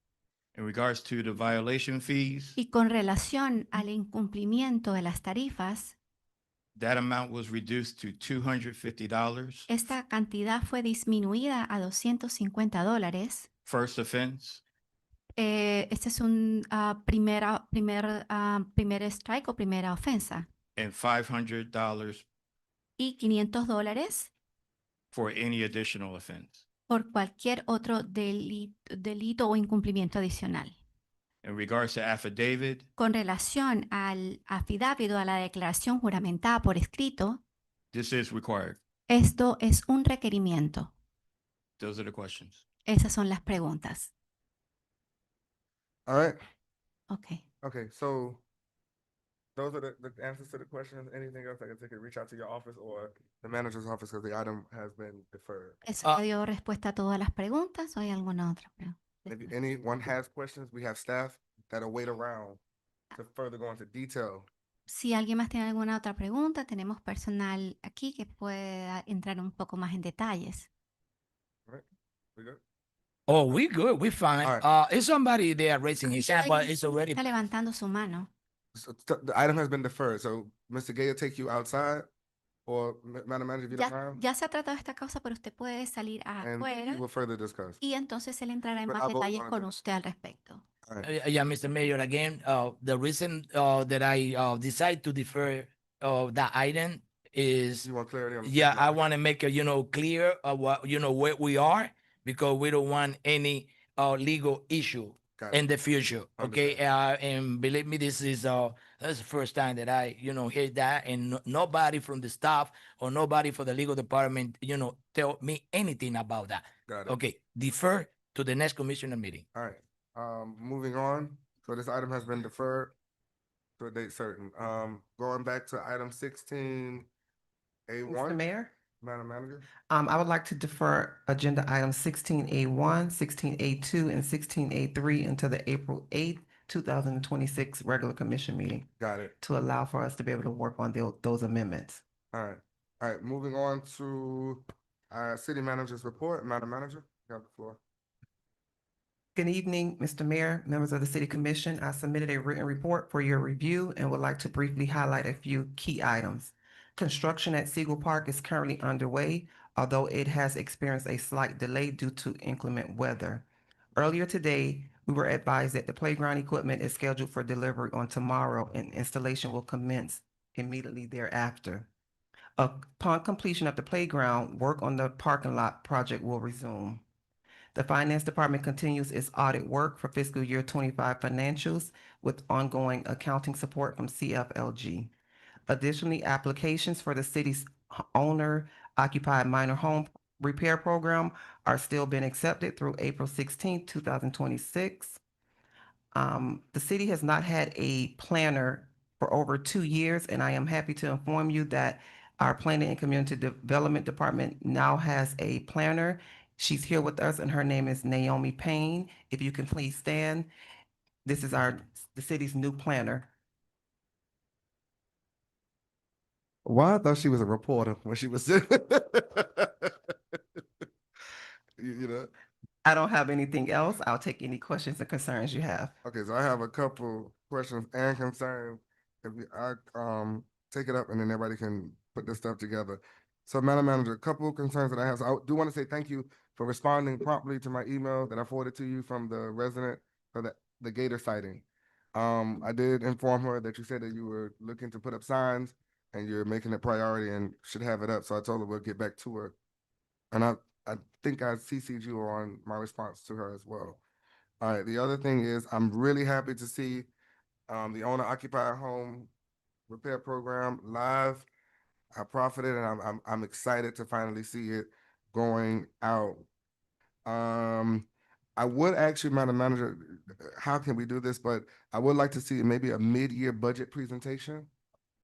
In regards to the violation fees, Y con relación al incumplimiento de las tarifas, that amount was reduced to $250. esta cantidad fue disminuida a $250. First offense, Este es un primer strike o primera ofensa. and $500 Y $500 for any additional offense. por cualquier otro delito o incumplimiento adicional. In regards to affidavit, Con relación al affidavit o a la declaración juramentada por escrito, this is required. esto es un requerimiento. Those are the questions. Esas son las preguntas. All right. Okay. Okay, so those are the answers to the questions. Anything else I can take it, reach out to your office or the manager's office because the item has been deferred. ¿Eso le dio respuesta a todas las preguntas o hay alguna otra pregunta? If anyone has questions, we have staff that'll wait around to further go into detail. Si alguien más tiene alguna otra pregunta, tenemos personal aquí que pueda entrar un poco más en detalles. All right, we good? Oh, we good. We fine. All Is somebody there raising his hand, but Alguien it's already. está levantando su mano. So the item has been deferred, so Mr. Gay will take you outside or Madam Manager, if you don't mind, Ya se ha tratado esta causa, pero usted puede salir and afuera we will further discuss. y entonces él entrará en But más I'll vote detalles on it con then. usted al respecto. All right. Yeah, Mr. Mayor, again, the reason that I decide to defer that item is, You want clarity on? the yeah, I situation? want to make it, clear what, where we are, because we don't want any legal issue Got it. in the future. Okay, and believe me, this is that's the first time that I hear that, and nobody from the staff or nobody for the legal department tell me anything about that. Got it. Okay, defer to the next commissioner meeting. All right, moving on. So this item has been deferred to a date certain. Going back to item 16A1. Mr. Mayor, Madam Manager. I would like to defer agenda items 16A1, 16A2, and 16A3 until the April 8th, 2026 regular commission meeting Got it. to allow for us to be able to work on those amendments. All right, moving on to city manager's report. Madam Manager, you have the floor. Good evening, Mr. Mayor, members of the City Commission. I submitted a written report for your review and would like to briefly highlight a few key items. Construction at Siegel Park is currently underway, although it has experienced a slight delay due to inclement weather. Earlier today, we were advised that the playground equipment is scheduled for delivery on tomorrow and installation will commence immediately thereafter. Upon completion of the playground, work on the parking lot project will resume. The Finance Department continues its audit work for fiscal year 25 financials with ongoing accounting support from CFLG. Additionally, applications for the city's owner-occupied minor home repair program are still being accepted through April 16, 2026. The city has not had a planner for over 2 years, and I am happy to inform you that our Planning and Community Development Department now has a planner. She's here with us, and her name is Naomi Payne. If you can please stand. This is the city's new planner. Why I thought she was a reporter when she was you know. I don't have anything else. I'll take any questions and concerns you have. Okay, so I have a couple questions and concerns. If I take it up and then everybody can put this stuff together. So Madam Manager, a couple of concerns that I have. So I do want to say thank you for responding promptly to my email that I forwarded to you from the resident for the gator sighting. I did inform her that you said that you were looking to put up signs and you're making it priority and should have it up. So I told her we'll get back to her. And I think I CC'd you on my response to her as well. All right, the other thing is I'm really happy to see the owner occupied home repair program live. I profited and I'm excited to finally see it going out. I would actually, Madam Manager, how can we do this? But I would like to see maybe a mid-year budget presentation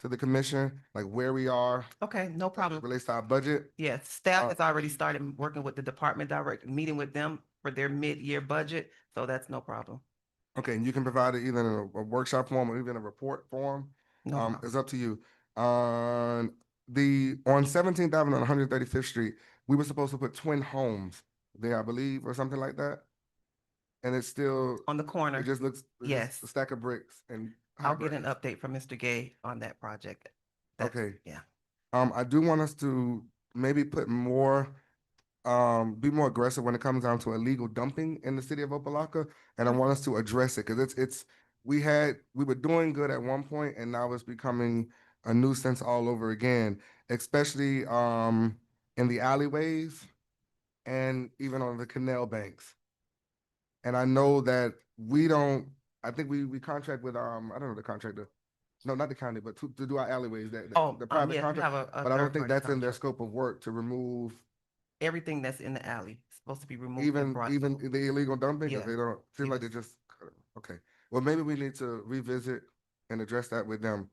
to the commission, like where we are. Okay, no problem. Relates to our budget. Yes, staff has already started working with the department director, meeting with them for their mid-year budget, so that's no problem. Okay, and you can provide it either in a workshop form or even a report form. No problem. It's up to you. On 17th Avenue and 135th Street, we were supposed to put twin homes there, I believe, or something like that. And it's still On the corner. It just looks it's just Yes. a stack of bricks and I'll get an update from Mr. Gay on that project. That's- Okay. Yeah. I do want us to maybe put more, be more aggressive when it comes down to illegal dumping in the city of Opa-locka, and I want us to address it because we were doing good at one point, and now it's becoming a nuisance all over again, especially in the alleyways and even on the canal banks. And I know that we don't. I think we contract with I don't know the contractor. No, not the county, but to do our alleyways, the private yes, we contract. have a But I don't think third-party that's in their contract. scope of work to remove Everything that's in the alley is supposed to be removed. and even brought- the illegal dumping, because Yeah. they don't seem like they just okay. Well, maybe we need to revisit and address that with them.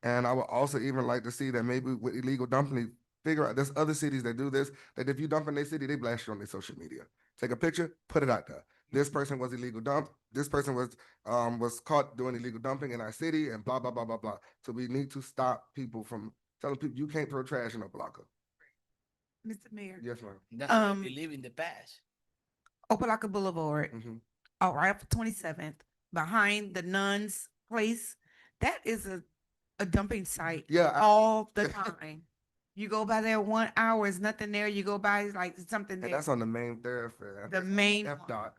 And I would also even like to see that maybe with illegal dumping, figure out there's other cities that do this, that if you dump in their city, they blast you on their social media. Take a picture, put it out there. This person was illegal dump. This person was caught doing illegal dumping in our city and blah, blah, blah, blah, blah. So we need to stop people from telling people you can't throw trash in a blocker. Mr. Mayor. Yes, ma'am. That's why we live in the past. Opa-locka Boulevard, out right off 27th, behind the nuns place. That is a dumping site. Yeah, all the time. You go by there 1 hour, there's nothing there. You go by, it's like something And there. that's on the main thoroughfare. The main F-dot.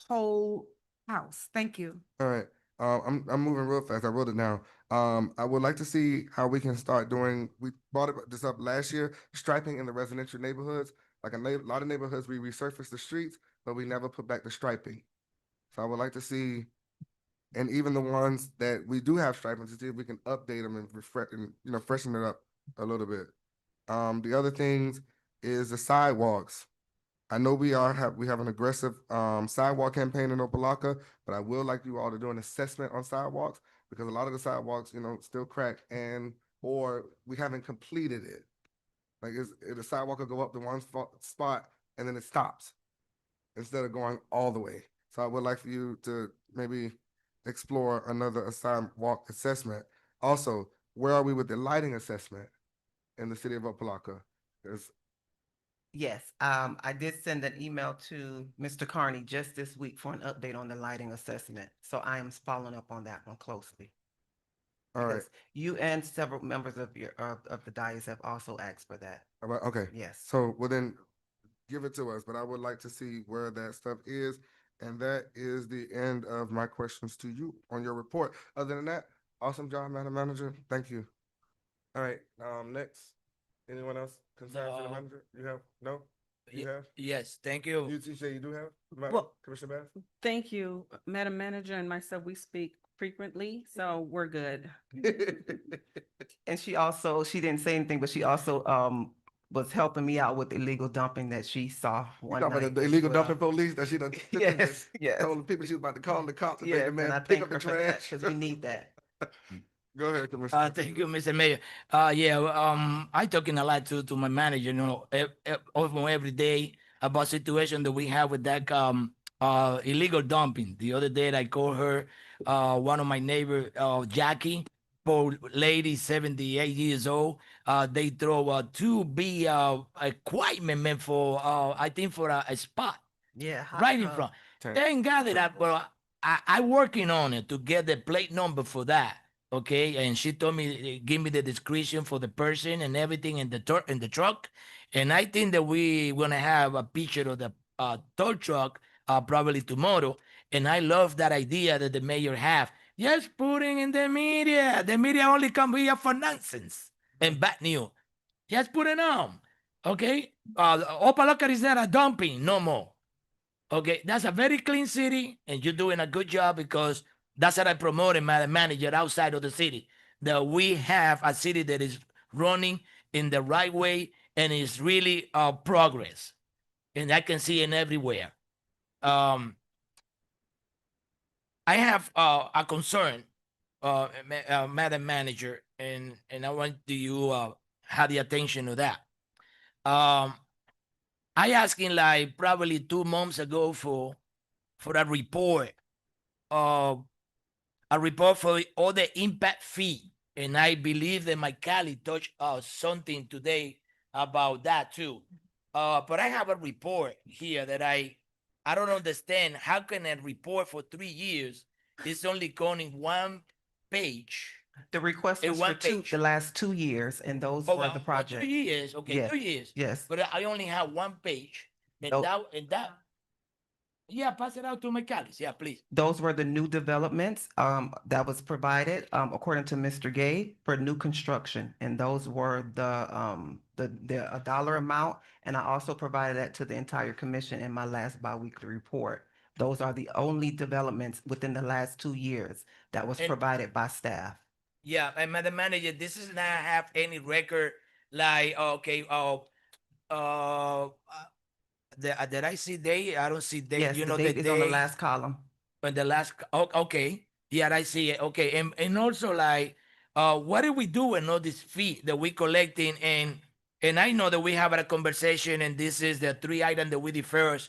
whole house. Thank you. All right. I'm moving real fast. I wrote it down. I would like to see how we can start doing. We brought this up last year. Striping in the residential neighborhoods. Like a lot of neighborhoods, we resurface the streets, but we never put back the striping. So I would like to see, and even the ones that we do have striping, to see if we can update them and refresh and freshen it up a little bit. The other things is the sidewalks. I know we have an aggressive sidewalk campaign in Opa-locka, but I will like you all to do an assessment on sidewalks because a lot of the sidewalks, still crack or we haven't completed it. Like the sidewalk will go up to one spot and then it stops instead of going all the way. So I would like for you to maybe explore another sidewalk assessment. Also, where are we with the lighting assessment in the city of Opa-locka? Yes, I did send an email to Mr. Carney just this week for an update on the lighting assessment. So I am following up on that one closely. All right. Because you and several members of the dais have also asked for that. All right, okay. Yes. So, well then, give it to us, but I would like to see where that stuff is. And that is the end of my questions to you on your report. Other than that, awesome job, Madam Manager. Thank you. All right, next. Anyone else concerned for the No. manager? You have? No? You have? Yes, thank you. You say you do have? Well- Commissioner Bass? Thank you, Madam Manager and myself, we speak frequently, so we're good. And she didn't say anything, but she also was helping me out with illegal dumping that she saw You one talking night. about the as illegal well. dumping police that she done Yes, yes. told the people she was about to call the cops and Yes, make the and I man pick thank up the her for that, trash. 'cause we need that. Go ahead, Commissioner. Thank you, Mr. Mayor. I talking a lot to my manager, almost every day about situation that we have with that illegal dumping. The other day I called her, one of my neighbor, Jackie, poor lady, 78 years old. They throw two big equipment meant for I think for a spot. Yeah. Right in front. Thank God that I working on it to get the plate number for that. Okay, and she told me give me the description for the person and everything in the truck, and I think that we gonna have a picture of the tow truck probably tomorrow. And I love that idea that the mayor have. Just putting in the media. The media only come here for nonsense and bad news. Just put it on. Okay? Opa-locka is not a dumping no more. Okay, that's a very clean city, and you're doing a good job because that's what I promoted my manager outside of the city. That we have a city that is running in the right way and is really progress, and I can see it everywhere. I have a concern, Madam Manager, and I want you have the attention of that. I asking like probably 2 months ago for a report for all the impact fee. And I believe that my colleague touched something today about that too. But I have a report here that I don't understand. How can a report for 3 years is only counting 1 page? The request was for the last 2 years, and those were the projects. 2 years, okay, Yes, 2 years. yes. But I only have 1 page. And Nope. that. Yeah, pass it out to my colleagues. Yeah, please. Those were the new developments that was provided according to Mr. Gay for new construction, and those were the a dollar amount. And I also provided that to the entire commission in my last biweekly report. Those are the only developments within the last 2 years that was provided by staff. Yeah, and Madam Manager, this does not have any record like okay, did I see date? I don't see date. Yes, You the know date the is on the date last column. on the last. Okay, yeah, I see it. Okay, and also like, what do we do with all this fee that we collecting? And I know that we have a conversation, and this is the 3 items that we defer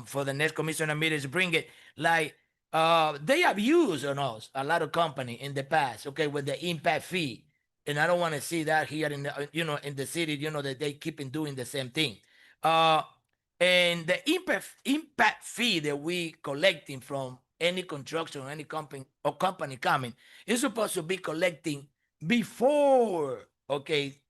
for the next commissioner meetings. Bring it like. They have used on us a lot of company in the past, okay, with the impact fee, and I don't want to see that here in the, in the city, that they keep in doing the same thing. And the impact fee that we collecting from any construction or any company coming is supposed to be collecting before, okay,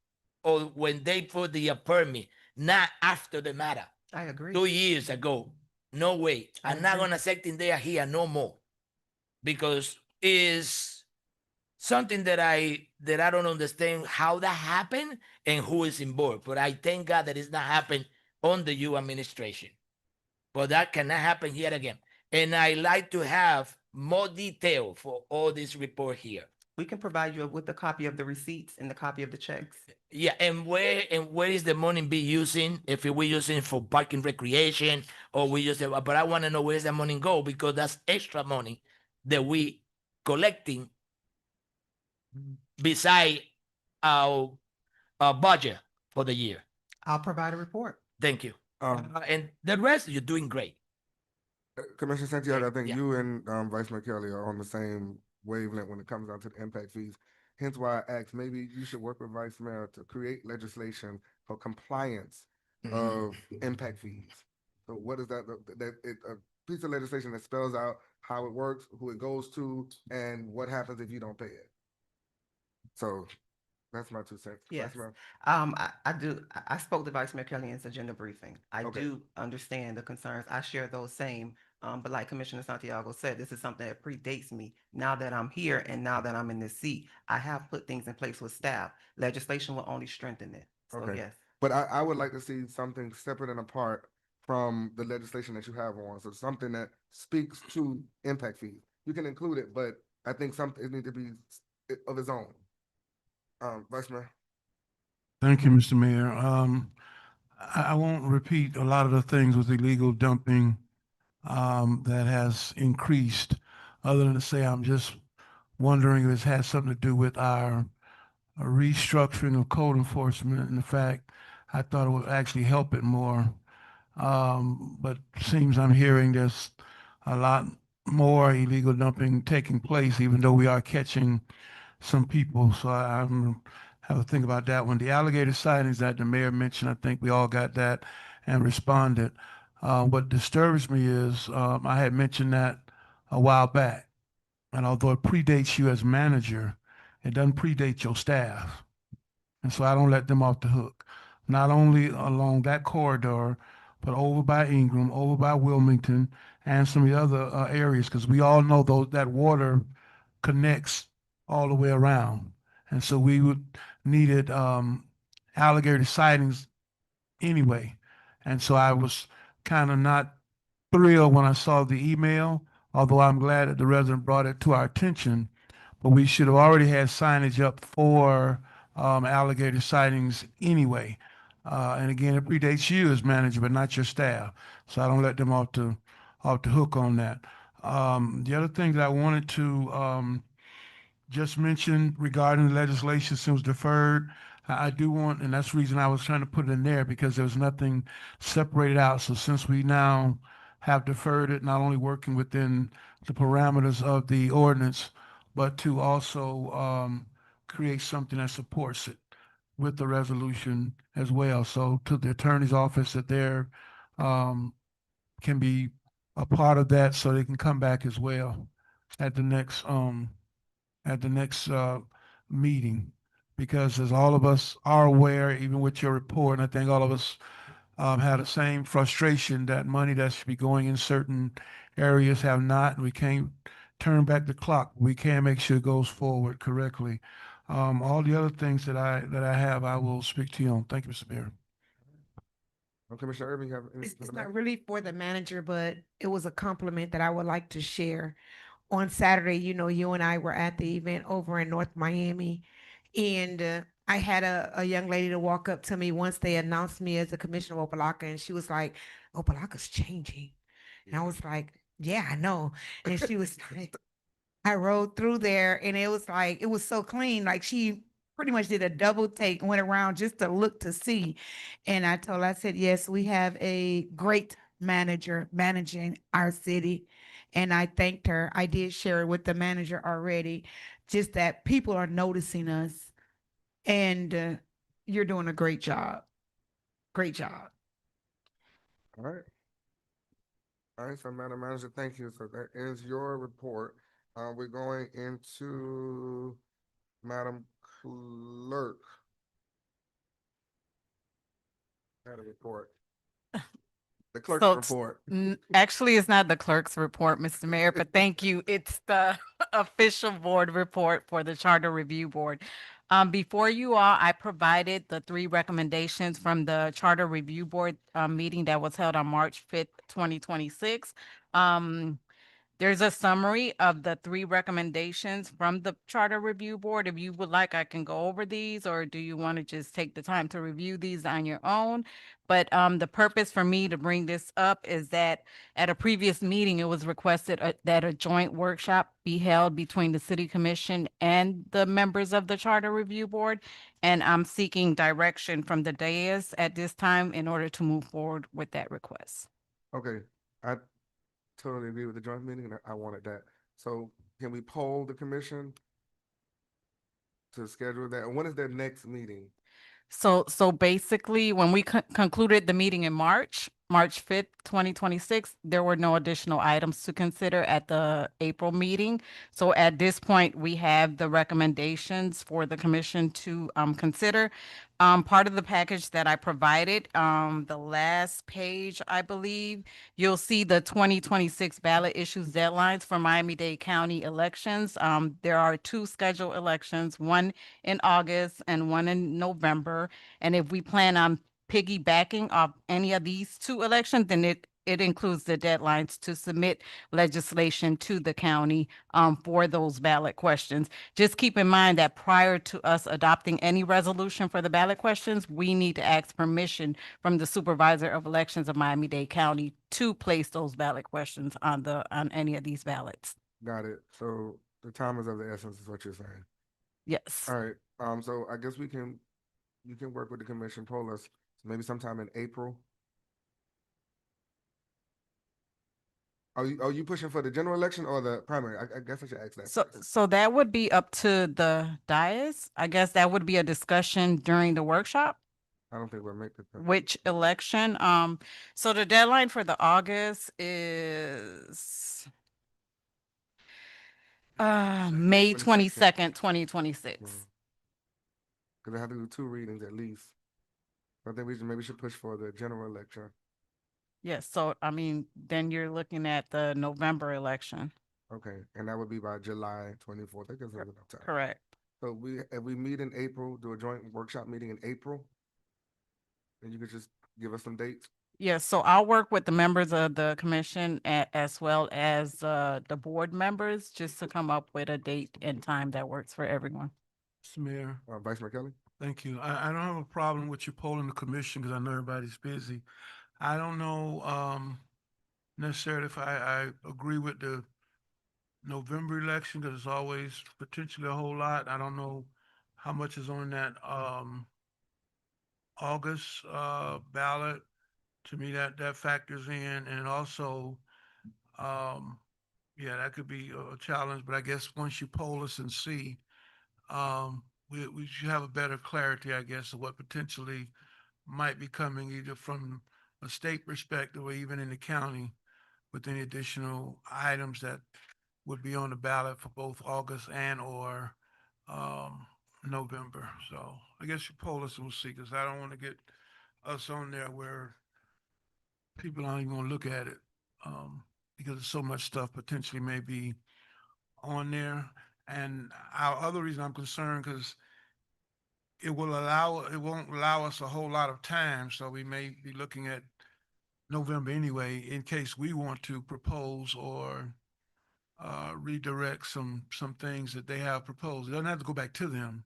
or when they put the permit, not after the matter. I agree. 2 years ago. No way. I'm not gonna set in there here no more, because is something that I don't understand how that happened and who is involved. But I thank God that it's not happened on the U administration. But that cannot happen here again. And I like to have more detail for all this report here. We can provide you with a copy of the receipts and the copy of the checks. Yeah, and where is the money be using? If we using for parking recreation, or we use it, but I want to know where's the money go, because that's extra money that we collecting beside our budget for the year. I'll provide a report. Thank you. And the rest, you're doing great. Commissioner Santiago, I think Yeah. you and Vice Mayor Kelly are on the same wavelength when it comes down to the impact fees. Hence why I asked, maybe you should work with Vice Mayor to create legislation for compliance of impact fees. So what is that? A piece of legislation that spells out how it works, who it goes to, and what happens if you don't pay it. So that's my 2 cents. Yes. Vice Mayor. I spoke to Vice Mayor Kelly in his agenda briefing. I Okay. do understand the concerns. I share those same. But like Commissioner Santiago said, this is something that predates me. Now that I'm here and now that I'm in this seat, I have put things in place with staff. Legislation will only strengthen it. So Okay. yes. But I would like to see something separate and apart from the legislation that you have on. So something that speaks to impact fees. You can include it, but I think it needs to be of its own. Vice Mayor. Thank you, Mr. Mayor. I won't repeat a lot of the things with illegal dumping that has increased, other than to say I'm just wondering if it has something to do with our restructuring of code enforcement. In fact, I thought it would actually help it more. But seems I'm hearing there's a lot more illegal dumping taking place, even though we are catching some people. So I'm have to think about that one. The alligator sightings that the mayor mentioned, I think we all got that and responded. What disturbs me is I had mentioned that a while back, and although it predates you as manager, it doesn't predate your staff. And so I don't let them off the hook, not only along that corridor, but over by Ingram, over by Wilmington, and some of the other areas, because we all know that water connects all the way around. And so we would needed alligator sightings anyway. And so I was kind of not thrilled when I saw the email, although I'm glad that the resident brought it to our attention. But we should have already had signage up for alligator sightings anyway. And again, it predates you as manager, but not your staff. So I don't let them off the hook on that. The other thing that I wanted to just mention regarding the legislation since deferred, I do want, and that's the reason I was trying to put it in there because there was nothing separated out. So since we now have deferred it, not only working within the parameters of the ordinance, but to also create something that supports it with the resolution as well. So to the attorney's office that they're can be a part of that so they can come back as well at the next meeting. Because as all of us are aware, even with your report, and I think all of us had the same frustration that money that should be going in certain areas have not, and we can't turn back the clock. We can make sure it goes forward correctly. All the other things that I have, I will speak to you on. Thank you, Mr. Mayor. Commissioner Irving, you have anything? It's not really for the manager, but it was a compliment that I would like to share. On Saturday, you know, you and I were at the event over in North Miami, and I had a young lady to walk up to me once they announced me as the commissioner of Opa-locka, and she was like, "Opa-locka's changing." And I was like, "Yeah, I know." And she was like, I rode through there and it was like, it was so clean. Like she pretty much did a double take, went around just to look to see. And I told her, I said, yes, we have a great manager managing our city. And I thanked her. I did share it with the manager already, just that people are noticing us and you're doing a great job. Great job. All right. All right, so Madam Manager, thank you. So that is your report. We're going into Madam Clerk. Had a report. The clerk's So, report. Actually, it's not the clerk's report, Mr. Mayor, but thank you. It's the official board report for the Charter Review Board. Before you all, I provided the 3 recommendations from the Charter Review Board meeting that was held on March 5th, 2026. There's a summary of the 3 recommendations from the Charter Review Board. If you would like, I can go over these, or do you want to just take the time to review these on your own? But the purpose for me to bring this up is that at a previous meeting, it was requested that a joint workshop be held between the City Commission and the members of the Charter Review Board. And I'm seeking direction from the dais at this time in order to move forward with that request. Okay, I totally agree with the joint meeting, and I wanted that. So can we poll the commission to schedule that? And when is their next meeting? So basically, when we concluded the meeting in March 5th, 2026, there were no additional items to consider at the April meeting. So at this point, we have the recommendations for the commission to consider. Part of the package that I provided, the last page, I believe, you'll see the 2026 ballot issues deadlines for Miami-Dade County elections. There are 2 scheduled elections, one in August and one in November. And if we plan on piggybacking off any of these 2 elections, then it includes the deadlines to submit legislation to the county for those ballot questions. Just keep in mind that prior to us adopting any resolution for the ballot questions, we need to ask permission from the supervisor of elections of Miami-Dade County to place those ballot questions on any of these ballots. Got it. So the time is of the essence is what you're saying. Yes. All right. So I guess you can work with the commission, poll us maybe sometime in April. Are you pushing for the general election or the primary? I guess I should ask that. So that would be up to the dais. I guess that would be a discussion during the workshop. I don't think we'll make the Which election? So the deadline for the August is May 22nd, 2026. Because I have to do 2 readings at least. I think maybe should push for the general election. Yes, so I mean, then you're looking at the November election. Okay, and that would be by July 24th. That gives us enough time. Correct. So if we meet in April, do a joint workshop meeting in April, and you could just give us some dates. Yes, so I'll work with the members of the commission as well as the board members just to come up with a date and time that works for everyone. Mr. Mayor, Vice Mayor Kelly? thank you. I don't have a problem with you polling the commission because I know everybody's busy. I don't know necessarily if I agree with the November election because it's always potentially a whole lot. I don't know how much is on that August ballot. To me, that factors in, and also, yeah, that could be a challenge. But I guess once you poll us and see, we should have a better clarity, I guess, of what potentially might be coming either from a state perspective or even in the county with any additional items that would be on the ballot for both August and or November. So I guess you poll us and we'll see, because I don't want to get us on there where people aren't even gonna look at it, because there's so much stuff potentially may be on there. And our other reason I'm concerned, because it won't allow us a whole lot of time, so we may be looking at November anyway, in case we want to propose or redirect some things that they have proposed. It doesn't have to go back to them.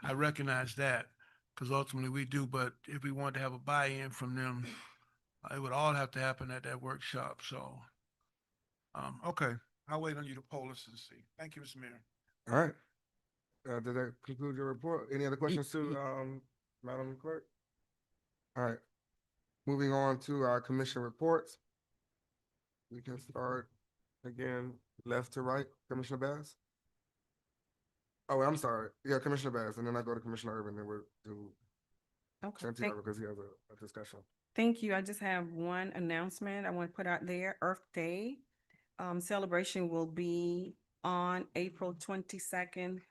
I recognize that, because ultimately we do, but if we want to have a buy-in from them, it would all have to happen at that workshop. So, okay, I'll wait on you to poll us and see. Thank you, Mr. Mayor. All right. Did that conclude your report? Any other questions to Madam Clerk? All right. Moving on to our commission reports. We can start again, left to right. Commissioner Bass? Oh, I'm sorry. Yeah, Commissioner Bass, and then I go to Commissioner Urban, then we'll do Okay. Santiago because he has a discussion. Thank you. I just have one announcement I want to put out there. Earth Day celebration will be on April 22nd,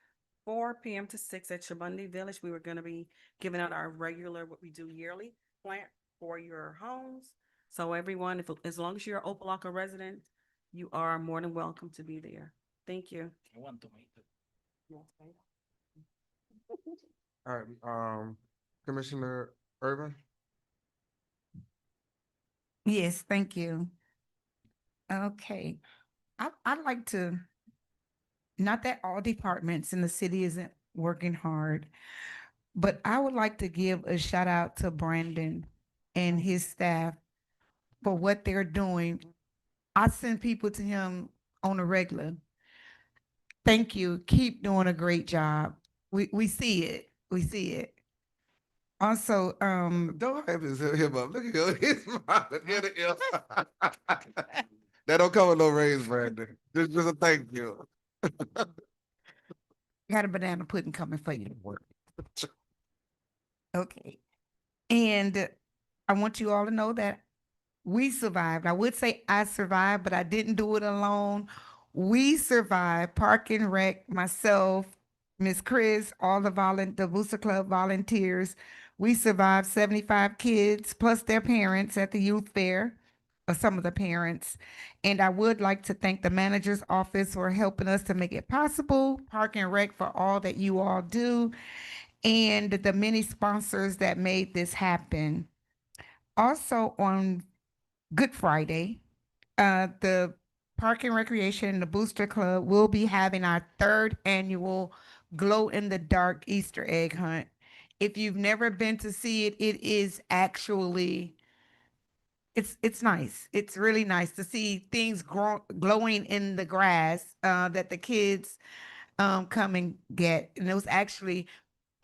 4 p.m. to 6 at Shabundi Village. We were going to be giving out our regular, what we do yearly, plant for your homes. So everyone, as long as you're an Opa-locka resident, you are more than welcome to be there. Thank you. I want to make it. All right, Commissioner Urban? Yes, thank you. Okay, I'd like to, not that all departments in the city isn't working hard, but I would like to give a shout out to Brandon and his staff for what they're doing. I send people to him on a regular. Thank you. Keep doing a great job. We see it. We see it. Also, Don't have his him up. Look at him. He's smiling ear to ear. That don't come with no raise, Brandon. Just a thank you. got a banana pudding coming for you to work. Okay. And I want you all to know that we survived. I would say I survived, but I didn't do it alone. We survived. Park and Rec, myself, Miss Chris, all the Booster Club volunteers. We survived 75 kids plus their parents at the youth fair, or some of the parents. And I would like to thank the manager's office for helping us to make it possible, Park and Rec for all that you all do, and the many sponsors that made this happen. Also on Good Friday, the Park and Recreation and the Booster Club will be having our 3rd annual glow in the dark Easter egg hunt. If you've never been to see it, it is actually, it's nice. It's really nice to see things glowing in the grass that the kids come and get. And it was actually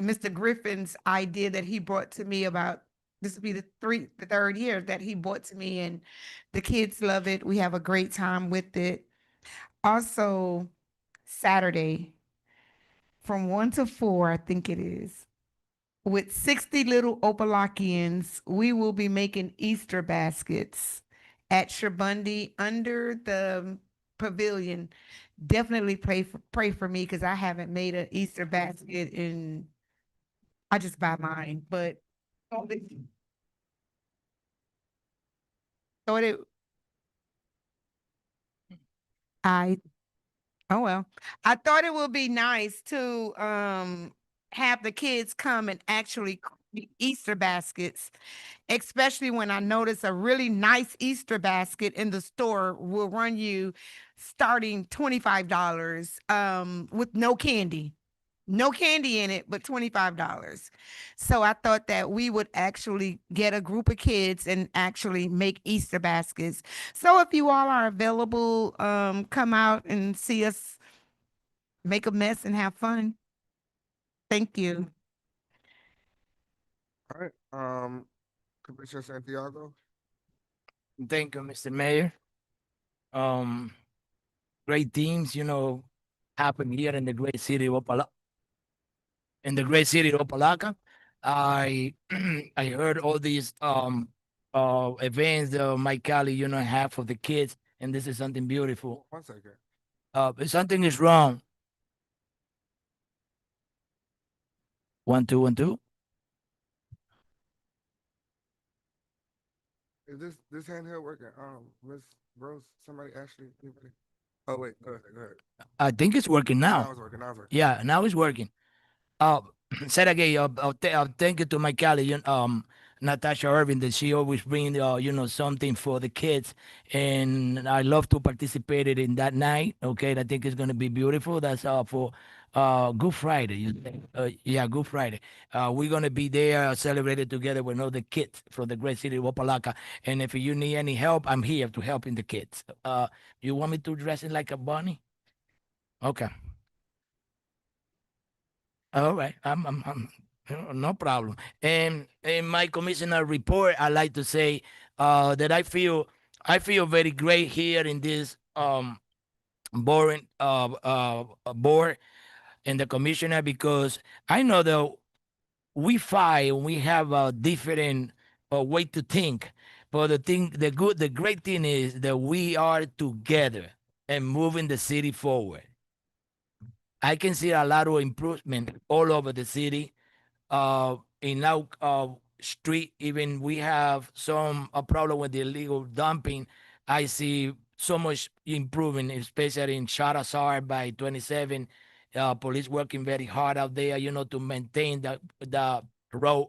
Mr. Griffin's idea that he brought to me about, this will be the 3rd year that he brought to me, and the kids love it. We have a great time with it. Also, Saturday from 1 to 4, I think it is, with 60 little Opa-lockians, we will be making Easter baskets at Shabundi under the pavilion. Definitely pray for me, because I haven't made an Easter basket in, I just buy mine, but thought it, I, oh well, I thought it would be nice to have the kids come and actually create Easter baskets, especially when I notice a really nice Easter basket in the store will run you starting $25 with no candy. No candy in it, but $25. So I thought that we would actually get a group of kids and actually make Easter baskets. So if you all are available, come out and see us make a mess and have fun. Thank you. All right, Commissioner Santiago. Thank you, Mr. Mayor. Great teams, happen here in the great city of Opa-locka. In the great city of Opa-locka, I I heard all these events that my colleague, have for the kids, and this is something beautiful. 1 second. If something is wrong. 1 2 1 2. Is this handheld working? Miss Rose, somebody actually, anybody? Oh wait, go ahead. I think it's working now. Now it's working. Now it's working. Yeah, now it's working. Said again, thank you to my colleague, Natasha Irving, that she always bring, something for the kids, and I love to participate in that night. Okay, I think it's gonna be beautiful. That's for Good Friday. Yeah, Good Friday. We're gonna be there celebrating together with all the kids from the great city of Opa-locka. And if you need any help, I'm here to helping the kids. You want me to dress it like a bunny? Okay. All right, no problem. And in my commissioner report, I like to say that I feel very great here in this boring board and the commissioner, because I know that we fight and we have a different way to think. But the great thing is that we are together and moving the city forward. I can see a lot of improvement all over the city. In our street, even we have some a problem with the illegal dumping. I see so much improvement, especially in Charazard by 27. Police working very hard out there, to maintain the road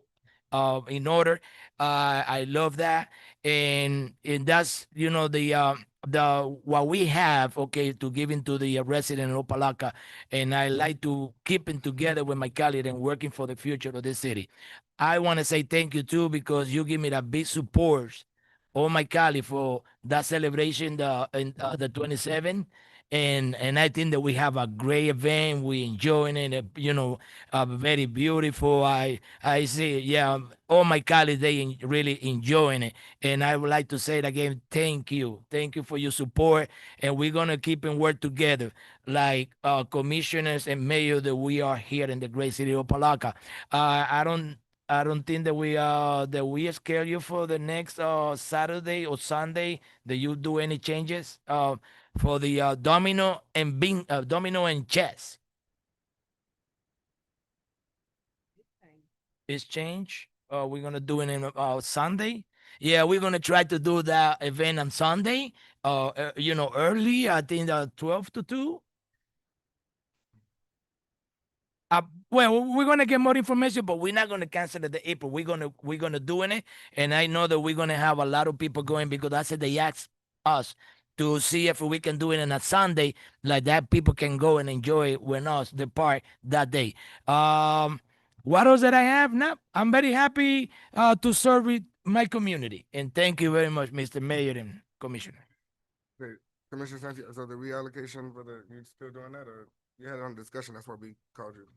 in order. I love that, and that's the what we have, okay, to give into the resident of Opa-locka, and I like to keep it together with my colleague and working for the future of this city. I want to say thank you too, because you give me the big support, all my colleague, for that celebration the 27. And I think that we have a great event. We enjoying it, very beautiful. I see, yeah, all my colleagues, they really enjoying it. And I would like to say it again, thank you for your support, and we're gonna keep and work together like commissioners and mayor that we are here in the great city of Opa-locka. I don't think that we scare you for the next Saturday or Sunday that you do any changes for the domino and chess. It's change. We're gonna do it in Sunday. Yeah, we're gonna try to do that event on Sunday. Early. I think 12 to 2. Well, we're gonna get more information, but we're not gonna cancel it the April. We're gonna doing it, and I know that we're gonna have a lot of people going, because that's what they asked us to see if we can do it on a Sunday, like that people can go and enjoy with us the park that day. What else that I have now? I'm very happy to serve with my community, and thank you very much, Mr. Mayor and Commissioner. Great. Commissioner Santiago, so the reallocation for you still doing that, or you had it on discussion? That's why we called you.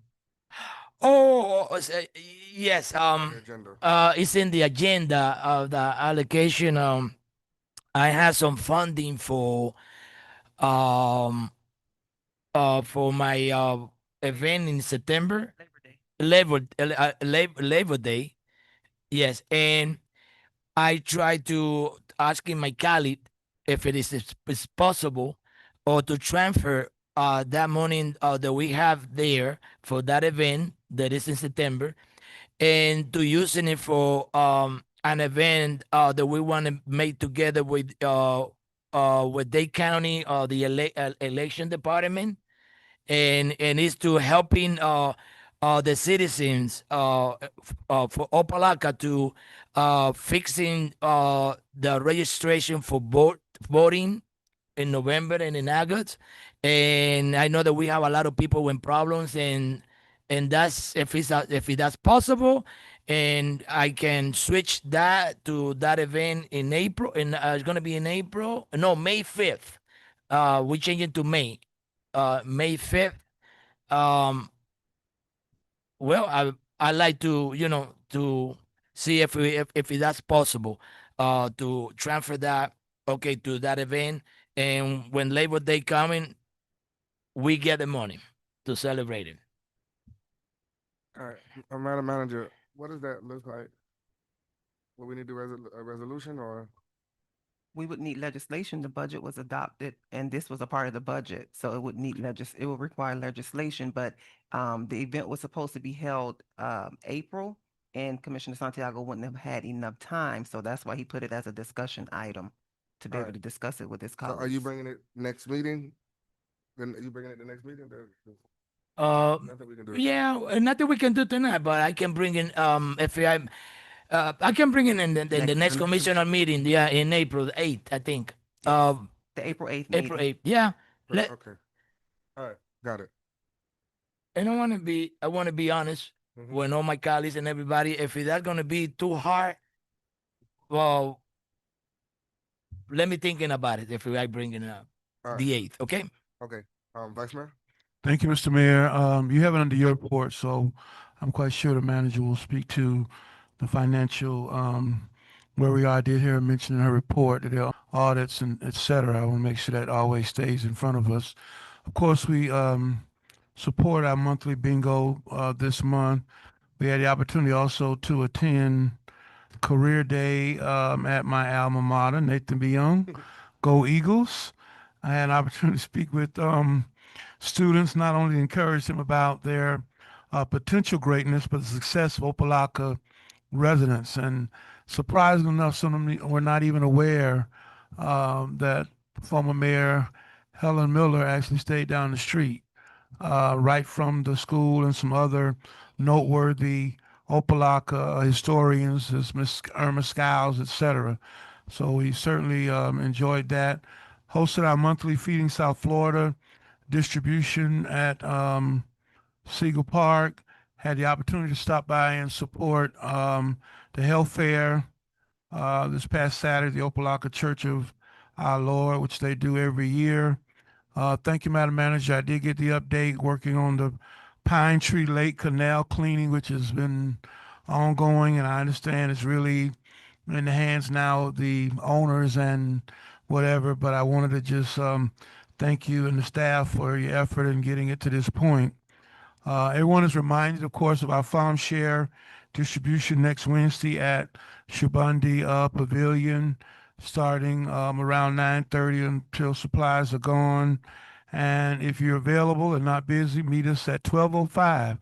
Yes. Agenda. It's in the agenda of the allocation. I have some funding for my event in September. Labor Day. Yes, and I try to asking my colleague if it is possible, or to transfer that money that we have there for that event that is in September, and to using it for an event that we want to make together with Dade County, the election department, and it's to helping the citizens for Opa-locka to fixing the registration for voting in November and in August. And I know that we have a lot of people with problems, and that's if that's possible, and I can switch that to that event in April, and it's gonna be in April. No, May 5th. We change it to May 5th. Um, well, I like to to see if that's possible to transfer that to that event, and when Labor Day coming, we get the money to celebrate it. All right, Madam Manager, what does that look like? Will we need a resolution or? We would need legislation. The budget was adopted and this was a part of the budget. So it would need it would require legislation, but the event was supposed to be held April, and Commissioner Santiago wouldn't have had enough time. So that's why he put it as a discussion item to be able to discuss it with his So colleagues. are you bringing it next meeting? Then are you bringing it the next meeting? Nothing we can do. Yeah, nothing we can do tonight, but I can bring in if I can bring in the next commissioner meeting, yeah, in April 8th, I think. The April 8th meeting. April 8th, yeah. Okay. All right, got it. And I want to be honest with all my colleagues and everybody. If that's gonna be too hard, well, let me thinking about it. If I bring it up All right. the 8th, okay? Okay, Vice Mayor? Thank you, Mr. Mayor. You have it under your report, so I'm quite sure the manager will speak to the financial, where we are. I did hear her mention in her report that there are audits and et cetera. I want to make sure that always stays in front of us. Of course, we support our monthly bingo this month. We had the opportunity also to attend Career Day at my alma mater, Nathan B. Young. Go Eagles. I had an opportunity to speak with students, not only encourage them about their potential greatness, but the success of Opa-locka residents. And surprisingly enough, some of them were not even aware that former Mayor Helen Miller actually stayed down the street right from the school, and some other noteworthy Opa-locka historians, as Miss Irma Skiles, et cetera. So we certainly enjoyed that. Hosted our monthly Feeding South Florida distribution at Siegel Park. Had the opportunity to stop by and support the health fair this past Saturday, the Opa-locka Church of Our Lord, which they do every year. Thank you, Madam Manager. I did get the update working on the Pine Tree Lake Canal cleaning, which has been ongoing, and I understand it's really in the hands now of the owners and whatever, but I wanted to just thank you and the staff for your effort in getting it to this point. Everyone is reminded, of course, of our farm share distribution next Wednesday at Shabandi Pavilion, starting around 9:30 until supplies are gone. And if you're available and not busy, meet us at 12:05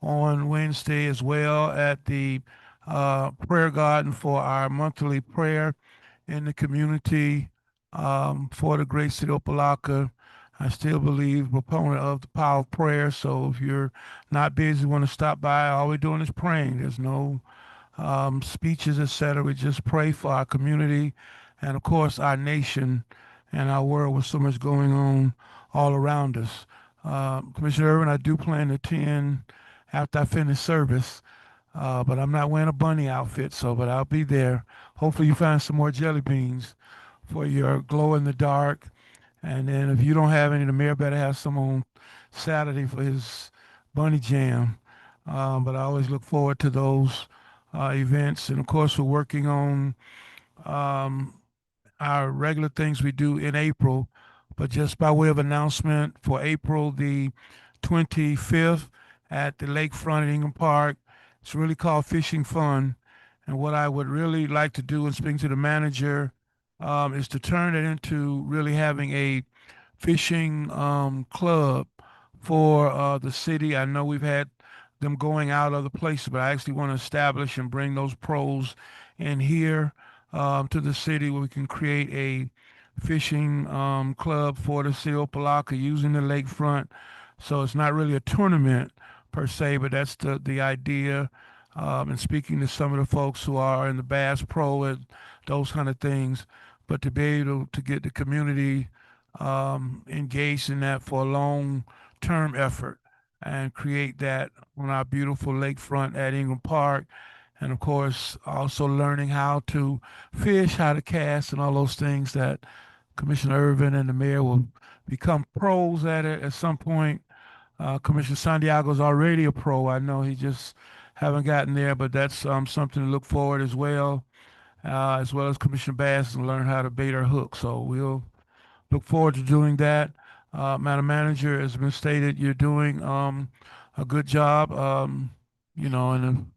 on Wednesday as well at the prayer garden for our monthly prayer in the community for the great city of Opa-locka. I still believe proponent of the power of prayer. So if you're not busy, want to stop by, all we're doing is praying. There's no speeches, etc. We just pray for our community and, of course, our nation and our world with so much going on all around us. Commissioner Irvin, I do plan to attend after I finish service, but I'm not wearing a bunny outfit, but I'll be there. Hopefully you find some more jelly beans for your glow in the dark. And then if you don't have any, the mayor better have some on Saturday for his bunny jam. But I always look forward to those events. And of course, we're working on our regular things we do in April. But just by way of announcement, for April the 25th at the lakefront at Ingham Park, it's really called Fishing Fun. And what I would really like to do in speaking to the manager is to turn it into really having a fishing club for the city. I know we've had them going out other places, but I actually want to establish and bring those pros in here to the city where we can create a fishing club for the city of Opa-locka using the lakefront. So it's not really a tournament per se, but that's the idea. And speaking to some of the folks who are in the Bass Pro and those kind of things, but to be able to get the community engaged in that for a long-term effort and create that on our beautiful lakefront at Ingram Park. And of course, also learning how to fish, how to cast, and all those things that Commissioner Irvin and the mayor will become pros at it at some point. Commissioner Santiago's already a pro. I know he just haven't gotten there, but that's something to look forward as well as Commissioner Bass and learn how to bait or hook. So we'll look forward to doing that. Madam Manager, as been stated, you're doing a good job. And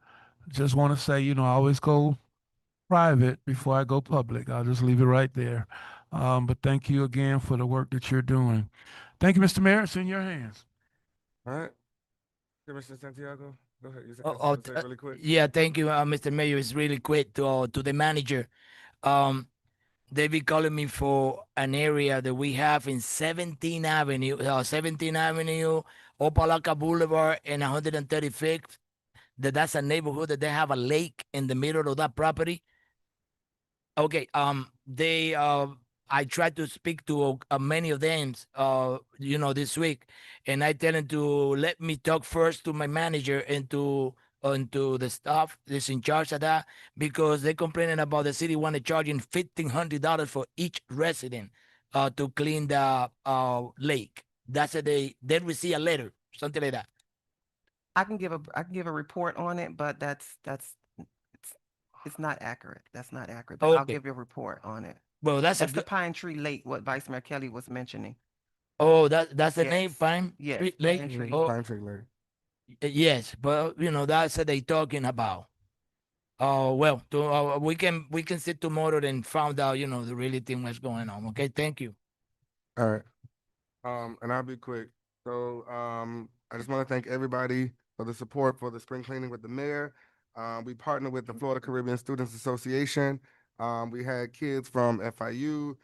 just want to say, I always go private before I go public. I'll just leave it right there. But thank you again for the work that you're doing. Thank you, Mr. Mayor. It's in your hands. All right. Commissioner Santiago, go ahead. You said Oh, something to say really quick. yeah, thank you, Mr. Mayor. It's really quick to the manager. They be calling me for an area that we have in 17th Avenue, Opa-locka Boulevard, and 135th. That's a neighborhood that they have a lake in the middle of that property. Okay, I tried to speak to many of them, this week, and I tell them to let me talk first to my manager and to the staff that's in charge of that, because they're complaining about the city want to charging $1,500 for each resident to clean the lake. That's a they receive a letter, something like that. I can give a report on it, but it's not accurate. That's not accurate. But I'll Okay. give you a report on it. Well, that's a the good. Pine Tree Lake, what Vice Mayor Kelly was mentioning. Oh, that's the name, Yes. Pine Yes, Tree Pine Lake. Tree. Oh, Pine Tree Lake. yes, but that's what they talking about. Oh well, we can sit tomorrow and find out, the really thing what's going on. Okay, thank you. All right. And I'll be quick. So I just want to thank everybody for the support for the spring cleaning with the mayor. We partnered with the Florida Caribbean Students Association. We had kids from FIU,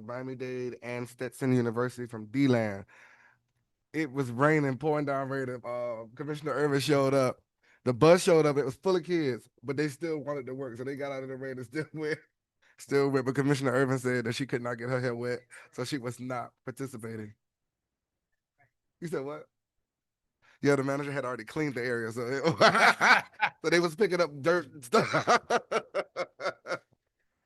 Miami-Dade, and Stetson University from D-Land. It was raining, pouring down rain. Commissioner Irvin showed up. The bus showed up. It was full of kids, but they still wanted to work. So they got out of the rain and still went. Still wet, but Commissioner Irvin said that she could not get her hair wet, so she was not participating. You said what? Yeah, the manager had already cleaned the area, so so they was picking up dirt and stuff.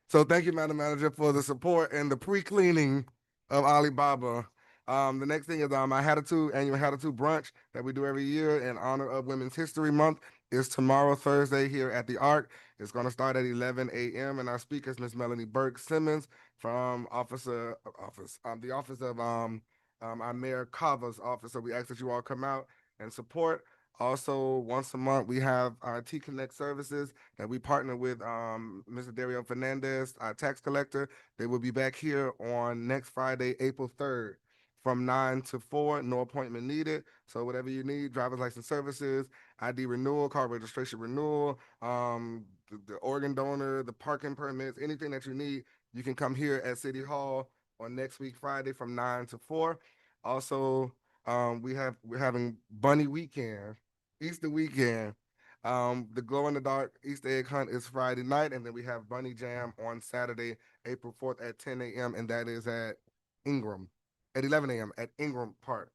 So thank you, Madam Manager, for the support and the pre-cleaning of Alibaba. The next thing is my annual Hatitude brunch that we do every year in honor of Women's History Month is tomorrow, Thursday, here at the Arc. It's going to start at 11 a.m. and our speaker is Miss Melanie Burke Simmons from the office of our Mayor Kava's office. So we ask that you all come out and support. Also, once a month, we have our T-Connect services that we partner with Mr. Dario Fernandez, our tax collector. They will be back here on next Friday, April 3rd. From 9 to 4, no appointment needed. So whatever you need, driver's license services, ID renewal, car registration renewal, the organ donor, the parking permits, anything that you need, you can come here at City Hall on next week, Friday from 9 to 4. Also, we're having Bunny Weekend, Easter weekend. The glow in the dark Easter egg hunt is Friday night, and then we have Bunny Jam on Saturday, April 4th at 10 a.m. and that is at Ingram. At 11 a.m. at Ingram Park.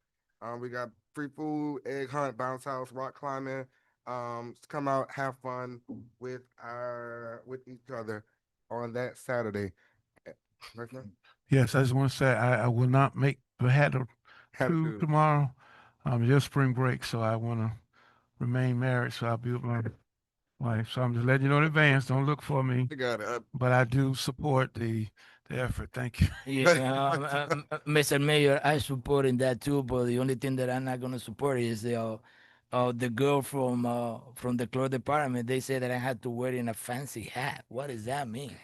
We got free food, egg hunt, bounce house, rock climbing. Come out, have fun with each other on that Saturday. Right now? Yes, I just want to say I will not make the Hatitude tomorrow. Just spring break, so I want to remain married, so I'll be with my wife. So I'm just letting you know in advance. Don't look for me. You got it. But I do support the effort. Thank you. Yeah, Mr. Mayor, I support in that too, but the only thing that I'm not gonna support is the girl from the clothes department. They said that I had to wear in a fancy hat. What does that mean?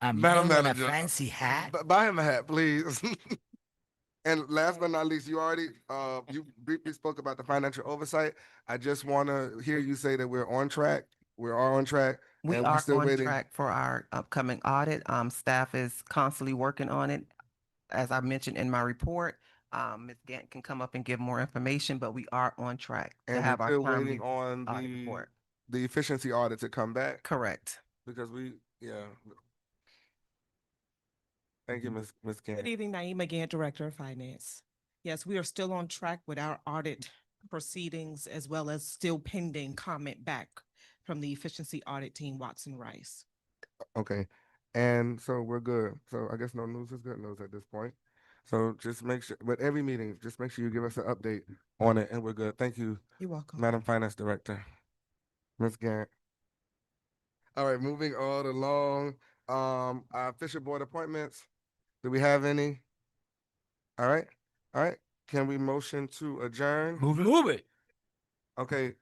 A Madam man in a Manager, fancy hat? buy him a hat, please. And last but not least, you already, you briefly spoke about the financial oversight. I just want to hear you say that we're on track. We are on track. We and we're are still on waiting. track for our upcoming audit. Staff is constantly working on it. As I mentioned in my report, Ms. Gant can come up and give more information, but we are on track to And have we're our still timely waiting on audit report. the efficiency audit to come back Correct. because yeah. Thank you, Ms. Good Gant. evening, Naima Gant, Director of Finance. Yes, we are still on track with our audit proceedings as well as still pending comment back from the efficiency audit team, Watson Rice. Okay. And so we're good. So I guess no news is good news at this point. So just make sure, but every meeting, just make sure you give us an update on it and we're good. Thank you, You're welcome. Madam Finance Director. Ms. Gant. All right, moving on along. Our official board appointments. Do we have any? All right. All right. Can we motion to adjourn? Move it. Okay.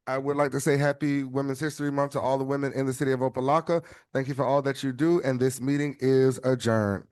I would like to say happy Women's History Month to all the women in the city of Opa-locka. Thank you for all that you do, and this meeting is adjourned.